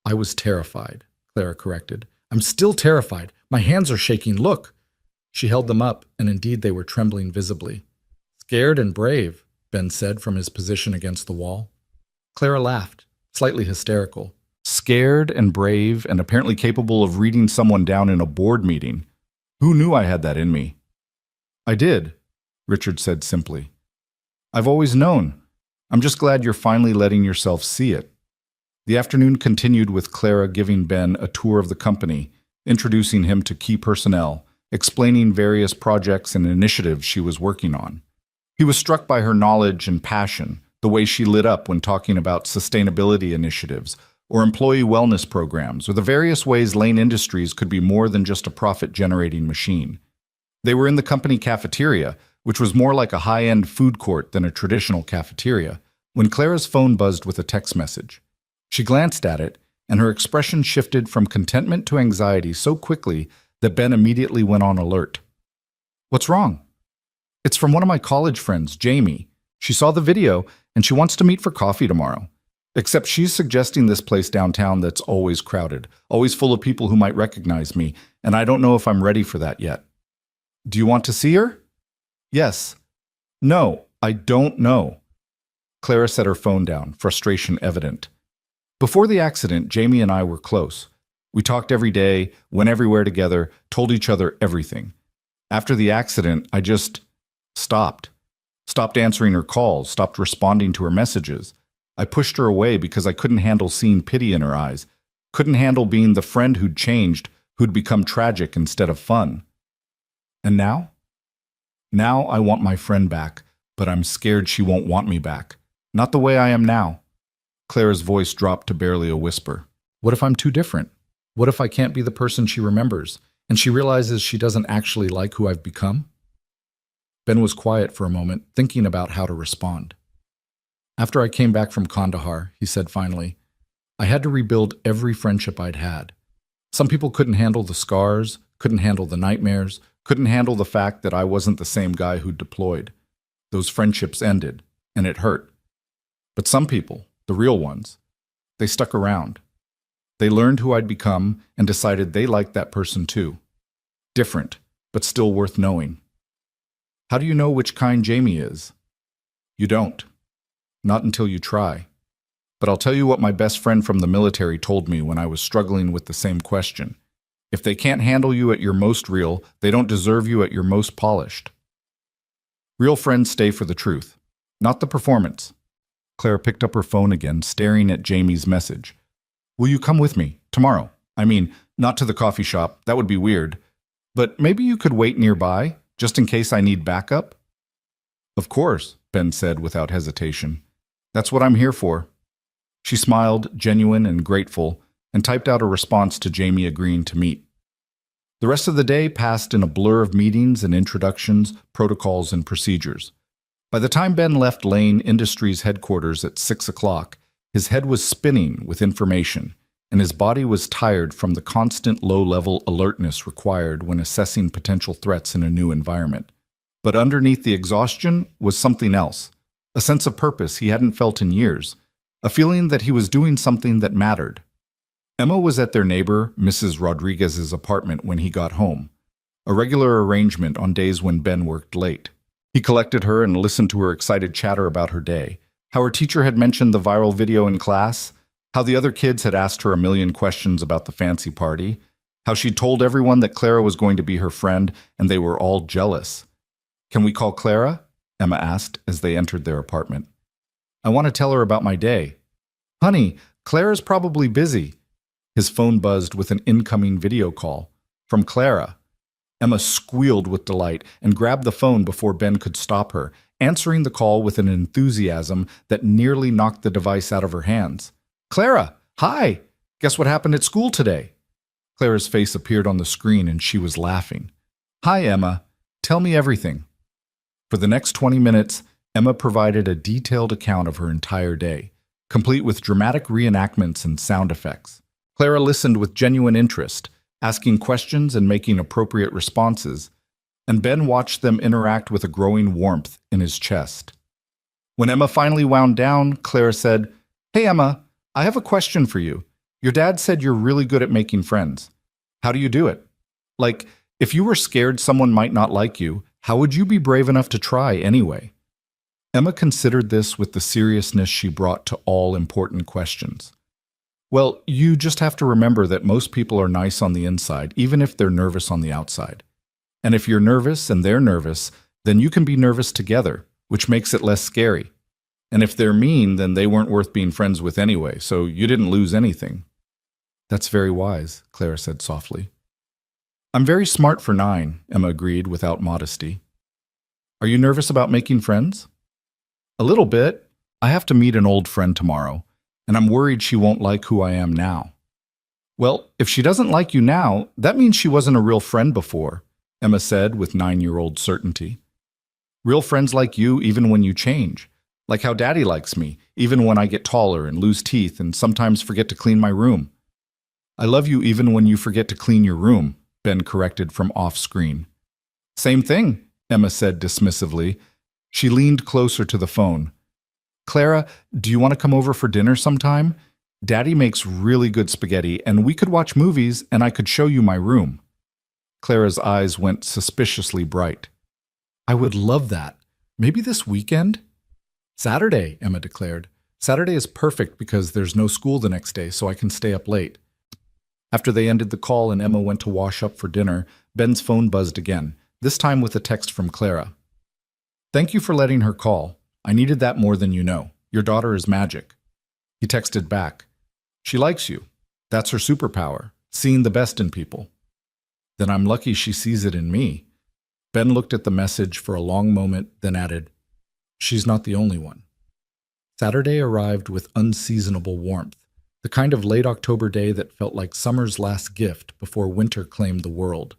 I was terrified, Clara corrected. I'm still terrified. My hands are shaking. Look. She held them up, and indeed they were trembling visibly. Scared and brave, Ben said from his position against the wall. Clara laughed, slightly hysterical. Scared and brave and apparently capable of reading someone down in a board meeting. Who knew I had that in me? I did, Richard said simply. I've always known. I'm just glad you're finally letting yourself see it. The afternoon continued with Clara giving Ben a tour of the company, introducing him to key personnel, explaining various projects and initiatives she was working on. He was struck by her knowledge and passion, the way she lit up when talking about sustainability initiatives or employee wellness programs, or the various ways Lane Industries could be more than just a profit-generating machine. They were in the company cafeteria, which was more like a high-end food court than a traditional cafeteria, when Clara's phone buzzed with a text message. She glanced at it, and her expression shifted from contentment to anxiety so quickly that Ben immediately went on alert. What's wrong? It's from one of my college friends, Jamie. She saw the video, and she wants to meet for coffee tomorrow. Except she's suggesting this place downtown that's always crowded, always full of people who might recognize me, and I don't know if I'm ready for that yet. Do you want to see her? Yes. No, I don't know. Clara set her phone down, frustration evident. Before the accident, Jamie and I were close. We talked every day, went everywhere together, told each other everything. After the accident, I just stopped. Stopped answering her calls, stopped responding to her messages. I pushed her away because I couldn't handle seeing pity in her eyes, couldn't handle being the friend who'd changed, who'd become tragic instead of fun. And now? Now I want my friend back, but I'm scared she won't want me back. Not the way I am now. Clara's voice dropped to barely a whisper. What if I'm too different? What if I can't be the person she remembers, and she realizes she doesn't actually like who I've become? Ben was quiet for a moment, thinking about how to respond. After I came back from Kandahar, he said finally, I had to rebuild every friendship I'd had. Some people couldn't handle the scars, couldn't handle the nightmares, couldn't handle the fact that I wasn't the same guy who'd deployed. Those friendships ended, and it hurt. But some people, the real ones, they stuck around. They learned who I'd become and decided they liked that person too. Different, but still worth knowing. How do you know which kind Jamie is? You don't. Not until you try. But I'll tell you what my best friend from the military told me when I was struggling with the same question. If they can't handle you at your most real, they don't deserve you at your most polished. Real friends stay for the truth, not the performance. Clara picked up her phone again, staring at Jamie's message. Will you come with me, tomorrow? I mean, not to the coffee shop, that would be weird. But maybe you could wait nearby, just in case I need backup? Of course, Ben said without hesitation. That's what I'm here for. She smiled, genuine and grateful, and typed out a response to Jamie agreeing to meet. The rest of the day passed in a blur of meetings and introductions, protocols and procedures. By the time Ben left Lane Industries headquarters at 6 o'clock, his head was spinning with information, and his body was tired from the constant low-level alertness required when assessing potential threats in a new environment. But underneath the exhaustion was something else, a sense of purpose he hadn't felt in years, a feeling that he was doing something that mattered. Emma was at their neighbor, Mrs. Rodriguez's apartment when he got home, a regular arrangement on days when Ben worked late. He collected her and listened to her excited chatter about her day, how her teacher had mentioned the viral video in class, how the other kids had asked her a million questions about the fancy party, how she'd told everyone that Clara was going to be her friend and they were all jealous. Can we call Clara? Emma asked as they entered their apartment. I want to tell her about my day. Honey, Clara's probably busy. His phone buzzed with an incoming video call. From Clara. Emma squealed with delight and grabbed the phone before Ben could stop her, answering the call with an enthusiasm that nearly knocked the device out of her hands. Clara, hi! Guess what happened at school today? Clara's face appeared on the screen and she was laughing. Hi, Emma. Tell me everything. For the next 20 minutes, Emma provided a detailed account of her entire day, complete with dramatic reenactments and sound effects. Clara listened with genuine interest, asking questions and making appropriate responses, and Ben watched them interact with a growing warmth in his chest. When Emma finally wound down, Clara said, Hey, Emma, I have a question for you. Your dad said you're really good at making friends. How do you do it? Like, if you were scared someone might not like you, how would you be brave enough to try anyway? Emma considered this with the seriousness she brought to all important questions. Well, you just have to remember that most people are nice on the inside, even if they're nervous on the outside. And if you're nervous and they're nervous, then you can be nervous together, which makes it less scary. And if they're mean, then they weren't worth being friends with anyway, so you didn't lose anything. That's very wise, Clara said softly. I'm very smart for 9, Emma agreed without modesty. Are you nervous about making friends? A little bit. I have to meet an old friend tomorrow, and I'm worried she won't like who I am now. Well, if she doesn't like you now, that means she wasn't a real friend before, Emma said with 9-year-old certainty. Real friends like you even when you change. Like how Daddy likes me, even when I get taller and lose teeth and sometimes forget to clean my room. I love you even when you forget to clean your room, Ben corrected from off-screen. Same thing, Emma said dismissively. She leaned closer to the phone. Clara, do you want to come over for dinner sometime? Daddy makes really good spaghetti, and we could watch movies, and I could show you my room. Clara's eyes went suspiciously bright. I would love that. Maybe this weekend? Saturday, Emma declared. Saturday is perfect because there's no school the next day, so I can stay up late. After they ended the call and Emma went to wash up for dinner, Ben's phone buzzed again, this time with a text from Clara. Thank you for letting her call. I needed that more than you know. Your daughter is magic. He texted back. She likes you. That's her superpower, seeing the best in people. Then I'm lucky she sees it in me. Ben looked at the message for a long moment, then added, She's not the only one. Saturday arrived with unseasonable warmth, the kind of late October day that felt like summer's last gift before winter claimed the world.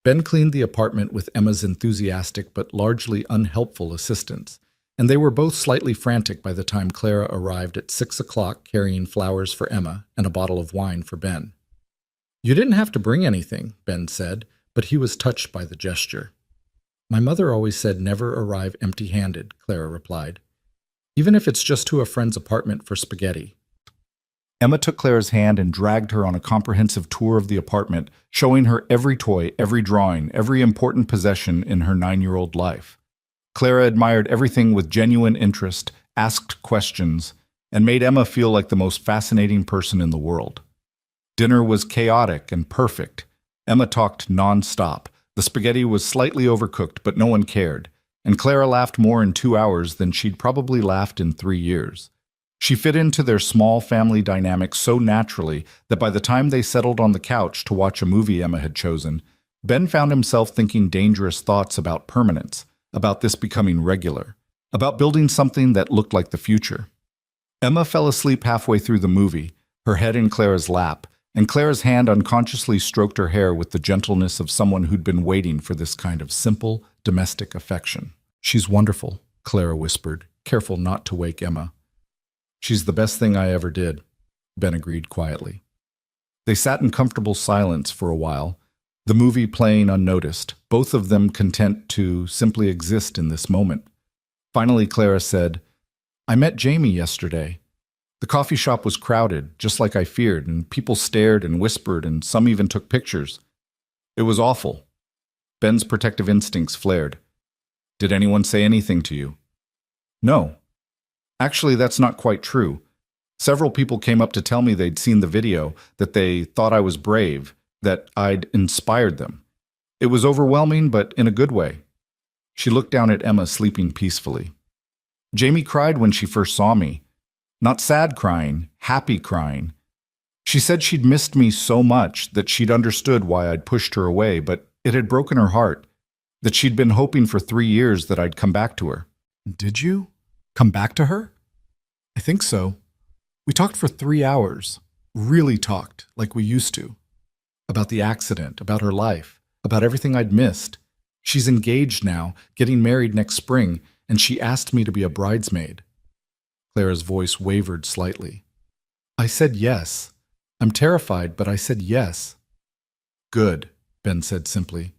Ben cleaned the apartment with Emma's enthusiastic but largely unhelpful assistance, and they were both slightly frantic by the time Clara arrived at 6 o'clock carrying flowers for Emma and a bottle of wine for Ben. You didn't have to bring anything, Ben said, but he was touched by the gesture. My mother always said never arrive empty-handed, Clara replied. Even if it's just to a friend's apartment for spaghetti. Emma took Clara's hand and dragged her on a comprehensive tour of the apartment, showing her every toy, every drawing, every important possession in her 9-year-old life. Clara admired everything with genuine interest, asked questions, and made Emma feel like the most fascinating person in the world. Dinner was chaotic and perfect. Emma talked non-stop. The spaghetti was slightly overcooked, but no one cared, and Clara laughed more in 2 hours than she'd probably laughed in 3 years. She fit into their small family dynamic so naturally that by the time they settled on the couch to watch a movie Emma had chosen, Ben found himself thinking dangerous thoughts about permanence, about this becoming regular, about building something that looked like the future. Emma fell asleep halfway through the movie, her head in Clara's lap, and Clara's hand unconsciously stroked her hair with the gentleness of someone who'd been waiting for this kind of simple, domestic affection. She's wonderful, Clara whispered, careful not to wake Emma. She's the best thing I ever did, Ben agreed quietly. They sat in comfortable silence for a while, the movie playing unnoticed, both of them content to simply exist in this moment. Finally, Clara said, I met Jamie yesterday. The coffee shop was crowded, just like I feared, and people stared and whispered, and some even took pictures. It was awful. Ben's protective instincts flared. Did anyone say anything to you? No. Actually, that's not quite true. Several people came up to tell me they'd seen the video, that they thought I was brave, that I'd inspired them. It was overwhelming, but in a good way. She looked down at Emma sleeping peacefully. Jamie cried when she first saw me. Not sad crying, happy crying. She said she'd missed me so much that she'd understood why I'd pushed her away, but it had broken her heart, that she'd been hoping for 3 years that I'd come back to her. Did you? Come back to her? I think so. We talked for 3 hours. Really talked, like we used to. About the accident, about her life, about everything I'd missed. She's engaged now, getting married next spring, and she asked me to be a bridesmaid. Clara's voice wavered slightly. I said yes. I'm terrified, but I said yes. Good, Ben said simply.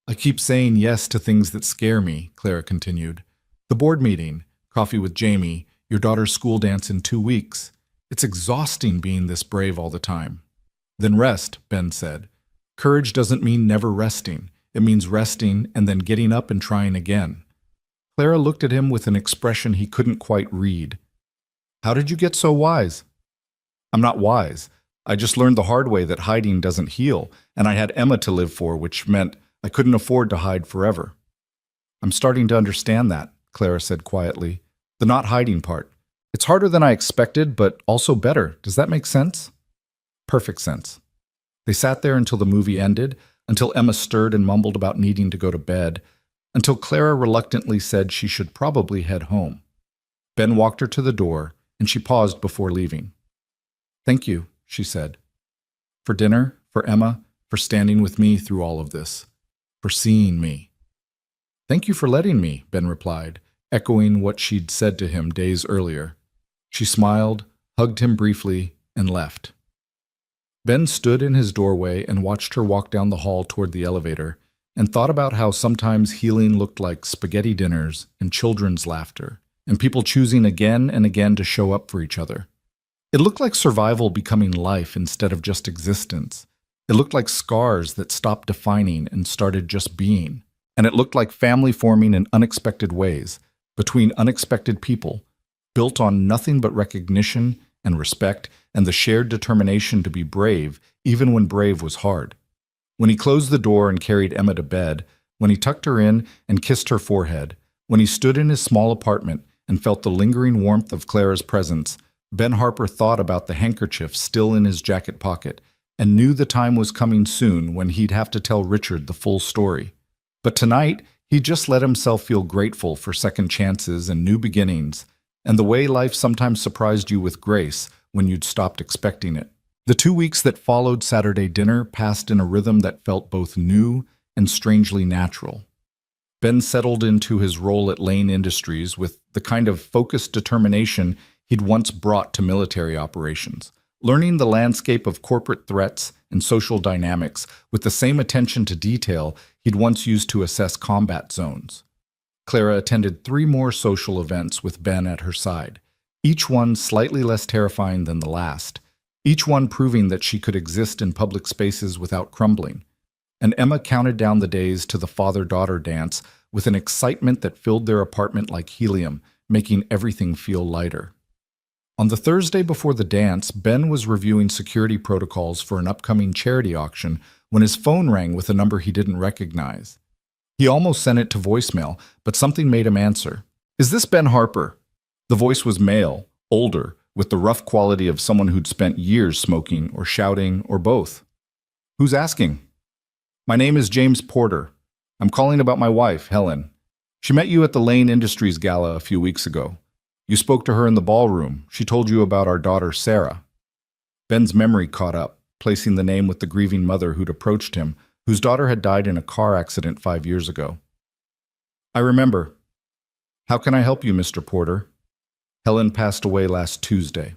I keep saying yes to things that scare me, Clara continued. The board meeting, coffee with Jamie, your daughter's school dance in 2 weeks. It's exhausting being this brave all the time. Then rest, Ben said. Courage doesn't mean never resting. It means resting and then getting up and trying again. Clara looked at him with an expression he couldn't quite read. How did you get so wise? I'm not wise. I just learned the hard way that hiding doesn't heal, and I had Emma to live for, which meant I couldn't afford to hide forever. I'm starting to understand that, Clara said quietly. The not hiding part. It's harder than I expected, but also better. Does that make sense? Perfect sense. They sat there until the movie ended, until Emma stirred and mumbled about needing to go to bed, until Clara reluctantly said she should probably head home. Ben walked her to the door, and she paused before leaving. Thank you, she said. For dinner, for Emma, for standing with me through all of this, for seeing me. Thank you for letting me, Ben replied, echoing what she'd said to him days earlier. She smiled, hugged him briefly, and left. Ben stood in his doorway and watched her walk down the hall toward the elevator, and thought about how sometimes healing looked like spaghetti dinners and children's laughter, and people choosing again and again to show up for each other. It looked like survival becoming life instead of just existence. It looked like scars that stopped defining and started just being. And it looked like family forming in unexpected ways, between unexpected people, built on nothing but recognition and respect and the shared determination to be brave, even when brave was hard. When he closed the door and carried Emma to bed, when he tucked her in and kissed her forehead, when he stood in his small apartment and felt the lingering warmth of Clara's presence, Ben Harper thought about the handkerchief still in his jacket pocket and knew the time was coming soon when he'd have to tell Richard the full story. But tonight, he just let himself feel grateful for second chances and new beginnings, and the way life sometimes surprised you with grace when you'd stopped expecting it. The 2 weeks that followed Saturday dinner passed in a rhythm that felt both new and strangely natural. Ben settled into his role at Lane Industries with the kind of focused determination he'd once brought to military operations, learning the landscape of corporate threats and social dynamics with the same attention to detail he'd once used to assess combat zones. Clara attended 3 more social events with Ben at her side, each one slightly less terrifying than the last, each one proving that she could exist in public spaces without crumbling. And Emma counted down the days to the father-daughter dance with an excitement that filled their apartment like helium, making everything feel lighter. On the Thursday before the dance, Ben was reviewing security protocols for an upcoming charity auction when his phone rang with a number he didn't recognize. He almost sent it to voicemail, but something made him answer. "Is this Ben Harper?" The voice was male, older, with the rough quality of someone who'd spent years smoking or shouting or both. "Who's asking?" "My name is James Porter. I'm calling about my wife, Helen. She met you at the Lane Industries Gala a few weeks ago. You spoke to her in the ballroom. She told you about our daughter, Sarah." Ben's memory caught up, placing the name with the grieving mother who'd approached him, whose daughter had died in a car accident 5 years ago. "I remember. How can I help you, Mr. Porter?" "Helen passed away last Tuesday.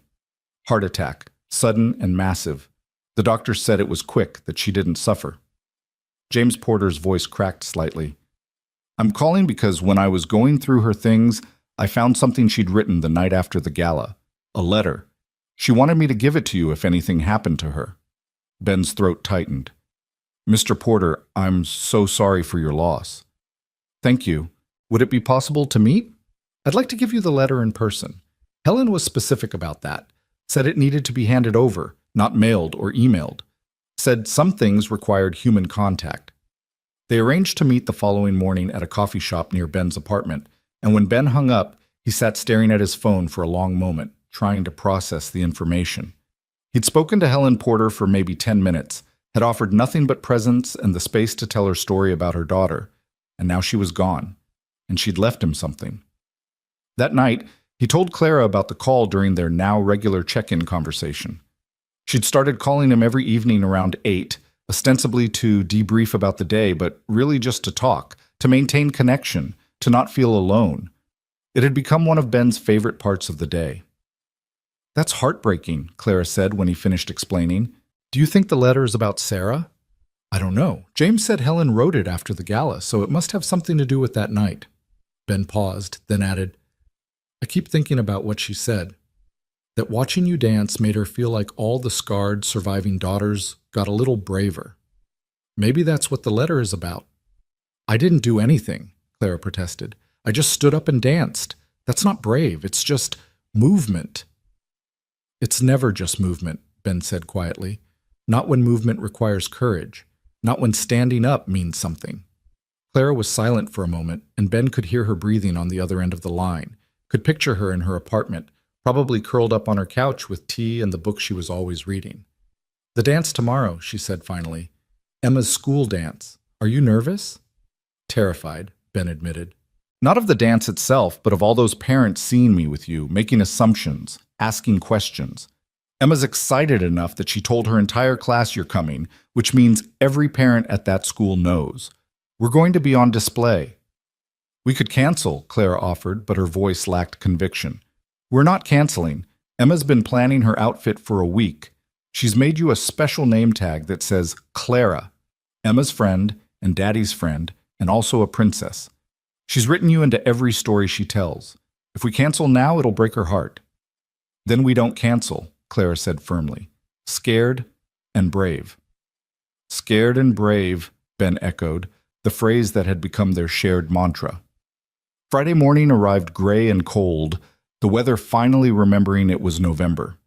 Heart attack, sudden and massive. The doctor said it was quick, that she didn't suffer." James Porter's voice cracked slightly. "I'm calling because when I was going through her things, I found something she'd written the night after the gala. A letter. She wanted me to give it to you if anything happened to her." Ben's throat tightened. "Mr. Porter, I'm so sorry for your loss." "Thank you. Would it be possible to meet? I'd like to give you the letter in person." Helen was specific about that. Said it needed to be handed over, not mailed or emailed. Said some things required human contact. They arranged to meet the following morning at a coffee shop near Ben's apartment, and when Ben hung up, he sat staring at his phone for a long moment, trying to process the information. He'd spoken to Helen Porter for maybe 10 minutes, had offered nothing but presence and the space to tell her story about her daughter, and now she was gone, and she'd left him something. That night, he told Clara about the call during their now regular check-in conversation. She'd started calling him every evening around 8, ostensibly to debrief about the day, but really just to talk, to maintain connection, to not feel alone. It had become one of Ben's favorite parts of the day. "That's heartbreaking," Clara said when he finished explaining. "Do you think the letter is about Sarah?" "I don't know. James said Helen wrote it after the gala, so it must have something to do with that night." Ben paused, then added, "I keep thinking about what she said. That watching you dance made her feel like all the scarred, surviving daughters got a little braver. Maybe that's what the letter is about." "I didn't do anything," Clara protested. I just stood up and danced. That's not brave. It's just movement." "It's never just movement," Ben said quietly. "Not when movement requires courage. Not when standing up means something." Clara was silent for a moment, and Ben could hear her breathing on the other end of the line, could picture her in her apartment, probably curled up on her couch with tea and the book she was always reading. "The dance tomorrow," she said finally. "Emma's school dance. Are you nervous?" "Terrified," Ben admitted. "Not of the dance itself, but of all those parents seeing me with you, making assumptions, asking questions. Emma's excited enough that she told her entire class you're coming, which means every parent at that school knows. We're going to be on display." "We could cancel," Clara offered, but her voice lacked conviction. "We're not canceling. Emma's been planning her outfit for a week. She's made you a special name tag that says Clara, Emma's friend and Daddy's friend, and also a princess. She's written you into every story she tells. If we cancel now, it'll break her heart." "Then we don't cancel," Clara said firmly. "Scared and brave." "Scared and brave," Ben echoed, the phrase that had become their shared mantra. Friday morning arrived gray and cold, the weather finally remembering it was November.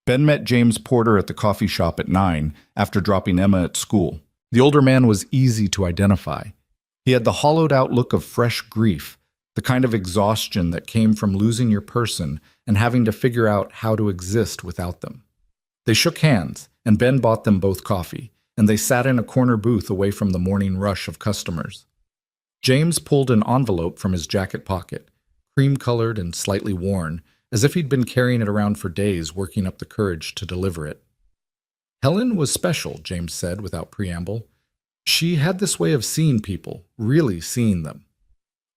Ben met James Porter at the coffee shop at 9 after dropping Emma at school. The older man was easy to identify. He had the hollowed-out look of fresh grief, the kind of exhaustion that came from losing your person and having to figure out how to exist without them. They shook hands, and Ben bought them both coffee, and they sat in a corner booth away from the morning rush of customers. James pulled an envelope from his jacket pocket, cream-colored and slightly worn, as if he'd been carrying it around for days, working up the courage to deliver it. "Helen was special," James said without preamble. "She had this way of seeing people, really seeing them.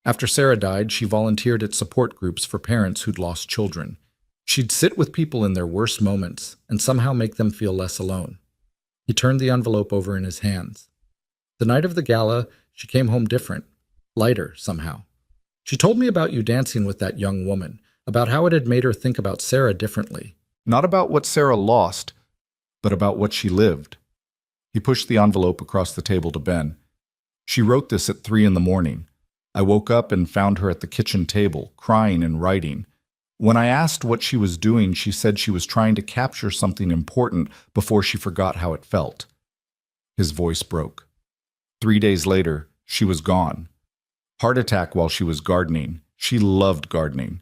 After Sarah died, she volunteered at support groups for parents who'd lost children. She'd sit with people in their worst moments and somehow make them feel less alone." He turned the envelope over in his hands. "The night of the gala, she came home different, lighter somehow. She told me about you dancing with that young woman, about how it had made her think about Sarah differently. Not about what Sarah lost, but about what she lived." He pushed the envelope across the table to Ben. "She wrote this at 3 in the morning. I woke up and found her at the kitchen table, crying and writing. When I asked what she was doing, she said she was trying to capture something important before she forgot how it felt." His voice broke. 3 days later, she was gone. Heart attack while she was gardening. She loved gardening.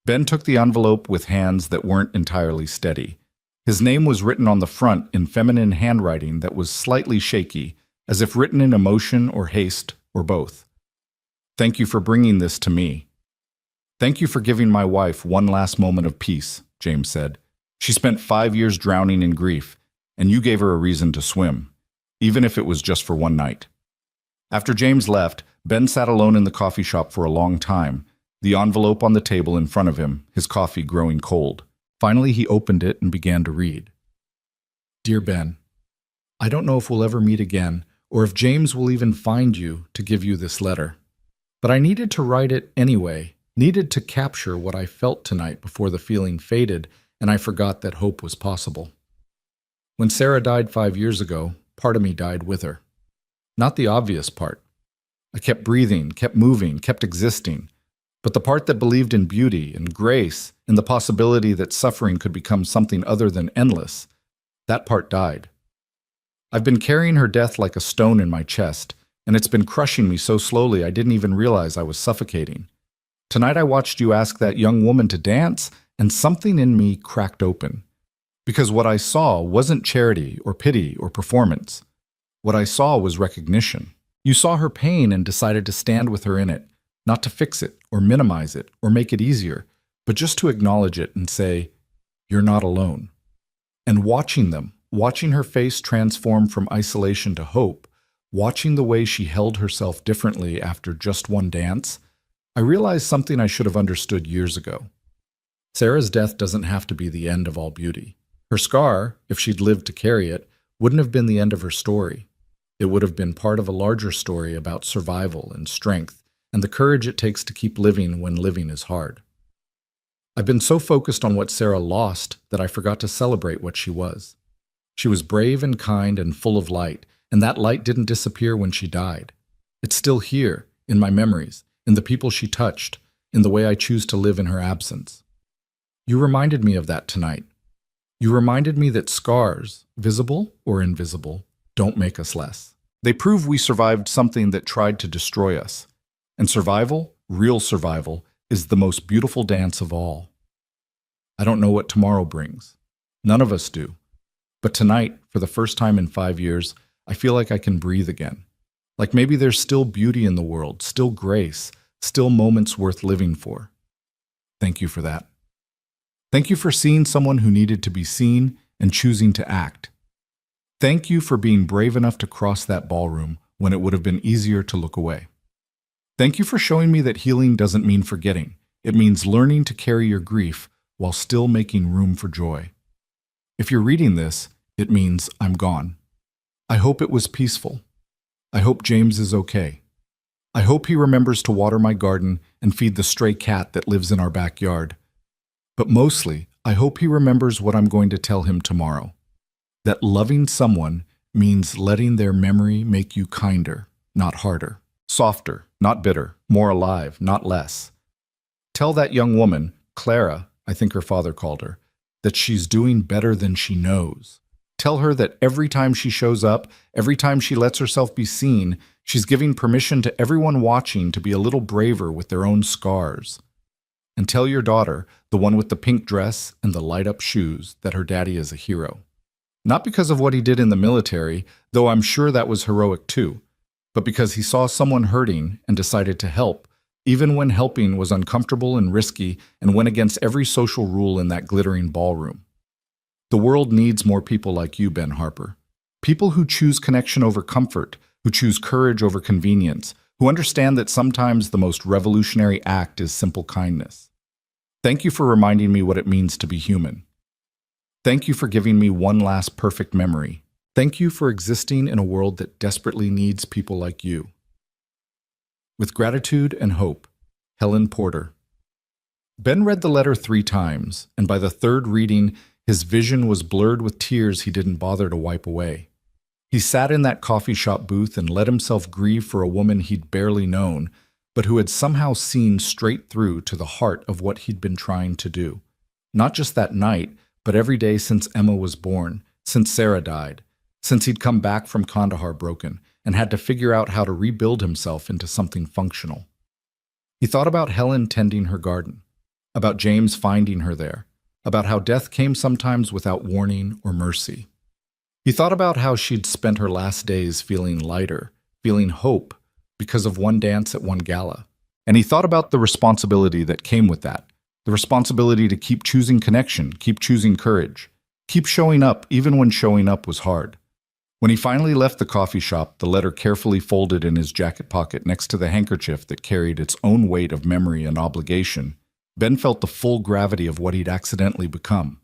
Ben took the envelope with hands that weren't entirely steady. His name was written on the front in feminine handwriting that was slightly shaky, as if written in emotion or haste or both. "Thank you for bringing this to me. Thank you for giving my wife one last moment of peace," James said. "She spent 5 years drowning in grief, and you gave her a reason to swim, even if it was just for one night." After James left, Ben sat alone in the coffee shop for a long time, the envelope on the table in front of him, his coffee growing cold. Finally, he opened it and began to read. "Dear Ben, I don't know if we'll ever meet again, or if James will even find you to give you this letter. But I needed to write it anyway, needed to capture what I felt tonight before the feeling faded and I forgot that hope was possible. When Sarah died 5 years ago, part of me died with her. Not the obvious part. I kept breathing, kept moving, kept existing. But the part that believed in beauty and grace and the possibility that suffering could become something other than endless, that part died. I've been carrying her death like a stone in my chest, and it's been crushing me so slowly I didn't even realize I was suffocating. Tonight I watched you ask that young woman to dance, and something in me cracked open. Because what I saw wasn't charity or pity or performance. What I saw was recognition. You saw her pain and decided to stand with her in it, not to fix it or minimize it or make it easier, but just to acknowledge it and say, "You're not alone." And watching her face transform from isolation to hope, watching the way she held herself differently after just one dance, I realized something I should have understood years ago. Sarah's death doesn't have to be the end of all beauty. Her scar, if she'd lived to carry it, wouldn't have been the end of her story. It would have been part of a larger story about survival and strength and the courage it takes to keep living when living is hard. I've been so focused on what Sarah lost that I forgot to celebrate what she was. She was brave and kind and full of light, and that light didn't disappear when she died. It's still here, in my memories, in the people she touched, in the way I choose to live in her absence. You reminded me of that tonight. You reminded me that scars, visible or invisible, don't make us less. They prove we survived something that tried to destroy us. And survival, real survival, is the most beautiful dance of all. I don't know what tomorrow brings. None of us do. But tonight, for the first time in 5 years, I feel like I can breathe again. Like maybe there's still beauty in the world, still grace, still moments worth living for. Thank you for that. Thank you for seeing someone who needed to be seen and choosing to act. Thank you for being brave enough to cross that ballroom when it would have been easier to look away. Thank you for showing me that healing doesn't mean forgetting. It means learning to carry your grief while still making room for joy. If you're reading this, it means I'm gone. I hope it was peaceful. I hope James is okay. I hope he remembers to water my garden and feed the stray cat that lives in our backyard. But mostly, I hope he remembers what I'm going to tell him tomorrow. That loving someone means letting their memory make you kinder, not harder. Softer, not bitter. More alive, not less. Tell that young woman, Clara, I think her father called her, that she's doing better than she knows. Tell her that every time she shows up, every time she lets herself be seen, she's giving permission to everyone watching to be a little braver with their own scars. And tell your daughter, the one with the pink dress and the light-up shoes, that her daddy is a hero. Not because of what he did in the military, though I'm sure that was heroic too, but because he saw someone hurting and decided to help, even when helping was uncomfortable and risky and went against every social rule in that glittering ballroom. The world needs more people like you, Ben Harper. People who choose connection over comfort, who choose courage over convenience, who understand that sometimes the most revolutionary act is simple kindness. Thank you for reminding me what it means to be human. Thank you for giving me one last perfect memory. Thank you for existing in a world that desperately needs people like you. With gratitude and hope, Helen Porter. Ben read the letter 3 times, and by the 3rd reading, his vision was blurred with tears he didn't bother to wipe away. He sat in that coffee shop booth and let himself grieve for a woman he'd barely known, but who had somehow seen straight through to the heart of what he'd been trying to do. Not just that night, but every day since Emma was born, since Sarah died, since he'd come back from Kandahar broken and had to figure out how to rebuild himself into something functional. He thought about Helen tending her garden, about James finding her there, about how death came sometimes without warning or mercy. He thought about how she'd spent her last days feeling lighter, feeling hope, because of one dance at one gala. And he thought about the responsibility that came with that, the responsibility to keep choosing connection, keep choosing courage, keep showing up even when showing up was hard. When he finally left the coffee shop, the letter carefully folded in his jacket pocket next to the handkerchief that carried its own weight of memory and obligation, Ben felt the full gravity of what he'd accidentally become.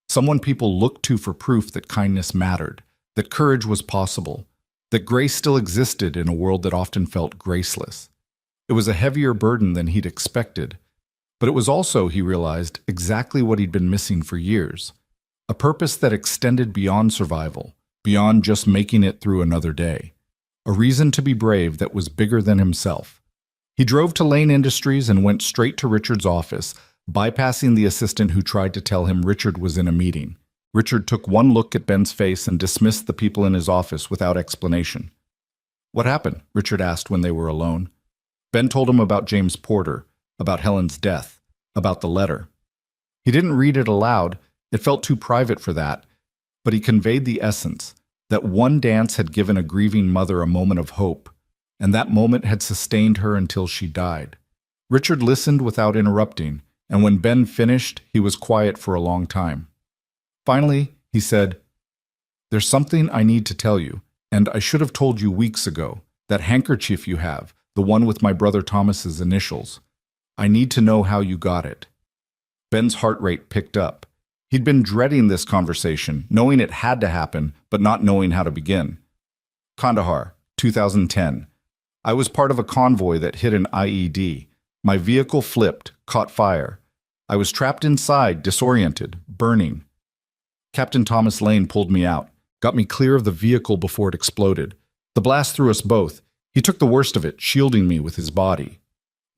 Someone people looked to for proof that kindness mattered, that courage was possible, that grace still existed in a world that often felt graceless. It was a heavier burden than he'd expected, but it was also, he realized, exactly what he'd been missing for years. A purpose that extended beyond survival, beyond just making it through another day. A reason to be brave that was bigger than himself. He drove to Lane Industries and went straight to Richard's office, bypassing the assistant who tried to tell him Richard was in a meeting. Richard took one look at Ben's face and dismissed the people in his office without explanation. "What happened?" Richard asked when they were alone. Ben told him about James Porter, about Helen's death, about the letter. He didn't read it aloud, it felt too private for that, but he conveyed the essence, that one dance had given a grieving mother a moment of hope, and that moment had sustained her until she died. Richard listened without interrupting, and when Ben finished, he was quiet for a long time. Finally, he said, "There's something I need to tell you, and I should have told you weeks ago. That handkerchief you have, the one with my brother Thomas's initials. I need to know how you got it." Ben's heart rate picked up. He'd been dreading this conversation, knowing it had to happen, but not knowing how to begin. Kandahar, 2010. I was part of a convoy that hit an IED. My vehicle flipped, caught fire. I was trapped inside, disoriented, burning. Captain Thomas Lane pulled me out, got me clear of the vehicle before it exploded. The blast threw us both. He took the worst of it, shielding me with his body.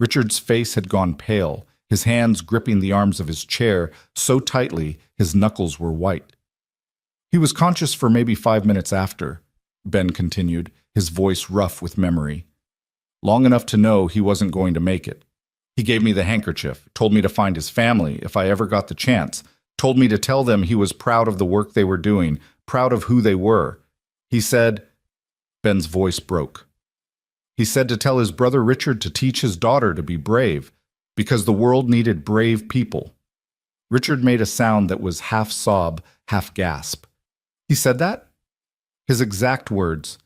Richard's face had gone pale, his hands gripping the arms of his chair so tightly his knuckles were white. He was conscious for maybe 5 minutes after, Ben continued, his voice rough with memory. Long enough to know he wasn't going to make it. He gave me the handkerchief, told me to find his family if I ever got the chance, told me to tell them he was proud of the work they were doing, proud of who they were. He said, Ben's voice broke. He said to tell his brother Richard to teach his daughter to be brave, because the world needed brave people. Richard made a sound that was half sob, half gasp. He said that? His exact words.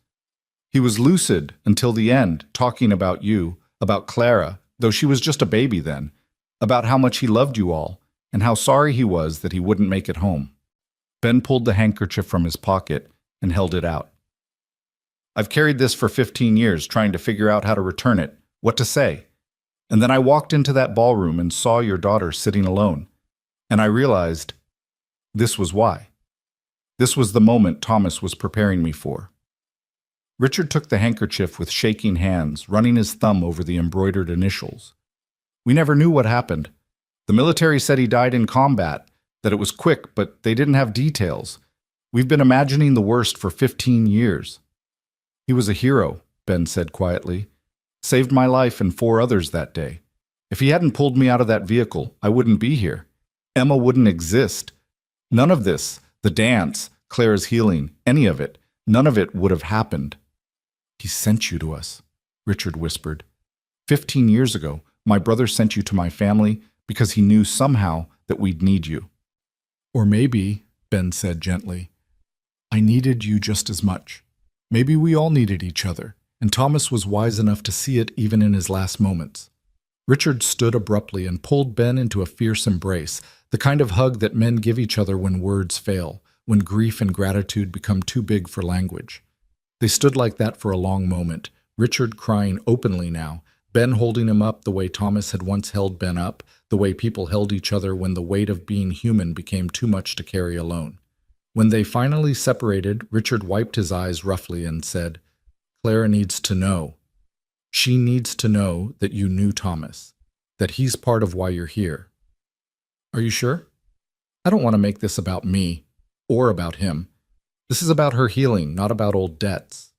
He was lucid until the end, talking about you, about Clara, though she was just a baby then, about how much he loved you all, and how sorry he was that he wouldn't make it home. Ben pulled the handkerchief from his pocket and held it out. I've carried this for 15 years, trying to figure out how to return it, what to say. And then I walked into that ballroom and saw your daughter sitting alone. And I realized this was why. This was the moment Thomas was preparing me for. Richard took the handkerchief with shaking hands, running his thumb over the embroidered initials. We never knew what happened. The military said he died in combat, that it was quick, but they didn't have details. We've been imagining the worst for 15 years. He was a hero, Ben said quietly. Saved my life and 4 others that day. If he hadn't pulled me out of that vehicle, I wouldn't be here. Emma wouldn't exist. None of this, the dance, Clara's healing, any of it, none of it would have happened. He sent you to us, Richard whispered. 15 years ago, my brother sent you to my family because he knew somehow that we'd need you. Or maybe, Ben said gently, I needed you just as much. Maybe we all needed each other, and Thomas was wise enough to see it even in his last moments. Richard stood abruptly and pulled Ben into a fierce embrace, the kind of hug that men give each other when words fail, when grief and gratitude become too big for language. They stood like that for a long moment, Richard crying openly now, Ben holding him up the way Thomas had once held Ben up, the way people held each other when the weight of being human became too much to carry alone. When they finally separated, Richard wiped his eyes roughly and said, Clara needs to know. She needs to know that you knew Thomas, that he's part of why you're here. Are you sure? I don't want to make this about me, or about him. This is about her healing, not about old debts.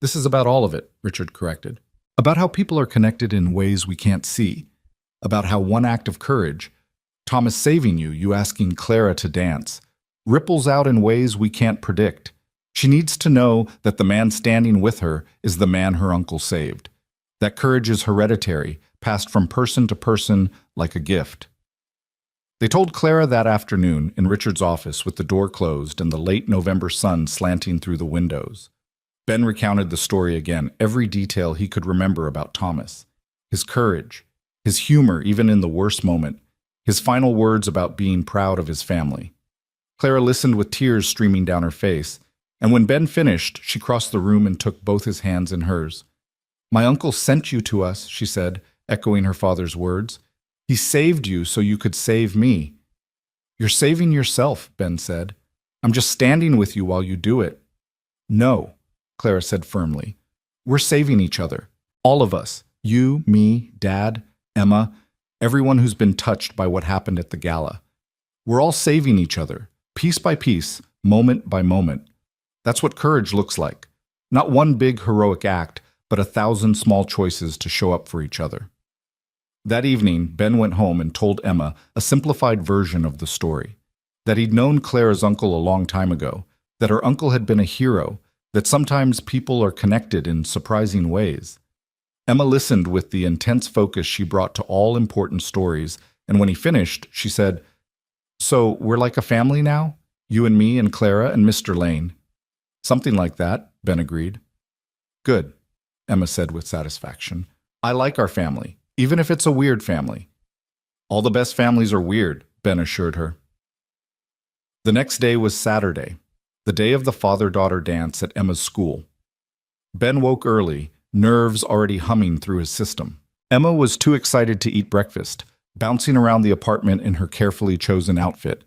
This is about all of it, Richard corrected. About how people are connected in ways we can't see. About how one act of courage, Thomas saving you, you asking Clara to dance, ripples out in ways we can't predict. She needs to know that the man standing with her is the man her uncle saved. That courage is hereditary, passed from person to person like a gift. They told Clara that afternoon in Richard's office with the door closed and the late November sun slanting through the windows. Ben recounted the story again, every detail he could remember about Thomas. His courage, his humor even in the worst moment, his final words about being proud of his family. Clara listened with tears streaming down her face, and when Ben finished, she crossed the room and took both his hands in hers. My uncle sent you to us, she said, echoing her father's words. He saved you so you could save me. You're saving yourself, Ben said. I'm just standing with you while you do it. No, Clara said firmly. We're saving each other. All of us. You, me, Dad, Emma, everyone who's been touched by what happened at the gala. We're all saving each other, piece by piece, moment by moment. That's what courage looks like. Not one big heroic act, but 1,000 small choices to show up for each other. That evening, Ben went home and told Emma a simplified version of the story. That he'd known Clara's uncle a long time ago, that her uncle had been a hero, that sometimes people are connected in surprising ways. Emma listened with the intense focus she brought to all important stories, and when he finished, she said, So we're like a family now? You and me and Clara and Mr. Lane. Something like that, Ben agreed. Good, Emma said with satisfaction. I like our family, even if it's a weird family. All the best families are weird, Ben assured her. The next day was Saturday, the day of the father-daughter dance at Emma's school. Ben woke early, nerves already humming through his system. Emma was too excited to eat breakfast, bouncing around the apartment in her carefully chosen outfit,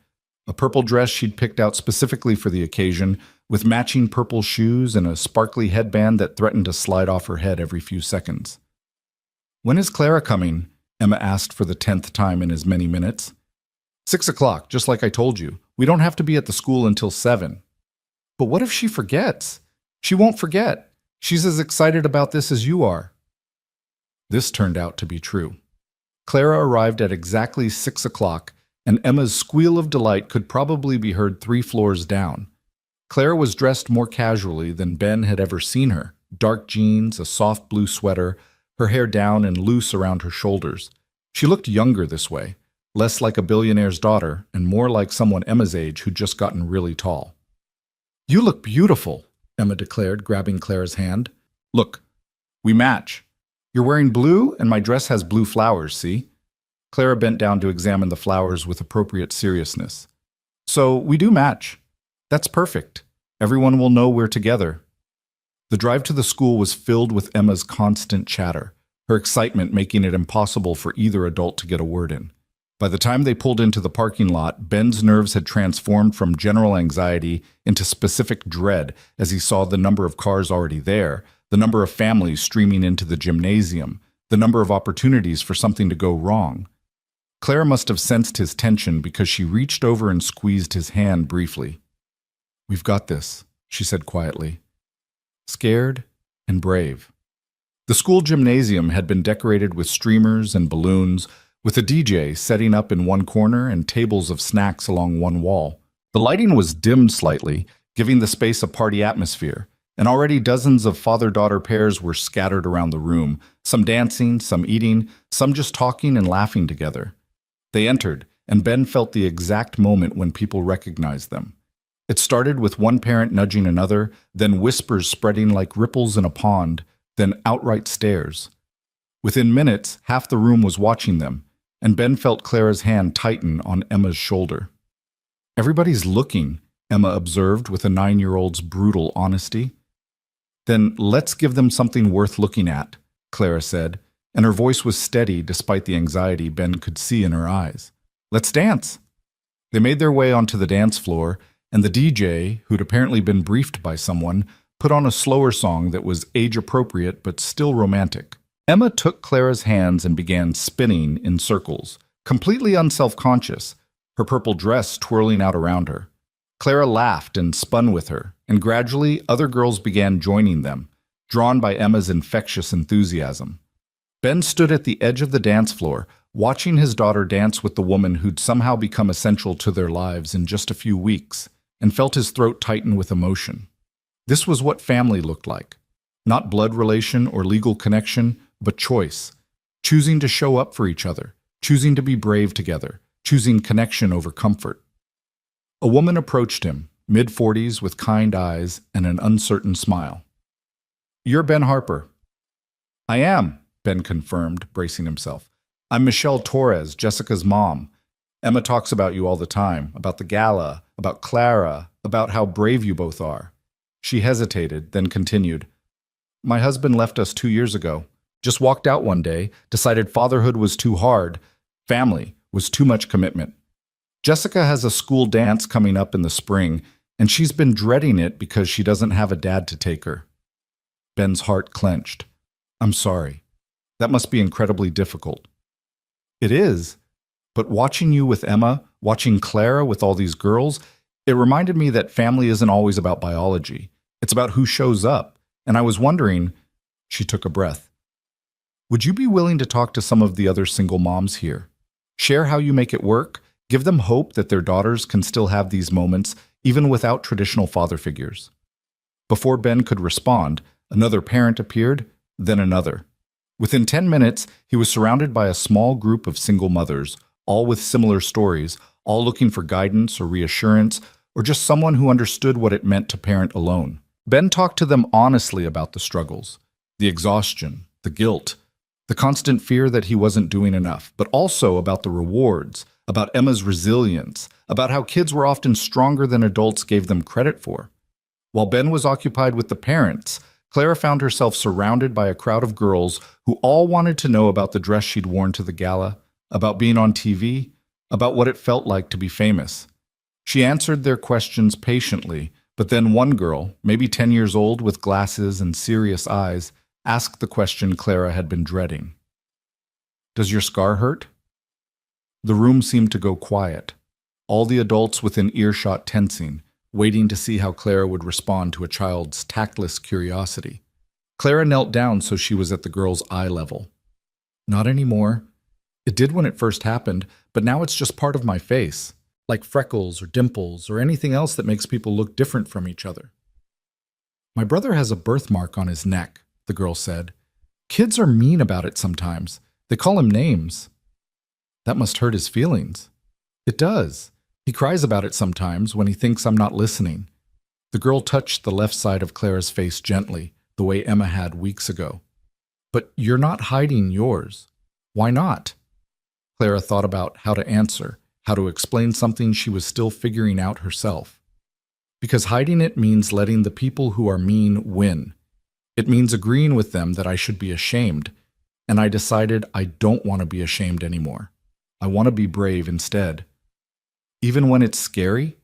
a purple dress she'd picked out specifically for the occasion, with matching purple shoes and a sparkly headband that threatened to slide off her head every few seconds. When is Clara coming? Emma asked for the 10th time in as many minutes. 6 o'clock, just like I told you. We don't have to be at the school until 7. But what if she forgets? She won't forget. She's as excited about this as you are. This turned out to be true. Clara arrived at exactly 6 o'clock, and Emma's squeal of delight could probably be heard 3 floors down. Clara was dressed more casually than Ben had ever seen her. Dark jeans, a soft blue sweater, her hair down and loose around her shoulders. She looked younger this way, less like a billionaire's daughter and more like someone Emma's age who'd just gotten really tall. "You look beautiful," Emma declared, grabbing Clara's hand. "Look, we match. You're wearing blue and my dress has blue flowers, see?" Clara bent down to examine the flowers with appropriate seriousness. "So we do match. That's perfect. Everyone will know we're together." The drive to the school was filled with Emma's constant chatter, her excitement making it impossible for either adult to get a word in. By the time they pulled into the parking lot, Ben's nerves had transformed from general anxiety into specific dread as he saw the number of cars already there, the number of families streaming into the gymnasium, the number of opportunities for something to go wrong. Clara must have sensed his tension because she reached over and squeezed his hand briefly. "We've got this," she said quietly. Scared and brave. The school gymnasium had been decorated with streamers and balloons, with a DJ setting up in one corner and tables of snacks along one wall. The lighting was dimmed slightly, giving the space a party atmosphere, and already dozens of father-daughter pairs were scattered around the room, some dancing, some eating, some just talking and laughing together. They entered, and Ben felt the exact moment when people recognized them. It started with one parent nudging another, then whispers spreading like ripples in a pond, then outright stares. Within minutes, half the room was watching them, and Ben felt Clara's hand tighten on Emma's shoulder. "Everybody's looking," Emma observed with a 9-year-old's brutal honesty. "Then let's give them something worth looking at," Clara said, and her voice was steady despite the anxiety Ben could see in her eyes. "Let's dance." They made their way onto the dance floor, and the DJ, who'd apparently been briefed by someone, put on a slower song that was age-appropriate but still romantic. Emma took Clara's hands and began spinning in circles, completely unself-conscious, her purple dress twirling out around her. Clara laughed and spun with her, and gradually other girls began joining them, drawn by Emma's infectious enthusiasm. Ben stood at the edge of the dance floor, watching his daughter dance with the woman who'd somehow become essential to their lives in just a few weeks, and felt his throat tighten with emotion. This was what family looked like. Not blood relation or legal connection, but choice. Choosing to show up for each other, choosing to be brave together, choosing connection over comfort. A woman approached him, mid-40s with kind eyes and an uncertain smile. "You're Ben Harper." "I am," Ben confirmed, bracing himself. "I'm Michelle Torres, Jessica's mom. Emma talks about you all the time, about the gala, about Clara, about how brave you both are." She hesitated, then continued. "My husband left us 2 years ago. Just walked out one day, decided fatherhood was too hard, family was too much commitment. Jessica has a school dance coming up in the spring, and she's been dreading it because she doesn't have a dad to take her." Ben's heart clenched. "I'm sorry. That must be incredibly difficult." "It is. But watching you with Emma, watching Clara with all these girls, it reminded me that family isn't always about biology. It's about who shows up. And I was wondering," she took a breath, "would you be willing to talk to some of the other single moms here? Share how you make it work, give them hope that their daughters can still have these moments, even without traditional father figures." Before Ben could respond, another parent appeared, then another. Within 10 minutes, he was surrounded by a small group of single mothers, all with similar stories, all looking for guidance or reassurance, or just someone who understood what it meant to parent alone. Ben talked to them honestly about the struggles, the exhaustion, the guilt, the constant fear that he wasn't doing enough, but also about the rewards, about Emma's resilience, about how kids were often stronger than adults gave them credit for. While Ben was occupied with the parents, Clara found herself surrounded by a crowd of girls who all wanted to know about the dress she'd worn to the gala, about being on TV, about what it felt like to be famous. She answered their questions patiently, but then one girl, maybe 10 years old with glasses and serious eyes, asked the question Clara had been dreading. Does your scar hurt? The room seemed to go quiet, all the adults within earshot tensing, waiting to see how Clara would respond to a child's tactless curiosity. Clara knelt down so she was at the girl's eye level. Not anymore. It did when it first happened, but now it's just part of my face, like freckles or dimples or anything else that makes people look different from each other. My brother has a birthmark on his neck, the girl said. Kids are mean about it sometimes. They call him names. That must hurt his feelings. It does. He cries about it sometimes when he thinks I'm not listening. The girl touched the left side of Clara's face gently, the way Emma had weeks ago. But you're not hiding yours. Why not? Clara thought about how to answer, how to explain something she was still figuring out herself. Because hiding it means letting the people who are mean win. It means agreeing with them that I should be ashamed, and I decided I don't want to be ashamed anymore. I want to be brave instead. Even when it's scary?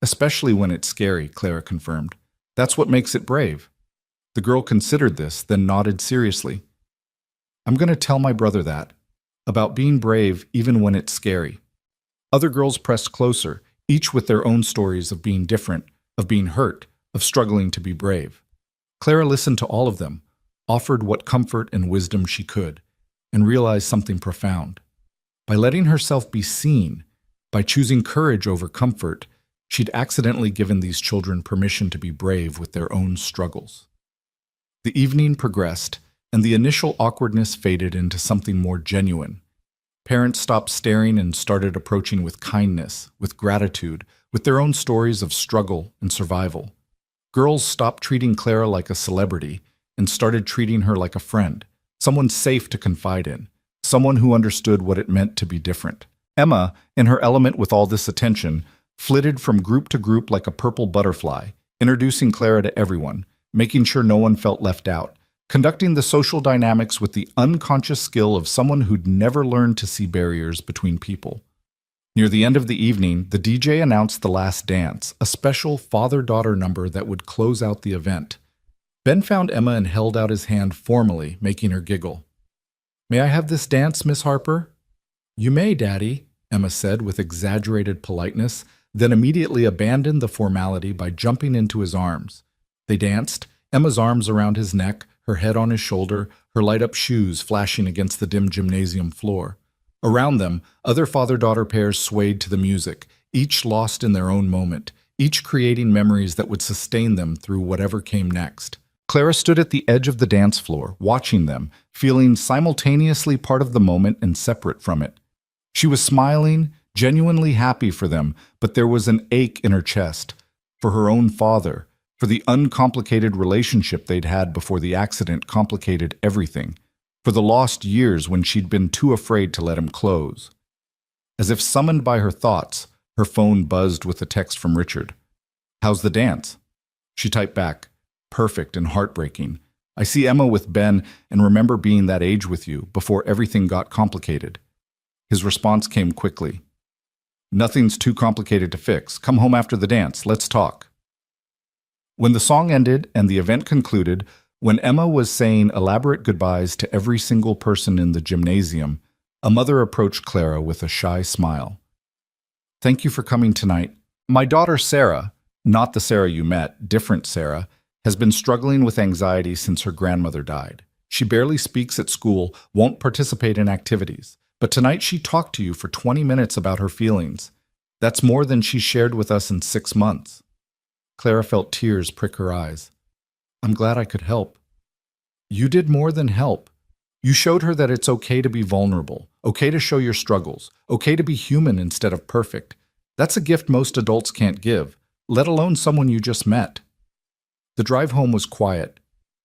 Especially when it's scary, Clara confirmed. That's what makes it brave. The girl considered this, then nodded seriously. I'm going to tell my brother that, about being brave even when it's scary. Other girls pressed closer, each with their own stories of being different, of being hurt, of struggling to be brave. Clara listened to all of them, offered what comfort and wisdom she could, and realized something profound. By letting herself be seen, by choosing courage over comfort, she'd accidentally given these children permission to be brave with their own struggles. The evening progressed, and the initial awkwardness faded into something more genuine. Parents stopped staring and started approaching with kindness, with gratitude, with their own stories of struggle and survival. Girls stopped treating Clara like a celebrity and started treating her like a friend, someone safe to confide in, someone who understood what it meant to be different. Emma, in her element with all this attention, flitted from group to group like a purple butterfly, introducing Clara to everyone, making sure no one felt left out, conducting the social dynamics with the unconscious skill of someone who'd never learned to see barriers between people. Near the end of the evening, the DJ announced The Last Dance, a special father-daughter number that would close out the event. Ben found Emma and held out his hand formally, making her giggle. May I have this dance, Miss Harper? You may, Daddy, Emma said with exaggerated politeness, then immediately abandoned the formality by jumping into his arms. They danced, Emma's arms around his neck, her head on his shoulder, her light-up shoes flashing against the dim gymnasium floor. Around them, other father-daughter pairs swayed to the music, each lost in their own moment, each creating memories that would sustain them through whatever came next. Clara stood at the edge of the dance floor, watching them, feeling simultaneously part of the moment and separate from it. She was smiling, genuinely happy for them, but there was an ache in her chest, for her own father, for the uncomplicated relationship they'd had before the accident complicated everything, for the lost years when she'd been too afraid to let him close. As if summoned by her thoughts, her phone buzzed with a text from Richard. How's the dance? She typed back, perfect and heartbreaking. I see Emma with Ben and remember being that age with you before everything got complicated. His response came quickly. Nothing's too complicated to fix. Come home after the dance. Let's talk. When the song ended and the event concluded, when Emma was saying elaborate goodbyes to every single person in the gymnasium, a mother approached Clara with a shy smile. Thank you for coming tonight. My daughter Sarah, not the Sarah you met, different Sarah, has been struggling with anxiety since her grandmother died. She barely speaks at school, won't participate in activities, but tonight she talked to you for 20 minutes about her feelings. That's more than she shared with us in 6 months. Clara felt tears prick her eyes. I'm glad I could help. You did more than help. You showed her that it's okay to be vulnerable, okay to show your struggles, okay to be human instead of perfect. That's a gift most adults can't give, let alone someone you just met. The drive home was quiet,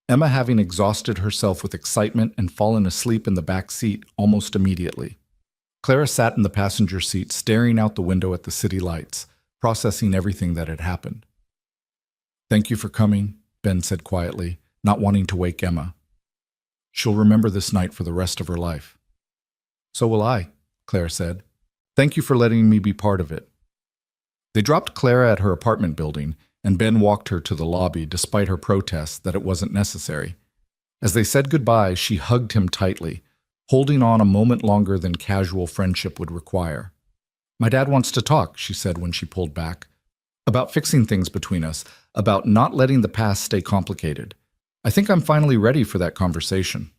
Emma having exhausted herself with excitement and fallen asleep in the back seat almost immediately. Clara sat in the passenger seat staring out the window at the city lights, processing everything that had happened. Thank you for coming, Ben said quietly, not wanting to wake Emma. She'll remember this night for the rest of her life. So will I, Clara said. Thank you for letting me be part of it. They dropped Clara at her apartment building, and Ben walked her to the lobby despite her protests that it wasn't necessary. As they said goodbye, she hugged him tightly, holding on a moment longer than casual friendship would require. "My dad wants to talk," she said when she pulled back. "About fixing things between us, about not letting the past stay complicated. I think I'm finally ready for that conversation."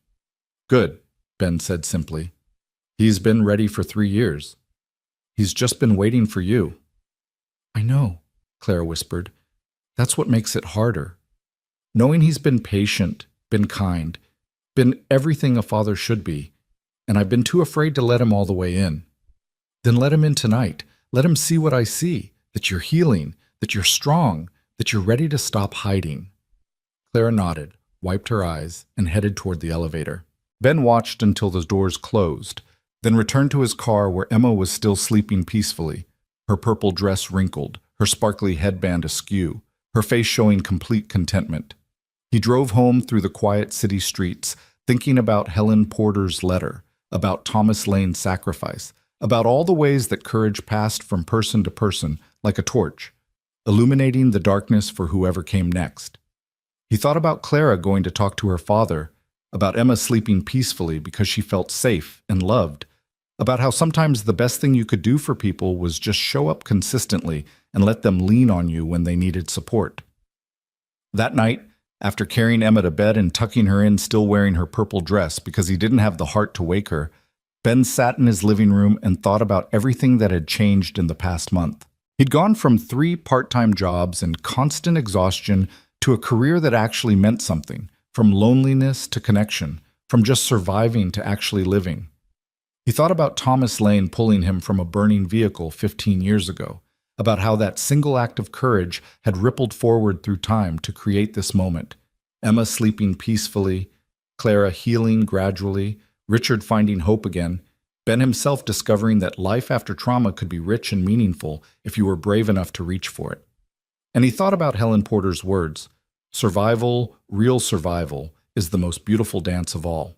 "Good," Ben said simply. "He's been ready for 3 years. He's just been waiting for you." "I know," Clara whispered. "That's what makes it harder. Knowing he's been patient, been kind, been everything a father should be, and I've been too afraid to let him all the way in. Then let him in tonight. Let him see what I see, that you're healing, that you're strong, that you're ready to stop hiding." Clara nodded, wiped her eyes, and headed toward the elevator. Ben watched until the doors closed, then returned to his car where Emma was still sleeping peacefully, her purple dress wrinkled, her sparkly headband askew, her face showing complete contentment. He drove home through the quiet city streets, thinking about Helen Porter's letter, about Thomas Lane's sacrifice, about all the ways that courage passed from person to person like a torch, illuminating the darkness for whoever came next. He thought about Clara going to talk to her father, about Emma sleeping peacefully because she felt safe and loved, about how sometimes the best thing you could do for people was just show up consistently and let them lean on you when they needed support. That night, after carrying Emma to bed and tucking her in still wearing her purple dress because he didn't have the heart to wake her, Ben sat in his living room and thought about everything that had changed in the past month. He'd gone from 3 part-time jobs and constant exhaustion to a career that actually meant something, from loneliness to connection, from just surviving to actually living. He thought about Thomas Lane pulling him from a burning vehicle 15 years ago, about how that single act of courage had rippled forward through time to create this moment. Emma sleeping peacefully, Clara healing gradually, Richard finding hope again, Ben himself discovering that life after trauma could be rich and meaningful if you were brave enough to reach for it. And he thought about Helen Porter's words, "Survival, real survival, is the most beautiful dance of all."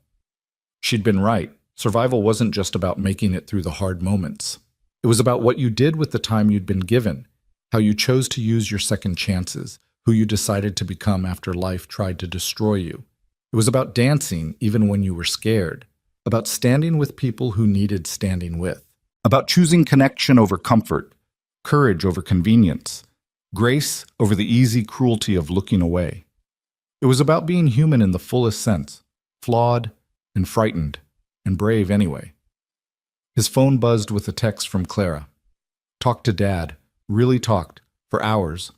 She'd been right. Survival wasn't just about making it through the hard moments. It was about what you did with the time you'd been given, how you chose to use your second chances, who you decided to become after life tried to destroy you. It was about dancing even when you were scared, about standing with people who needed standing with, about choosing connection over comfort, courage over convenience, grace over the easy cruelty of looking away. It was about being human in the fullest sense, flawed and frightened and brave anyway. His phone buzzed with a text from Clara. "Talked to Dad, really talked, for hours,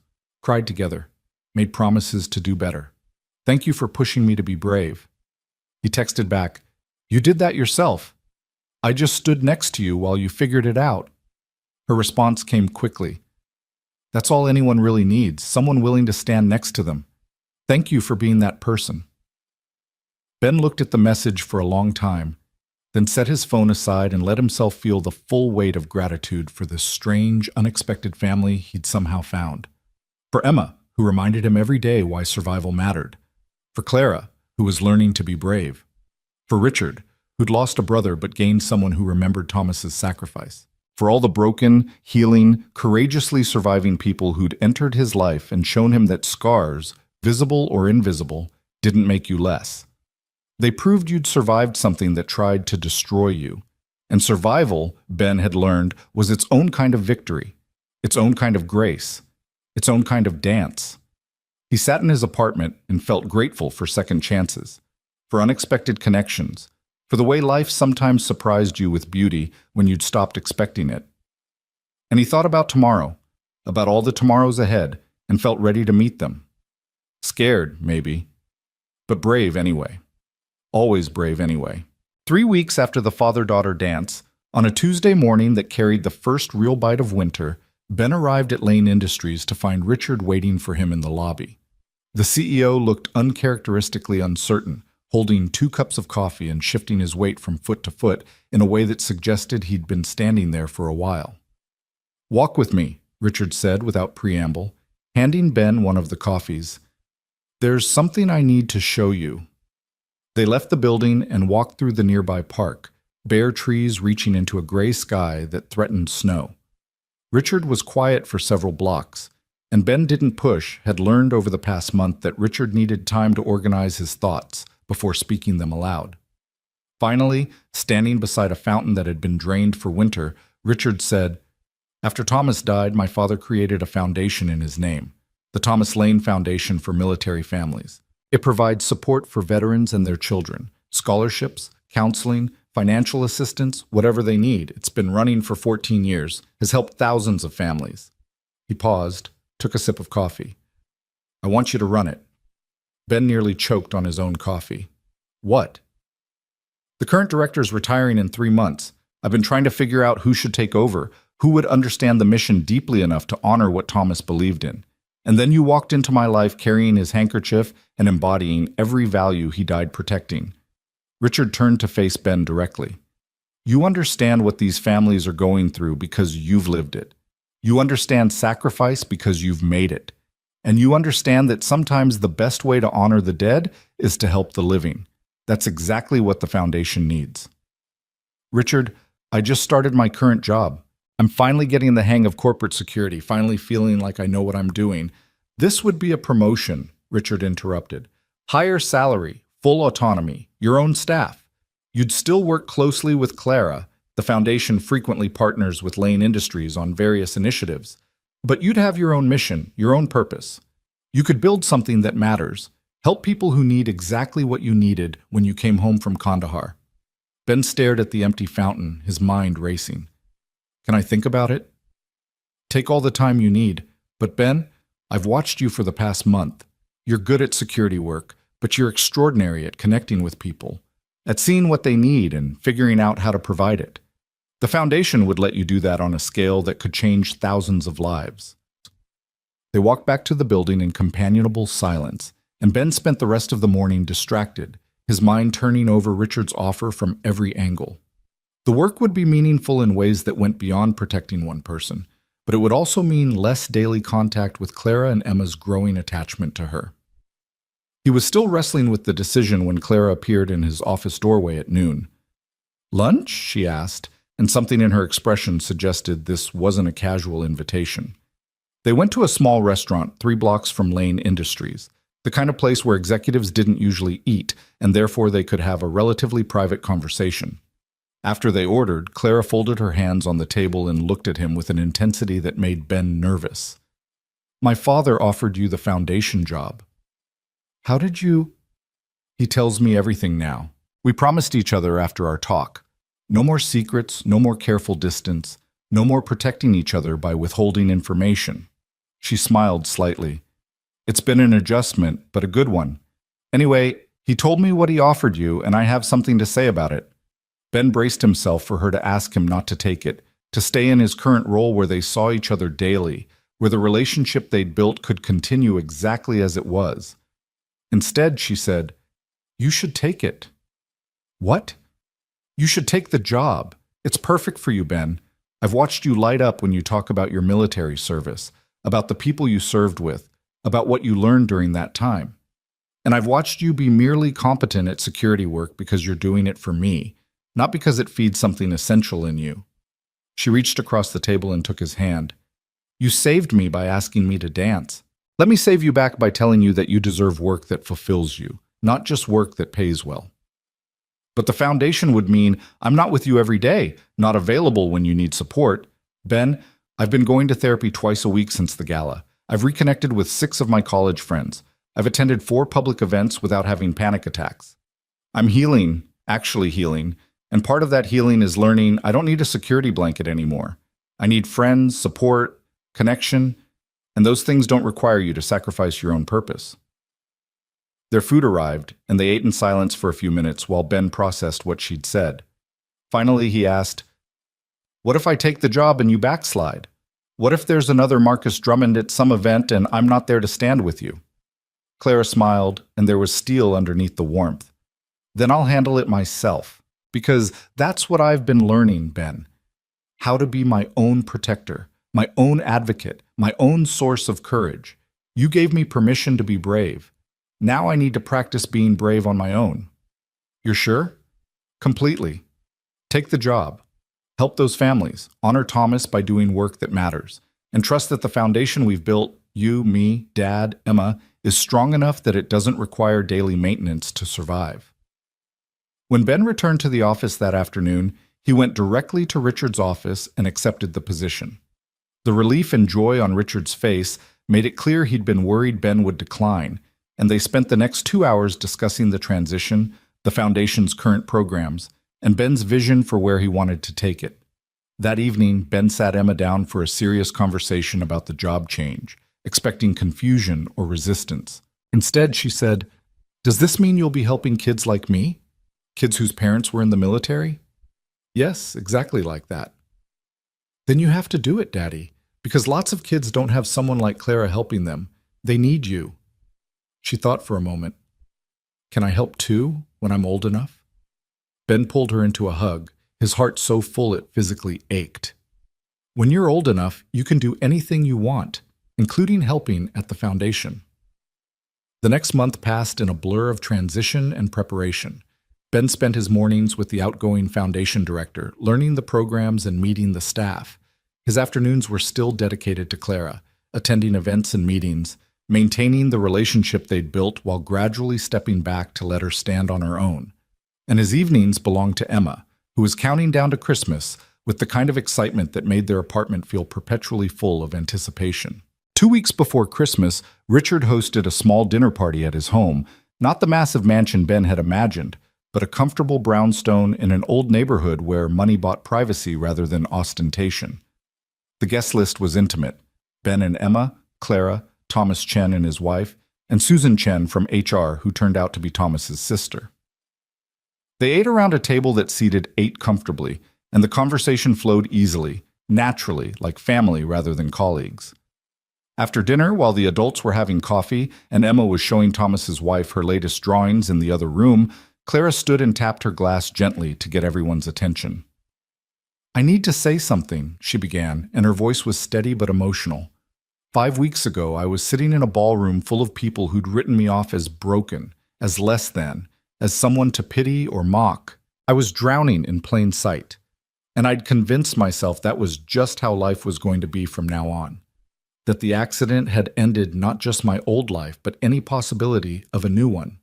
cried together, made promises to do better. Thank you for pushing me to be brave." He texted back, "You did that yourself. I just stood next to you while you figured it out." Her response came quickly. "That's all anyone really needs, someone willing to stand next to them. Thank you for being that person." Ben looked at the message for a long time, then set his phone aside and let himself feel the full weight of gratitude for this strange, unexpected family he'd somehow found. For Emma, who reminded him every day why survival mattered. For Clara, who was learning to be brave. For Richard, who'd lost a brother but gained someone who remembered Thomas's sacrifice. For all the broken, healing, courageously surviving people who'd entered his life and shown him that scars, visible or invisible, didn't make you less. They proved you'd survived something that tried to destroy you. And survival, Ben had learned, was its own kind of victory, its own kind of grace, its own kind of dance. He sat in his apartment and felt grateful for second chances, for unexpected connections, for the way life sometimes surprised you with beauty when you'd stopped expecting it. And he thought about tomorrow, about all the tomorrows ahead, and felt ready to meet them. Scared, maybe, but brave anyway. Always brave anyway. 3 weeks after the father-daughter dance, on a Tuesday morning that carried the first real bite of winter, Ben arrived at Lane Industries to find Richard waiting for him in the lobby. The CEO looked uncharacteristically uncertain, holding 2 cups of coffee and shifting his weight from foot to foot in a way that suggested he'd been standing there for a while. "Walk with me," Richard said without preamble, handing Ben one of the coffees. "There's something I need to show you." They left the building and walked through the nearby park, bare trees reaching into a gray sky that threatened snow. Richard was quiet for several blocks, and Ben didn't push, had learned over the past month that Richard needed time to organize his thoughts before speaking them aloud. Finally, standing beside a fountain that had been drained for winter, Richard said, "After Thomas died, my father created a foundation in his name, the Thomas Lane Foundation for Military Families. It provides support for veterans and their children, scholarships, counseling, financial assistance, whatever they need. It's been running for 14 years, has helped thousands of families." He paused, took a sip of coffee. "I want you to run it." Ben nearly choked on his own coffee. "What?" "The current director is retiring in 3 months. I've been trying to figure out who should take over, who would understand the mission deeply enough to honor what Thomas believed in. And then you walked into my life carrying his handkerchief and embodying every value he died protecting." Richard turned to face Ben directly. "You understand what these families are going through because you've lived it. You understand sacrifice because you've made it. And you understand that sometimes the best way to honor the dead is to help the living. That's exactly what the foundation needs." "Richard, I just started my current job. I'm finally getting the hang of corporate security, finally feeling like I know what I'm doing." "This would be a promotion," Richard interrupted. "Higher salary, full autonomy, your own staff. You'd still work closely with Clara. The foundation frequently partners with Lane Industries on various initiatives. But you'd have your own mission, your own purpose. You could build something that matters, help people who need exactly what you needed when you came home from Kandahar." Ben stared at the empty fountain, his mind racing. "Can I think about it?" "Take all the time you need. But Ben, I've watched you for the past month. You're good at security work, but you're extraordinary at connecting with people, at seeing what they need and figuring out how to provide it. The foundation would let you do that on a scale that could change thousands of lives." They walked back to the building in companionable silence, and Ben spent the rest of the morning distracted, his mind turning over Richard's offer from every angle. The work would be meaningful in ways that went beyond protecting one person, but it would also mean less daily contact with Clara and Emma's growing attachment to her. He was still wrestling with the decision when Clara appeared in his office doorway at noon. "Lunch?" she asked, and something in her expression suggested this wasn't a casual invitation. They went to a small restaurant 3 blocks from Lane Industries, the kind of place where executives didn't usually eat, and therefore they could have a relatively private conversation. After they ordered, Clara folded her hands on the table and looked at him with an intensity that made Ben nervous. "My father offered you the foundation job." "How did you—" "He tells me everything now. We promised each other after our talk. No more secrets, no more careful distance, no more protecting each other by withholding information." She smiled slightly. "It's been an adjustment, but a good one. Anyway, he told me what he offered you, and I have something to say about it." Ben braced himself for her to ask him not to take it, to stay in his current role where they saw each other daily, where the relationship they'd built could continue exactly as it was. Instead, she said, "You should take it." "What?" "You should take the job. It's perfect for you, Ben. I've watched you light up when you talk about your military service, about the people you served with, about what you learned during that time. And I've watched you be merely competent at security work because you're doing it for me, not because it feeds something essential in you." She reached across the table and took his hand. "You saved me by asking me to dance. Let me save you back by telling you that you deserve work that fulfills you, not just work that pays well." "But the foundation would mean I'm not with you every day, not available when you need support. Ben, I've been going to therapy twice a week since the gala. I've reconnected with 6 of my college friends. I've attended 4 public events without having panic attacks. I'm healing, actually healing, and part of that healing is learning I don't need a security blanket anymore. I need friends, support, connection, and those things don't require you to sacrifice your own purpose." Their food arrived, and they ate in silence for a few minutes while Ben processed what she'd said. Finally, he asked, "What if I take the job and you backslide? What if there's another Marcus Drummond at some event and I'm not there to stand with you?" Clara smiled, and there was steel underneath the warmth. "Then I'll handle it myself, because that's what I've been learning, Ben. How to be my own protector, my own advocate, my own source of courage. You gave me permission to be brave. Now I need to practice being brave on my own." "You're sure?" "Completely. Take the job. Help those families. Honor Thomas by doing work that matters. And trust that the foundation we've built, you, me, Dad, Emma, is strong enough that it doesn't require daily maintenance to survive." When Ben returned to the office that afternoon, he went directly to Richard's office and accepted the position. The relief and joy on Richard's face made it clear he'd been worried Ben would decline, and they spent the next 2 hours discussing the transition, the Foundation's current programs, and Ben's vision for where he wanted to take it. That evening, Ben sat Emma down for a serious conversation about the job change, expecting confusion or resistance. Instead, she said, "Does this mean you'll be helping kids like me? Kids whose parents were in the military?" "Yes, exactly like that." "Then you have to do it, Daddy, because lots of kids don't have someone like Clara helping them. They need you." She thought for a moment. "Can I help too, when I'm old enough?" Ben pulled her into a hug, his heart so full it physically ached. "When you're old enough, you can do anything you want, including helping at the Foundation." The next month passed in a blur of transition and preparation. Ben spent his mornings with the outgoing Foundation director, learning the programs and meeting the staff. His afternoons were still dedicated to Clara, attending events and meetings, maintaining the relationship they'd built while gradually stepping back to let her stand on her own. And his evenings belonged to Emma, who was counting down to Christmas with the kind of excitement that made their apartment feel perpetually full of anticipation. 2 weeks before Christmas, Richard hosted a small dinner party at his home, not the massive mansion Ben had imagined, but a comfortable brownstone in an old neighborhood where money bought privacy rather than ostentation. The guest list was intimate: Ben and Emma, Clara, Thomas Chen and his wife, and Susan Chen from HR, who turned out to be Thomas's sister. They ate around a table that seated 8 comfortably, and the conversation flowed easily, naturally, like family rather than colleagues. After dinner, while the adults were having coffee and Emma was showing Thomas's wife her latest drawings in the other room, Clara stood and tapped her glass gently to get everyone's attention. "I need to say something," she began, and her voice was steady but emotional. "5 weeks ago, I was sitting in a ballroom full of people who'd written me off as broken, as less than, as someone to pity or mock. I was drowning in plain sight, and I'd convinced myself that was just how life was going to be from now on. That the accident had ended not just my old life, but any possibility of a new one."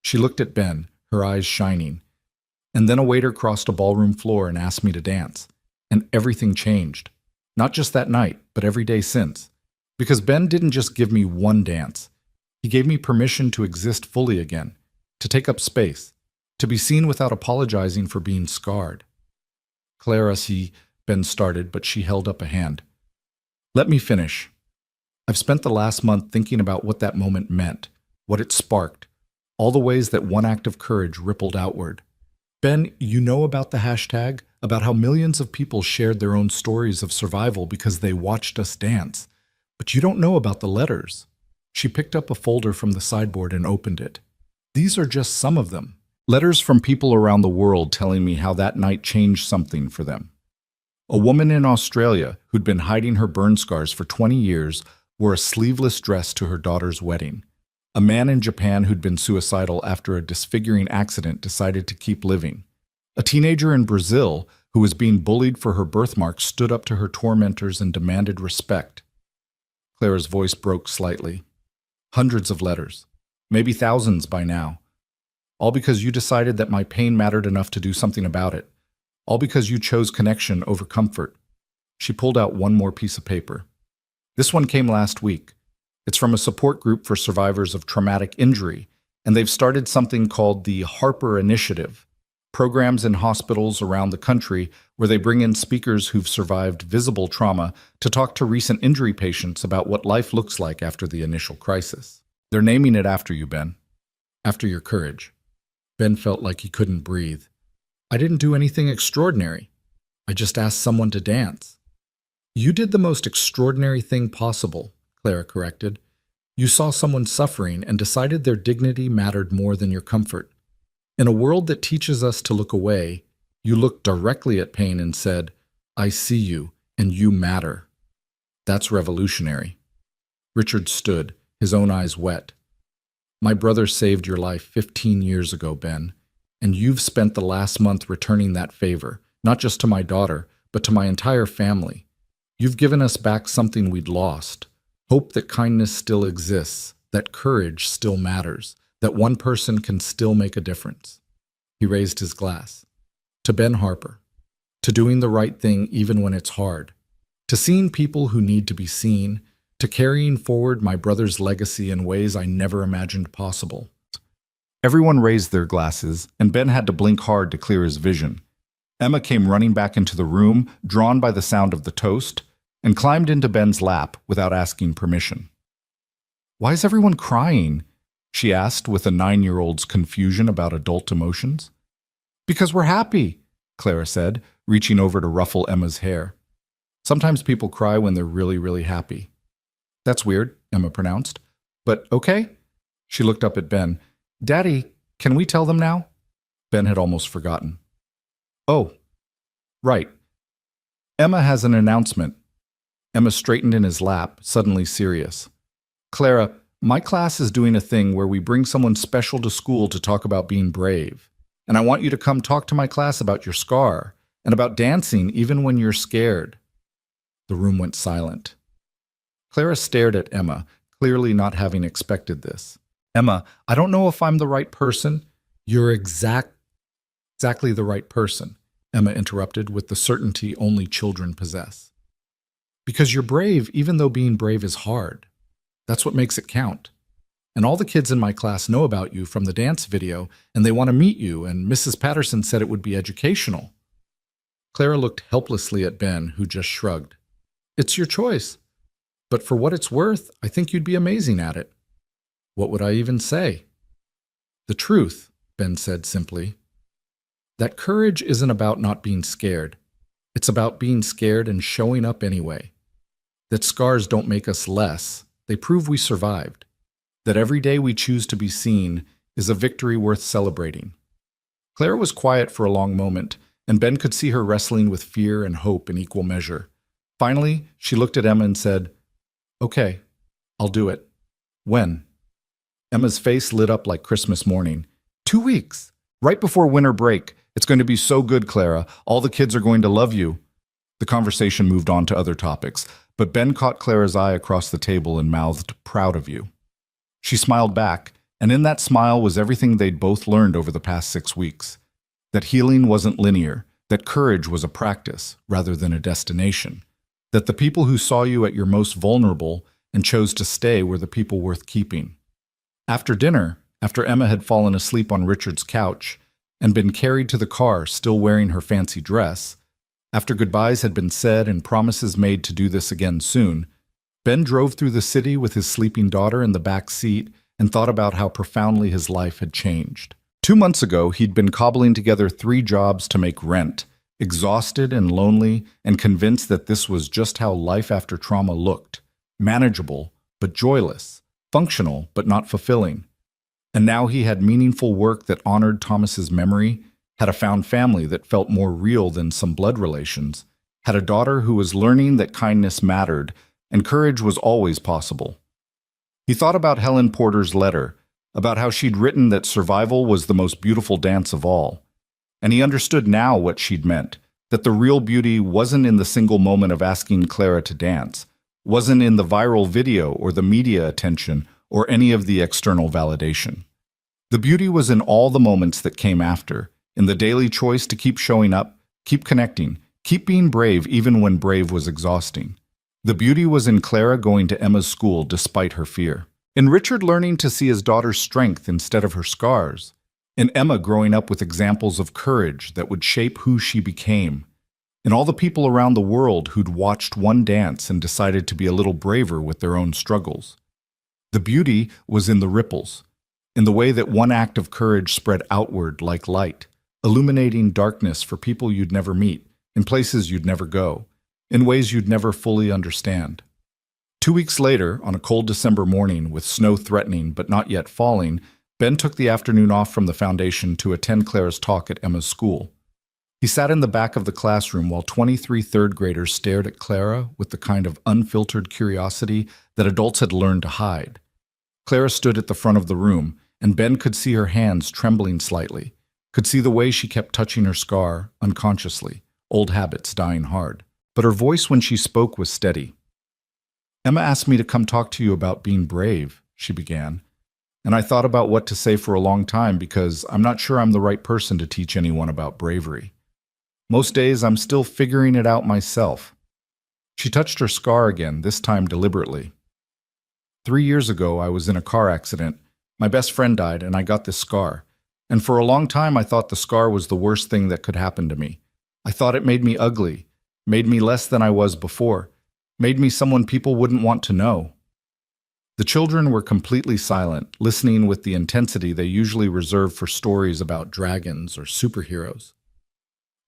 She looked at Ben, her eyes shining. "And then a waiter crossed a ballroom floor and asked me to dance. And everything changed. Not just that night, but every day since. Because Ben didn't just give me one dance. He gave me permission to exist fully again, to take up space, to be seen without apologizing for being scarred." "Clara," Ben started, but she held up a hand. "Let me finish. I've spent the last month thinking about what that moment meant, what it sparked, all the ways that one act of courage rippled outward. Ben, you know about the hashtag, about how millions of people shared their own stories of survival because they watched us dance. But you don't know about the letters." She picked up a folder from the sideboard and opened it. "These are just some of them. Letters from people around the world telling me how that night changed something for them. A woman in Australia who'd been hiding her burn scars for 20 years wore a sleeveless dress to her daughter's wedding. A man in Japan who'd been suicidal after a disfiguring accident decided to keep living. A teenager in Brazil who was being bullied for her birthmark stood up to her tormentors and demanded respect." Clara's voice broke slightly. "Hundreds of letters, maybe thousands by now. All because you decided that my pain mattered enough to do something about it. All because you chose connection over comfort." She pulled out one more piece of paper. "This one came last week. It's from a support group for survivors of traumatic injury, and they've started something called the Harper Initiative, programs in hospitals around the country where they bring in speakers who've survived visible trauma to talk to recent injury patients about what life looks like after the initial crisis. They're naming it after you, Ben. After your courage." Ben felt like he couldn't breathe. "I didn't do anything extraordinary. I just asked someone to dance." "You did the most extraordinary thing possible," Clara corrected. "You saw someone suffering and decided their dignity mattered more than your comfort. In a world that teaches us to look away, you looked directly at pain and said, 'I see you, and you matter.' That's revolutionary." Richard stood, his own eyes wet. "My brother saved your life 15 years ago, Ben, and you've spent the last month returning that favor, not just to my daughter, but to my entire family. You've given us back something we'd lost. Hope that kindness still exists, that courage still matters, that one person can still make a difference." He raised his glass. To Ben Harper. To doing the right thing even when it's hard. To seeing people who need to be seen. To carrying forward my brother's legacy in ways I never imagined possible. Everyone raised their glasses, and Ben had to blink hard to clear his vision. Emma came running back into the room, drawn by the sound of the toast, and climbed into Ben's lap without asking permission. "Why is everyone crying?" she asked with a 9-year-old's confusion about adult emotions. "Because we're happy," Clara said, reaching over to ruffle Emma's hair. "Sometimes people cry when they're really, really happy." "That's weird," Emma pronounced. "But okay." She looked up at Ben. "Daddy, can we tell them now?" Ben had almost forgotten. "Oh, right. Emma has an announcement." Emma straightened in his lap, suddenly serious. "Clara, my class is doing a thing where we bring someone special to school to talk about being brave. And I want you to come talk to my class about your scar and about dancing even when you're scared." The room went silent. Clara stared at Emma, clearly not having expected this. "Emma, I don't know if I'm the right person." "You're exactly the right person," Emma interrupted with the certainty only children possess. "Because you're brave even though being brave is hard. That's what makes it count. And all the kids in my class know about you from the dance video, and they want to meet you, and Mrs. Patterson said it would be educational." Clara looked helplessly at Ben, who just shrugged. "It's your choice. But for what it's worth, I think you'd be amazing at it." "What would I even say?" "The truth," Ben said simply. "That courage isn't about not being scared. It's about being scared and showing up anyway. That scars don't make us less. They prove we survived. That every day we choose to be seen is a victory worth celebrating." Clara was quiet for a long moment, and Ben could see her wrestling with fear and hope in equal measure. Finally, she looked at Emma and said, "Okay, I'll do it. When?" Emma's face lit up like Christmas morning. 2 weeks, right before winter break. It's going to be so good, Clara. All the kids are going to love you." The conversation moved on to other topics, but Ben caught Clara's eye across the table and mouthed, "Proud of you." She smiled back, and in that smile was everything they'd both learned over the past 6 weeks. That healing wasn't linear, that courage was a practice rather than a destination. That the people who saw you at your most vulnerable and chose to stay were the people worth keeping. After dinner, after Emma had fallen asleep on Richard's couch and been carried to the car still wearing her fancy dress, after goodbyes had been said and promises made to do this again soon, Ben drove through the city with his sleeping daughter in the back seat and thought about how profoundly his life had changed. 2 months ago, he'd been cobbling together 3 jobs to make rent, exhausted and lonely, and convinced that this was just how life after trauma looked: manageable, but joyless, functional, but not fulfilling. And now he had meaningful work that honored Thomas's memory, had a found family that felt more real than some blood relations, had a daughter who was learning that kindness mattered, and courage was always possible. He thought about Helen Porter's letter, about how she'd written that survival was the most beautiful dance of all. And he understood now what she'd meant, that the real beauty wasn't in the single moment of asking Clara to dance, wasn't in the viral video or the media attention or any of the external validation. The beauty was in all the moments that came after, in the daily choice to keep showing up, keep connecting, keep being brave even when brave was exhausting. The beauty was in Clara going to Emma's school despite her fear, in Richard learning to see his daughter's strength instead of her scars, in Emma growing up with examples of courage that would shape who she became, in all the people around the world who'd watched one dance and decided to be a little braver with their own struggles. The beauty was in the ripples, in the way that one act of courage spread outward like light, illuminating darkness for people you'd never meet, in places you'd never go, in ways you'd never fully understand. 2 weeks later, on a cold December morning with snow threatening but not yet falling, Ben took the afternoon off from the foundation to attend Clara's talk at Emma's school. He sat in the back of the classroom while 23 third graders stared at Clara with the kind of unfiltered curiosity that adults had learned to hide. Clara stood at the front of the room, and Ben could see her hands trembling slightly, could see the way she kept touching her scar, unconsciously, old habits dying hard. But her voice when she spoke was steady. "Emma asked me to come talk to you about being brave," she began. And I thought about what to say for a long time because I'm not sure I'm the right person to teach anyone about bravery. Most days I'm still figuring it out myself. She touched her scar again, this time deliberately. 3 years ago, I was in a car accident. My best friend died, and I got this scar. And for a long time, I thought the scar was the worst thing that could happen to me. I thought it made me ugly, made me less than I was before, made me someone people wouldn't want to know. The children were completely silent, listening with the intensity they usually reserve for stories about dragons or superheroes.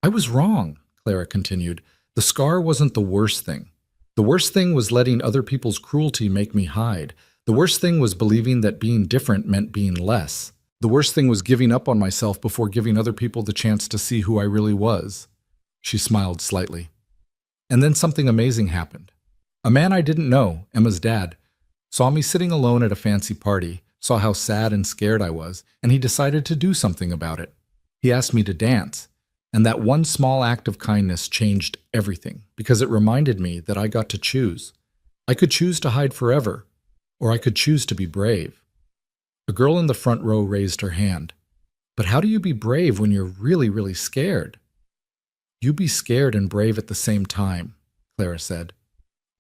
I was wrong, Clara continued. The scar wasn't the worst thing. The worst thing was letting other people's cruelty make me hide. The worst thing was believing that being different meant being less. The worst thing was giving up on myself before giving other people the chance to see who I really was. She smiled slightly. And then something amazing happened. A man I didn't know, Emma's dad, saw me sitting alone at a fancy party, saw how sad and scared I was, and he decided to do something about it. He asked me to dance. And that one small act of kindness changed everything because it reminded me that I got to choose. I could choose to hide forever, or I could choose to be brave. A girl in the front row raised her hand. But how do you be brave when you're really, really scared? You be scared and brave at the same time, Clara said.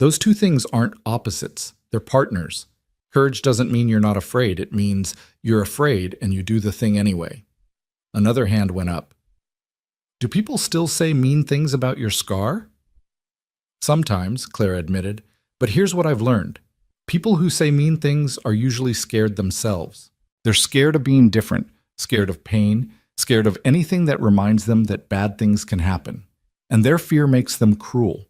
Those two things aren't opposites, they're partners. Courage doesn't mean you're not afraid, it means you're afraid and you do the thing anyway. Another hand went up. Do people still say mean things about your scar? Sometimes, Clara admitted, but here's what I've learned. People who say mean things are usually scared themselves. They're scared of being different, scared of pain, scared of anything that reminds them that bad things can happen. And their fear makes them cruel.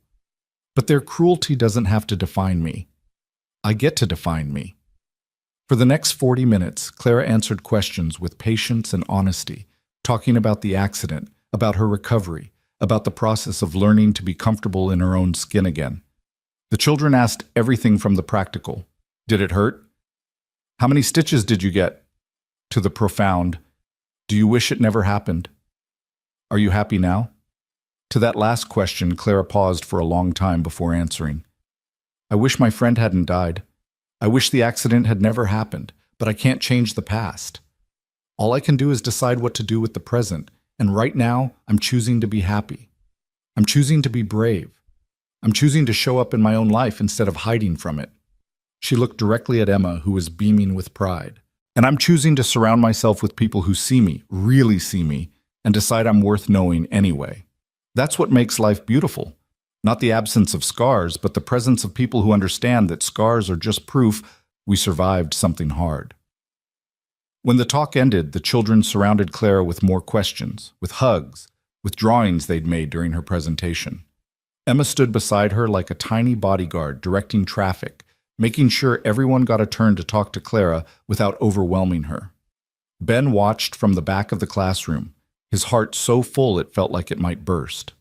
But their cruelty doesn't have to define me. I get to define me. For the next 40 minutes, Clara answered questions with patience and honesty, talking about the accident, about her recovery, about the process of learning to be comfortable in her own skin again. The children asked everything from the practical. Did it hurt? How many stitches did you get? To the profound, do you wish it never happened? Are you happy now? To that last question, Clara paused for a long time before answering. I wish my friend hadn't died. I wish the accident had never happened, but I can't change the past. All I can do is decide what to do with the present. And right now, I'm choosing to be happy. I'm choosing to be brave. I'm choosing to show up in my own life instead of hiding from it. She looked directly at Emma, who was beaming with pride. And I'm choosing to surround myself with people who see me, really see me, and decide I'm worth knowing anyway. That's what makes life beautiful. Not the absence of scars, but the presence of people who understand that scars are just proof we survived something hard. When the talk ended, the children surrounded Clara with more questions, with hugs, with drawings they'd made during her presentation. Emma stood beside her like a tiny bodyguard, directing traffic, making sure everyone got a turn to talk to Clara without overwhelming her. Ben watched from the back of the classroom, his heart so full it felt like it might burst.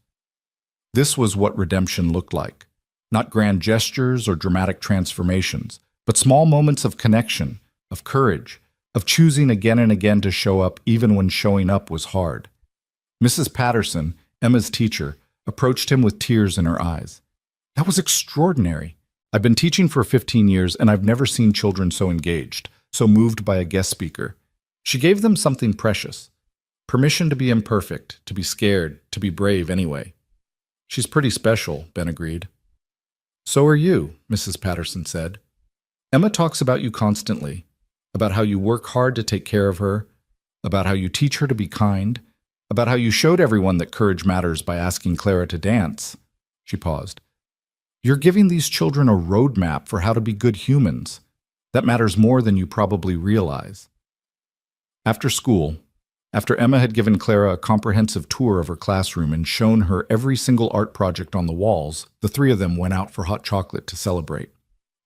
This was what redemption looked like. Not grand gestures or dramatic transformations, but small moments of connection, of courage, of choosing again and again to show up even when showing up was hard. Mrs. Patterson, Emma's teacher, approached him with tears in her eyes. That was extraordinary. I've been teaching for 15 years and I've never seen children so engaged, so moved by a guest speaker. She gave them something precious. Permission to be imperfect, to be scared, to be brave anyway. She's pretty special, Ben agreed. So are you, Mrs. Patterson said. Emma talks about you constantly. About how you work hard to take care of her, about how you teach her to be kind, about how you showed everyone that courage matters by asking Clara to dance. She paused. You're giving these children a roadmap for how to be good humans. That matters more than you probably realize. After school, after Emma had given Clara a comprehensive tour of her classroom and shown her every single art project on the walls, the three of them went out for hot chocolate to celebrate.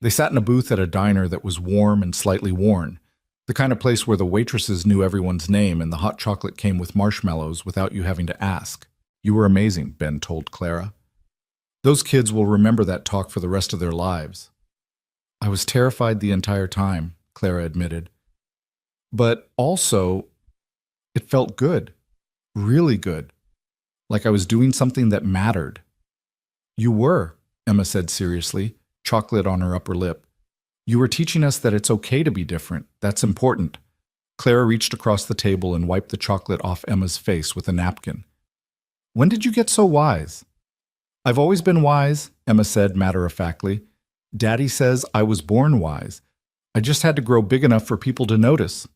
They sat in a booth at a diner that was warm and slightly worn, the kind of place where the waitresses knew everyone's name and the hot chocolate came with marshmallows without you having to ask. You were amazing, Ben told Clara. Those kids will remember that talk for the rest of their lives. I was terrified the entire time, Clara admitted. But also, it felt good, really good, like I was doing something that mattered. You were, Emma said seriously, chocolate on her upper lip. You were teaching us that it's okay to be different. That's important. Clara reached across the table and wiped the chocolate off Emma's face with a napkin. When did you get so wise? I've always been wise, Emma said matter-of-factly. Daddy says I was born wise. I just had to grow big enough for people to notice.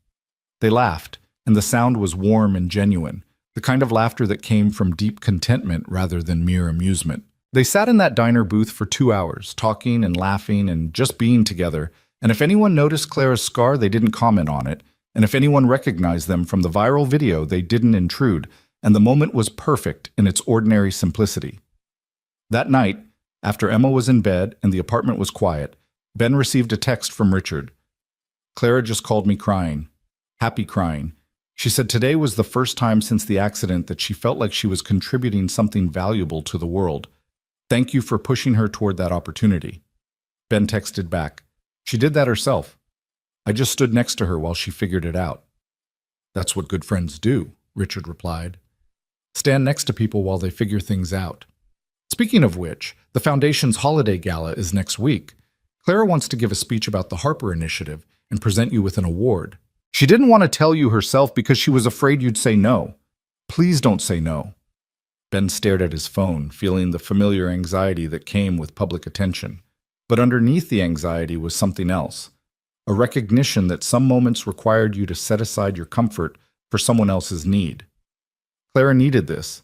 They laughed, and the sound was warm and genuine, the kind of laughter that came from deep contentment rather than mere amusement. They sat in that diner booth for 2 hours, talking and laughing and just being together, and if anyone noticed Clara's scar, they didn't comment on it, and if anyone recognized them from the viral video, they didn't intrude, and the moment was perfect in its ordinary simplicity. That night, after Emma was in bed and the apartment was quiet, Ben received a text from Richard. Clara just called me crying. Happy crying. She said today was the first time since the accident that she felt like she was contributing something valuable to the world. Thank you for pushing her toward that opportunity. Ben texted back. She did that herself. I just stood next to her while she figured it out. That's what good friends do, Richard replied. Stand next to people while they figure things out. Speaking of which, the Foundation's holiday gala is next week. Clara wants to give a speech about the Harper Initiative and present you with an award. She didn't want to tell you herself because she was afraid you'd say no. Please don't say no. Ben stared at his phone, feeling the familiar anxiety that came with public attention. But underneath the anxiety was something else, a recognition that some moments required you to set aside your comfort for someone else's need. Clara needed this.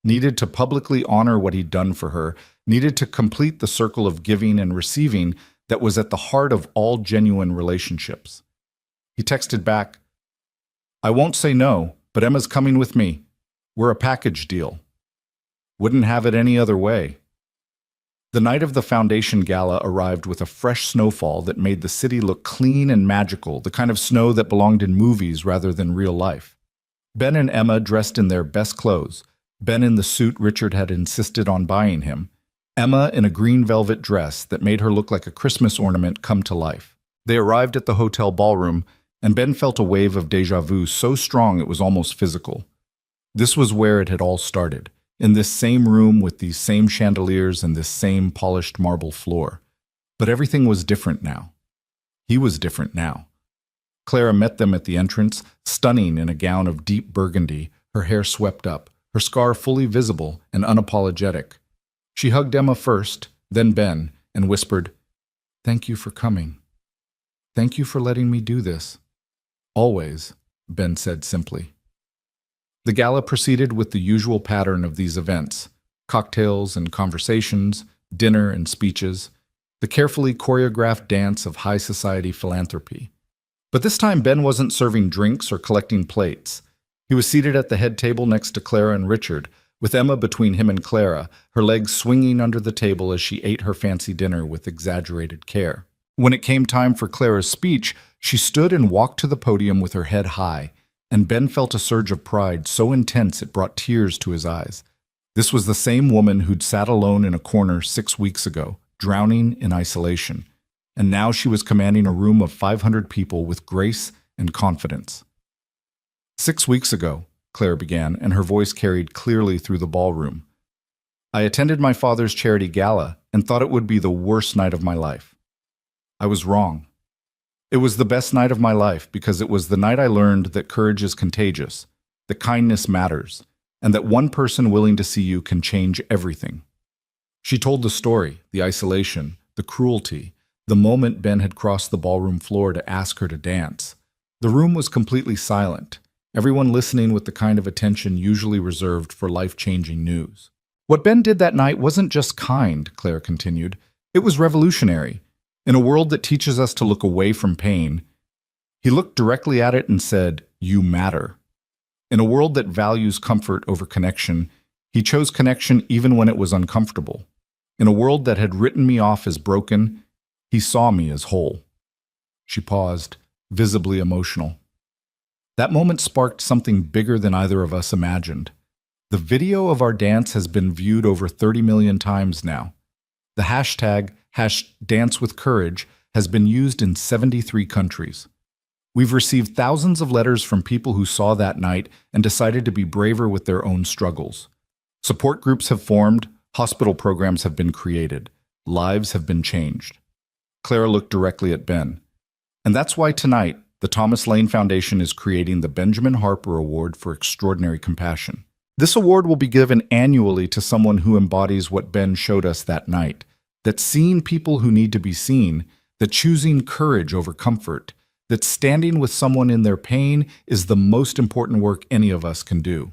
Needed to publicly honor what he'd done for her, needed to complete the circle of giving and receiving that was at the heart of all genuine relationships. He texted back, I won't say no, but Emma's coming with me. We're a package deal. Wouldn't have it any other way. The night of the Foundation Gala arrived with a fresh snowfall that made the city look clean and magical, the kind of snow that belonged in movies rather than real life. Ben and Emma dressed in their best clothes, Ben in the suit Richard had insisted on buying him, Emma in a green velvet dress that made her look like a Christmas ornament come to life. They arrived at the hotel ballroom, and Ben felt a wave of déjà vu so strong it was almost physical. This was where it had all started, in this same room with these same chandeliers and this same polished marble floor. But everything was different now. He was different now. Clara met them at the entrance, stunning in a gown of deep burgundy, her hair swept up, her scar fully visible and unapologetic. She hugged Emma first, then Ben, and whispered, Thank you for coming. Thank you for letting me do this. Always, Ben said simply. The gala proceeded with the usual pattern of these events, cocktails and conversations, dinner and speeches, the carefully choreographed dance of high society philanthropy. But this time Ben wasn't serving drinks or collecting plates. He was seated at the head table next to Clara and Richard, with Emma between him and Clara, her legs swinging under the table as she ate her fancy dinner with exaggerated care. When it came time for Clara's speech, she stood and walked to the podium with her head high, and Ben felt a surge of pride so intense it brought tears to his eyes. This was the same woman who'd sat alone in a corner 6 weeks ago, drowning in isolation, and now she was commanding a room of 500 people with grace and confidence. 6 weeks ago, Clara began, and her voice carried clearly through the ballroom. I attended my father's charity gala and thought it would be the worst night of my life. I was wrong. It was the best night of my life because it was the night I learned that courage is contagious, that kindness matters, and that one person willing to see you can change everything. She told the story, the isolation, the cruelty, the moment Ben had crossed the ballroom floor to ask her to dance. The room was completely silent, everyone listening with the kind of attention usually reserved for life-changing news. What Ben did that night wasn't just kind, Claire continued. It was revolutionary. In a world that teaches us to look away from pain, he looked directly at it and said, You matter. In a world that values comfort over connection, he chose connection even when it was uncomfortable. In a world that had written me off as broken, he saw me as whole. She paused, visibly emotional. That moment sparked something bigger than either of us imagined. The video of our dance has been viewed over 30 million times now. The hashtag #DanceWithCourage has been used in 73 countries. We've received thousands of letters from people who saw that night and decided to be braver with their own struggles. Support groups have formed, hospital programs have been created, lives have been changed. Clara looked directly at Ben. And that's why tonight, the Thomas Lane Foundation is creating the Benjamin Harper Award for Extraordinary Compassion. This award will be given annually to someone who embodies what Ben showed us that night, that seeing people who need to be seen, that choosing courage over comfort, that standing with someone in their pain is the most important work any of us can do.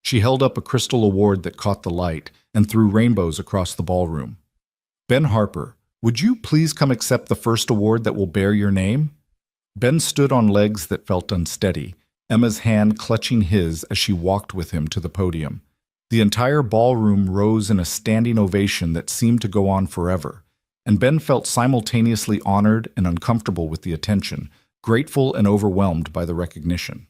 She held up a crystal award that caught the light and threw rainbows across the ballroom. Ben Harper, would you please come accept the first award that will bear your name? Ben stood on legs that felt unsteady, Emma's hand clutching his as she walked with him to the podium. The entire ballroom rose in a standing ovation that seemed to go on forever, and Ben felt simultaneously honored and uncomfortable with the attention, grateful and overwhelmed by the recognition.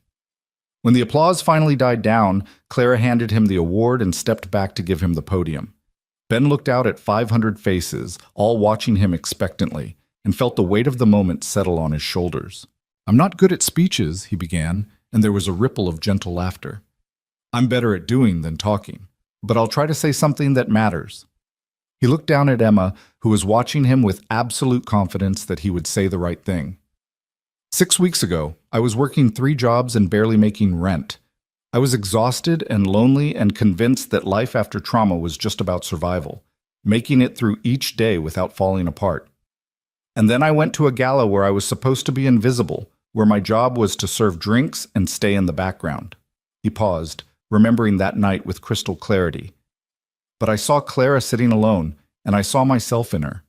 When the applause finally died down, Clara handed him the award and stepped back to give him the podium. Ben looked out at 500 faces, all watching him expectantly, and felt the weight of the moment settle on his shoulders. "I'm not good at speeches," he began, and there was a ripple of gentle laughter. "I'm better at doing than talking, but I'll try to say something that matters." He looked down at Emma, who was watching him with absolute confidence that he would say the right thing. 6 weeks ago, I was working 3 jobs and barely making rent. I was exhausted and lonely and convinced that life after trauma was just about survival, making it through each day without falling apart. And then I went to a gala where I was supposed to be invisible, where my job was to serve drinks and stay in the background. He paused, remembering that night with crystal clarity. But I saw Clara sitting alone, and I saw myself in her.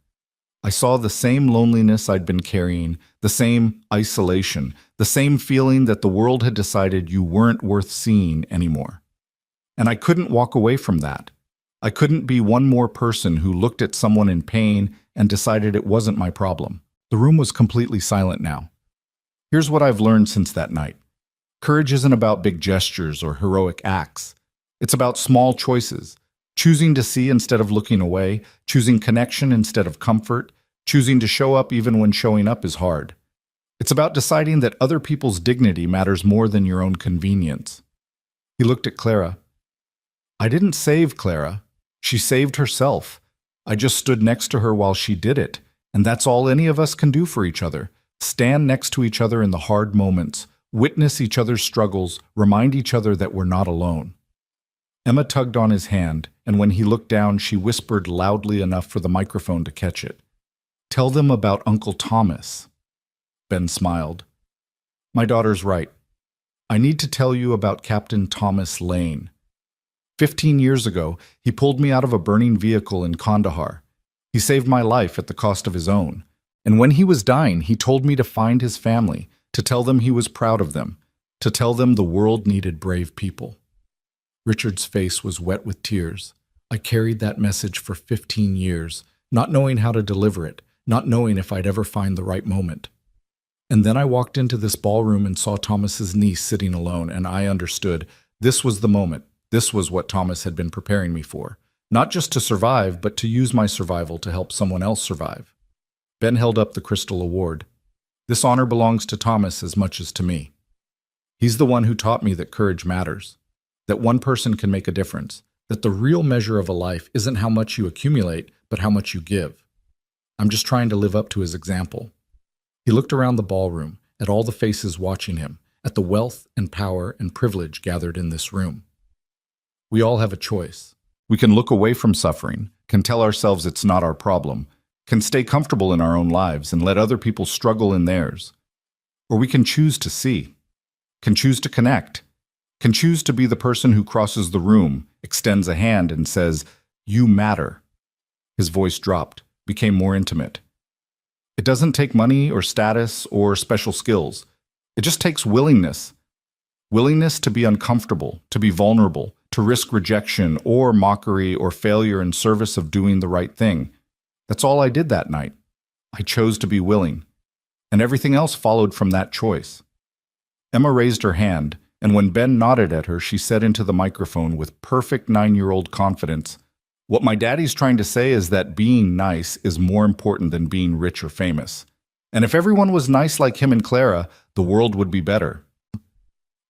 I saw the same loneliness I'd been carrying, the same isolation, the same feeling that the world had decided you weren't worth seeing anymore. And I couldn't walk away from that. I couldn't be one more person who looked at someone in pain and decided it wasn't my problem. The room was completely silent now. Here's what I've learned since that night. Courage isn't about big gestures or heroic acts. It's about small choices. Choosing to see instead of looking away, choosing connection instead of comfort, choosing to show up even when showing up is hard. It's about deciding that other people's dignity matters more than your own convenience. He looked at Clara. I didn't save Clara. She saved herself. I just stood next to her while she did it, and that's all any of us can do for each other. Stand next to each other in the hard moments, witness each other's struggles, remind each other that we're not alone. Emma tugged on his hand, and when he looked down, she whispered loudly enough for the microphone to catch it. Tell them about Uncle Thomas. Ben smiled. My daughter's right. I need to tell you about Captain Thomas Lane. 15 years ago, he pulled me out of a burning vehicle in Kandahar. He saved my life at the cost of his own. And when he was dying, he told me to find his family, to tell them he was proud of them, to tell them the world needed brave people. Richard's face was wet with tears. I carried that message for 15 years, not knowing how to deliver it, not knowing if I'd ever find the right moment. And then I walked into this ballroom and saw Thomas's niece sitting alone, and I understood this was the moment. This was what Thomas had been preparing me for. Not just to survive, but to use my survival to help someone else survive. Ben held up the crystal award. This honor belongs to Thomas as much as to me. He's the one who taught me that courage matters, that one person can make a difference, that the real measure of a life isn't how much you accumulate, but how much you give. I'm just trying to live up to his example. He looked around the ballroom, at all the faces watching him, at the wealth and power and privilege gathered in this room. We all have a choice. We can look away from suffering, can tell ourselves it's not our problem, can stay comfortable in our own lives and let other people struggle in theirs. Or we can choose to see, can choose to connect, can choose to be the person who crosses the room, extends a hand and says, "You matter." His voice dropped, became more intimate. It doesn't take money or status or special skills. It just takes willingness. Willingness to be uncomfortable, to be vulnerable, to risk rejection or mockery or failure in service of doing the right thing. That's all I did that night. I chose to be willing. And everything else followed from that choice. Emma raised her hand, and when Ben nodded at her, she said into the microphone with perfect 9-year-old confidence, "What my daddy's trying to say is that being nice is more important than being rich or famous. And if everyone was nice like him and Clara, the world would be better."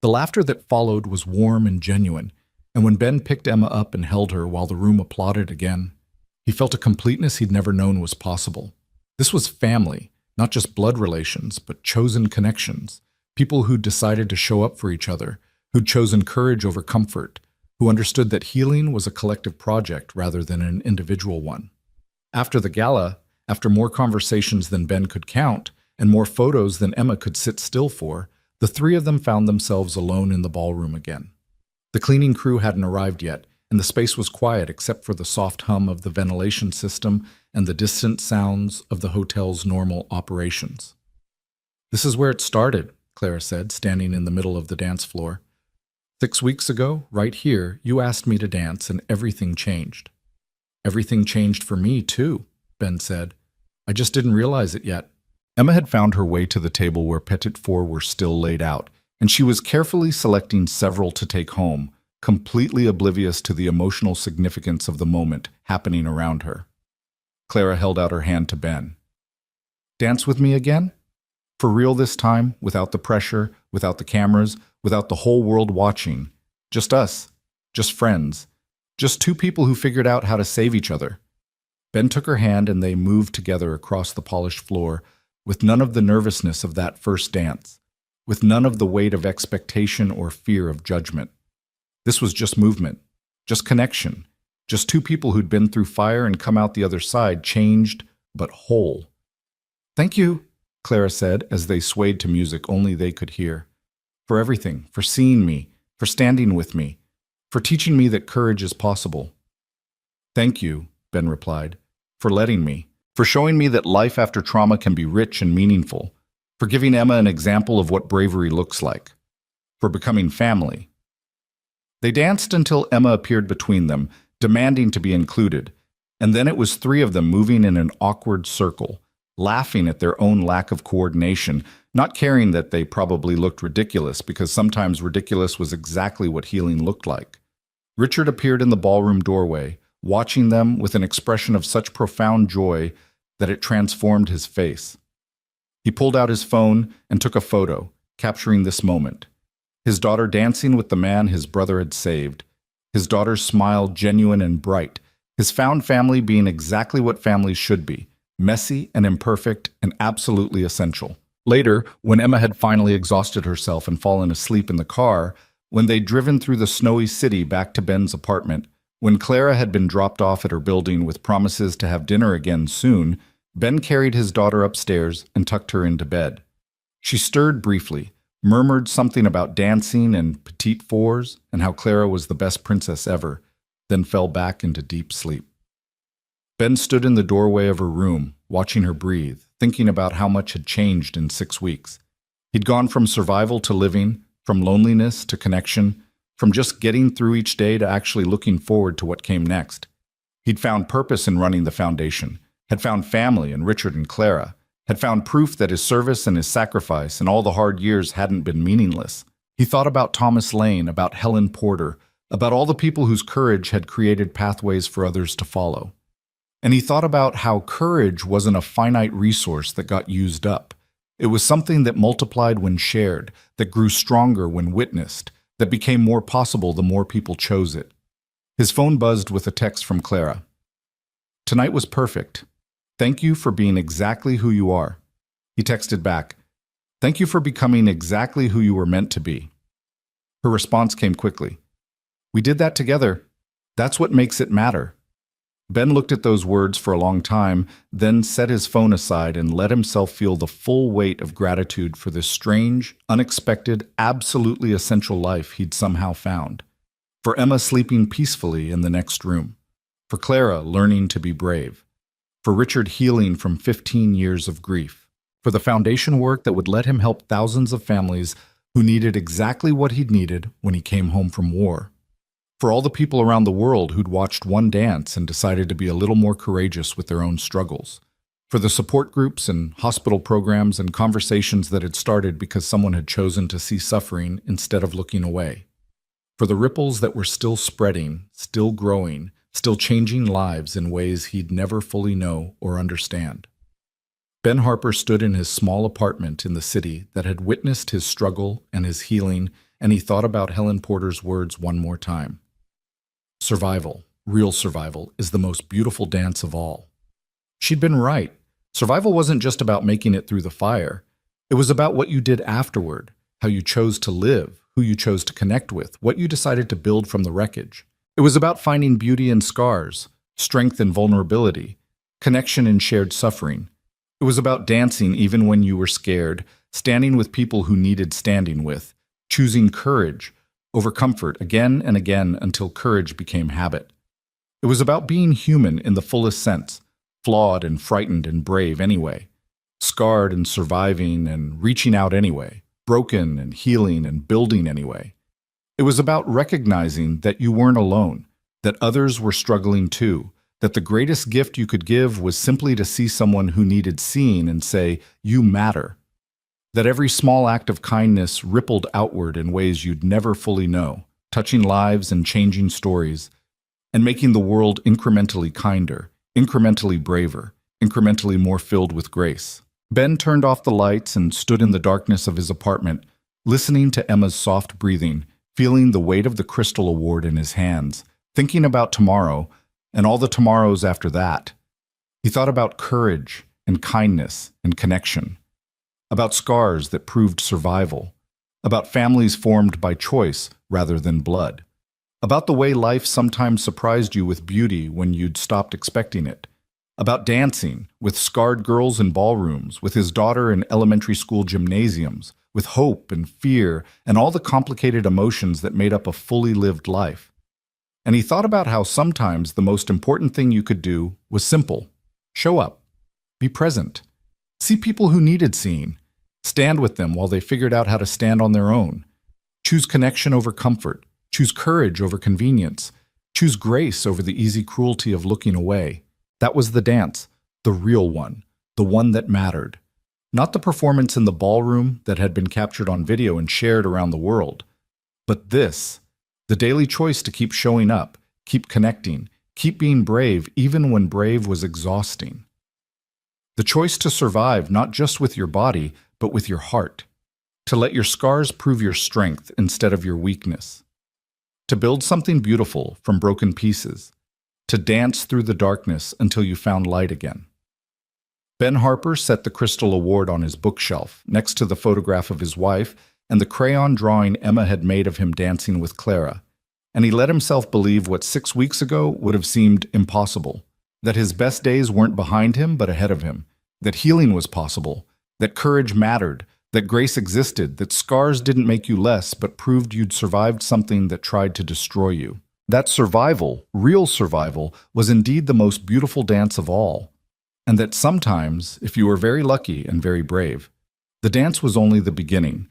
The laughter that followed was warm and genuine, and when Ben picked Emma up and held her while the room applauded again, he felt a completeness he'd never known was possible. This was family, not just blood relations, but chosen connections. People who decided to show up for each other, who'd chosen courage over comfort, who understood that healing was a collective project rather than an individual one. After the gala, after more conversations than Ben could count, and more photos than Emma could sit still for, the three of them found themselves alone in the ballroom again. The cleaning crew hadn't arrived yet, and the space was quiet except for the soft hum of the ventilation system and the distant sounds of the hotel's normal operations. "This is where it started," Clara said, standing in the middle of the dance floor. "6 weeks ago, right here, you asked me to dance and everything changed." "Everything changed for me, too," Ben said. "I just didn't realize it yet." Emma had found her way to the table where Petit Four were still laid out, and she was carefully selecting several to take home, completely oblivious to the emotional significance of the moment happening around her. Clara held out her hand to Ben. "Dance with me again? For real this time, without the pressure, without the cameras, without the whole world watching. Just us, just friends, just two people who figured out how to save each other." Ben took her hand and they moved together across the polished floor, with none of the nervousness of that first dance, with none of the weight of expectation or fear of judgment. This was just movement, just connection, just two people who'd been through fire and come out the other side changed, but whole. "Thank you," Clara said as they swayed to music only they could hear. "For everything, for seeing me, for standing with me, for teaching me that courage is possible." "Thank you," Ben replied, "for letting me, for showing me that life after trauma can be rich and meaningful, for giving Emma an example of what bravery looks like, for becoming family." They danced until Emma appeared between them, demanding to be included, and then it was three of them moving in an awkward circle, laughing at their own lack of coordination, not caring that they probably looked ridiculous because sometimes ridiculous was exactly what healing looked like. Richard appeared in the ballroom doorway, watching them with an expression of such profound joy that it transformed his face. He pulled out his phone and took a photo, capturing this moment. His daughter dancing with the man his brother had saved. His daughter's smile genuine and bright. His found family being exactly what families should be, messy and imperfect and absolutely essential. Later, when Emma had finally exhausted herself and fallen asleep in the car, when they'd driven through the snowy city back to Ben's apartment, when Clara had been dropped off at her building with promises to have dinner again soon, Ben carried his daughter upstairs and tucked her into bed. She stirred briefly, murmured something about dancing and Petit Fours and how Clara was the best princess ever, then fell back into deep sleep. Ben stood in the doorway of her room, watching her breathe, thinking about how much had changed in 6 weeks. He'd gone from survival to living, from loneliness to connection, from just getting through each day to actually looking forward to what came next. He'd found purpose in running the foundation, had found family in Richard and Clara, had found proof that his service and his sacrifice and all the hard years hadn't been meaningless. He thought about Thomas Lane, about Helen Porter, about all the people whose courage had created pathways for others to follow. And he thought about how courage wasn't a finite resource that got used up. It was something that multiplied when shared, that grew stronger when witnessed, that became more possible the more people chose it. His phone buzzed with a text from Clara. "Tonight was perfect. Thank you for being exactly who you are." He texted back, "Thank you for becoming exactly who you were meant to be." Her response came quickly. "We did that together. That's what makes it matter." Ben looked at those words for a long time, then set his phone aside and let himself feel the full weight of gratitude for this strange, unexpected, absolutely essential life he'd somehow found. For Emma sleeping peacefully in the next room. For Clara learning to be brave. For Richard healing from 15 years of grief. For the foundation work that would let him help thousands of families who needed exactly what he'd needed when he came home from war. For all the people around the world who'd watched one dance and decided to be a little more courageous with their own struggles. For the support groups and hospital programs and conversations that had started because someone had chosen to see suffering instead of looking away. For the ripples that were still spreading, still growing, still changing lives in ways he'd never fully know or understand. Ben Harper stood in his small apartment in the city that had witnessed his struggle and his healing, and he thought about Helen Porter's words one more time. Survival, real survival, is the most beautiful dance of all. She'd been right. Survival wasn't just about making it through the fire. It was about what you did afterward, how you chose to live, who you chose to connect with, what you decided to build from the wreckage. It was about finding beauty in scars, strength in vulnerability, connection in shared suffering. It was about dancing even when you were scared, standing with people who needed standing with, choosing courage over comfort again and again until courage became habit. It was about being human in the fullest sense, flawed and frightened and brave anyway, scarred and surviving and reaching out anyway, broken and healing and building anyway. It was about recognizing that you weren't alone, that others were struggling too, that the greatest gift you could give was simply to see someone who needed seeing and say, "You matter." That every small act of kindness rippled outward in ways you'd never fully know, touching lives and changing stories, and making the world incrementally kinder, incrementally braver, incrementally more filled with grace. Ben turned off the lights and stood in the darkness of his apartment, listening to Emma's soft breathing, feeling the weight of the Crystal Award in his hands, thinking about tomorrow and all the tomorrows after that. He thought about courage and kindness and connection, about scars that proved survival, about families formed by choice rather than blood, about the way life sometimes surprised you with beauty when you'd stopped expecting it, about dancing with scarred girls in ballrooms, with his daughter in elementary school gymnasiums, with hope and fear and all the complicated emotions that made up a fully lived life. And he thought about how sometimes the most important thing you could do was simple. Show up. Be present. See people who needed seeing. Stand with them while they figured out how to stand on their own. Choose connection over comfort. Choose courage over convenience. Choose grace over the easy cruelty of looking away. That was the dance, the real one, the one that mattered. Not the performance in the ballroom that had been captured on video and shared around the world, but this, the daily choice to keep showing up, keep connecting, keep being brave even when brave was exhausting. The choice to survive not just with your body, but with your heart. To let your scars prove your strength instead of your weakness. To build something beautiful from broken pieces. To dance through the darkness until you found light again. Ben Harper set the Crystal Award on his bookshelf, next to the photograph of his wife and the crayon drawing Emma had made of him dancing with Clara. And he let himself believe what 6 weeks ago would have seemed impossible. That his best days weren't behind him, but ahead of him. That healing was possible. That courage mattered. That grace existed. That scars didn't make you less, but proved you'd survived something that tried to destroy you. That survival, real survival, was indeed the most beautiful dance of all. And that sometimes, if you were very lucky and very brave, the dance was only the beginning.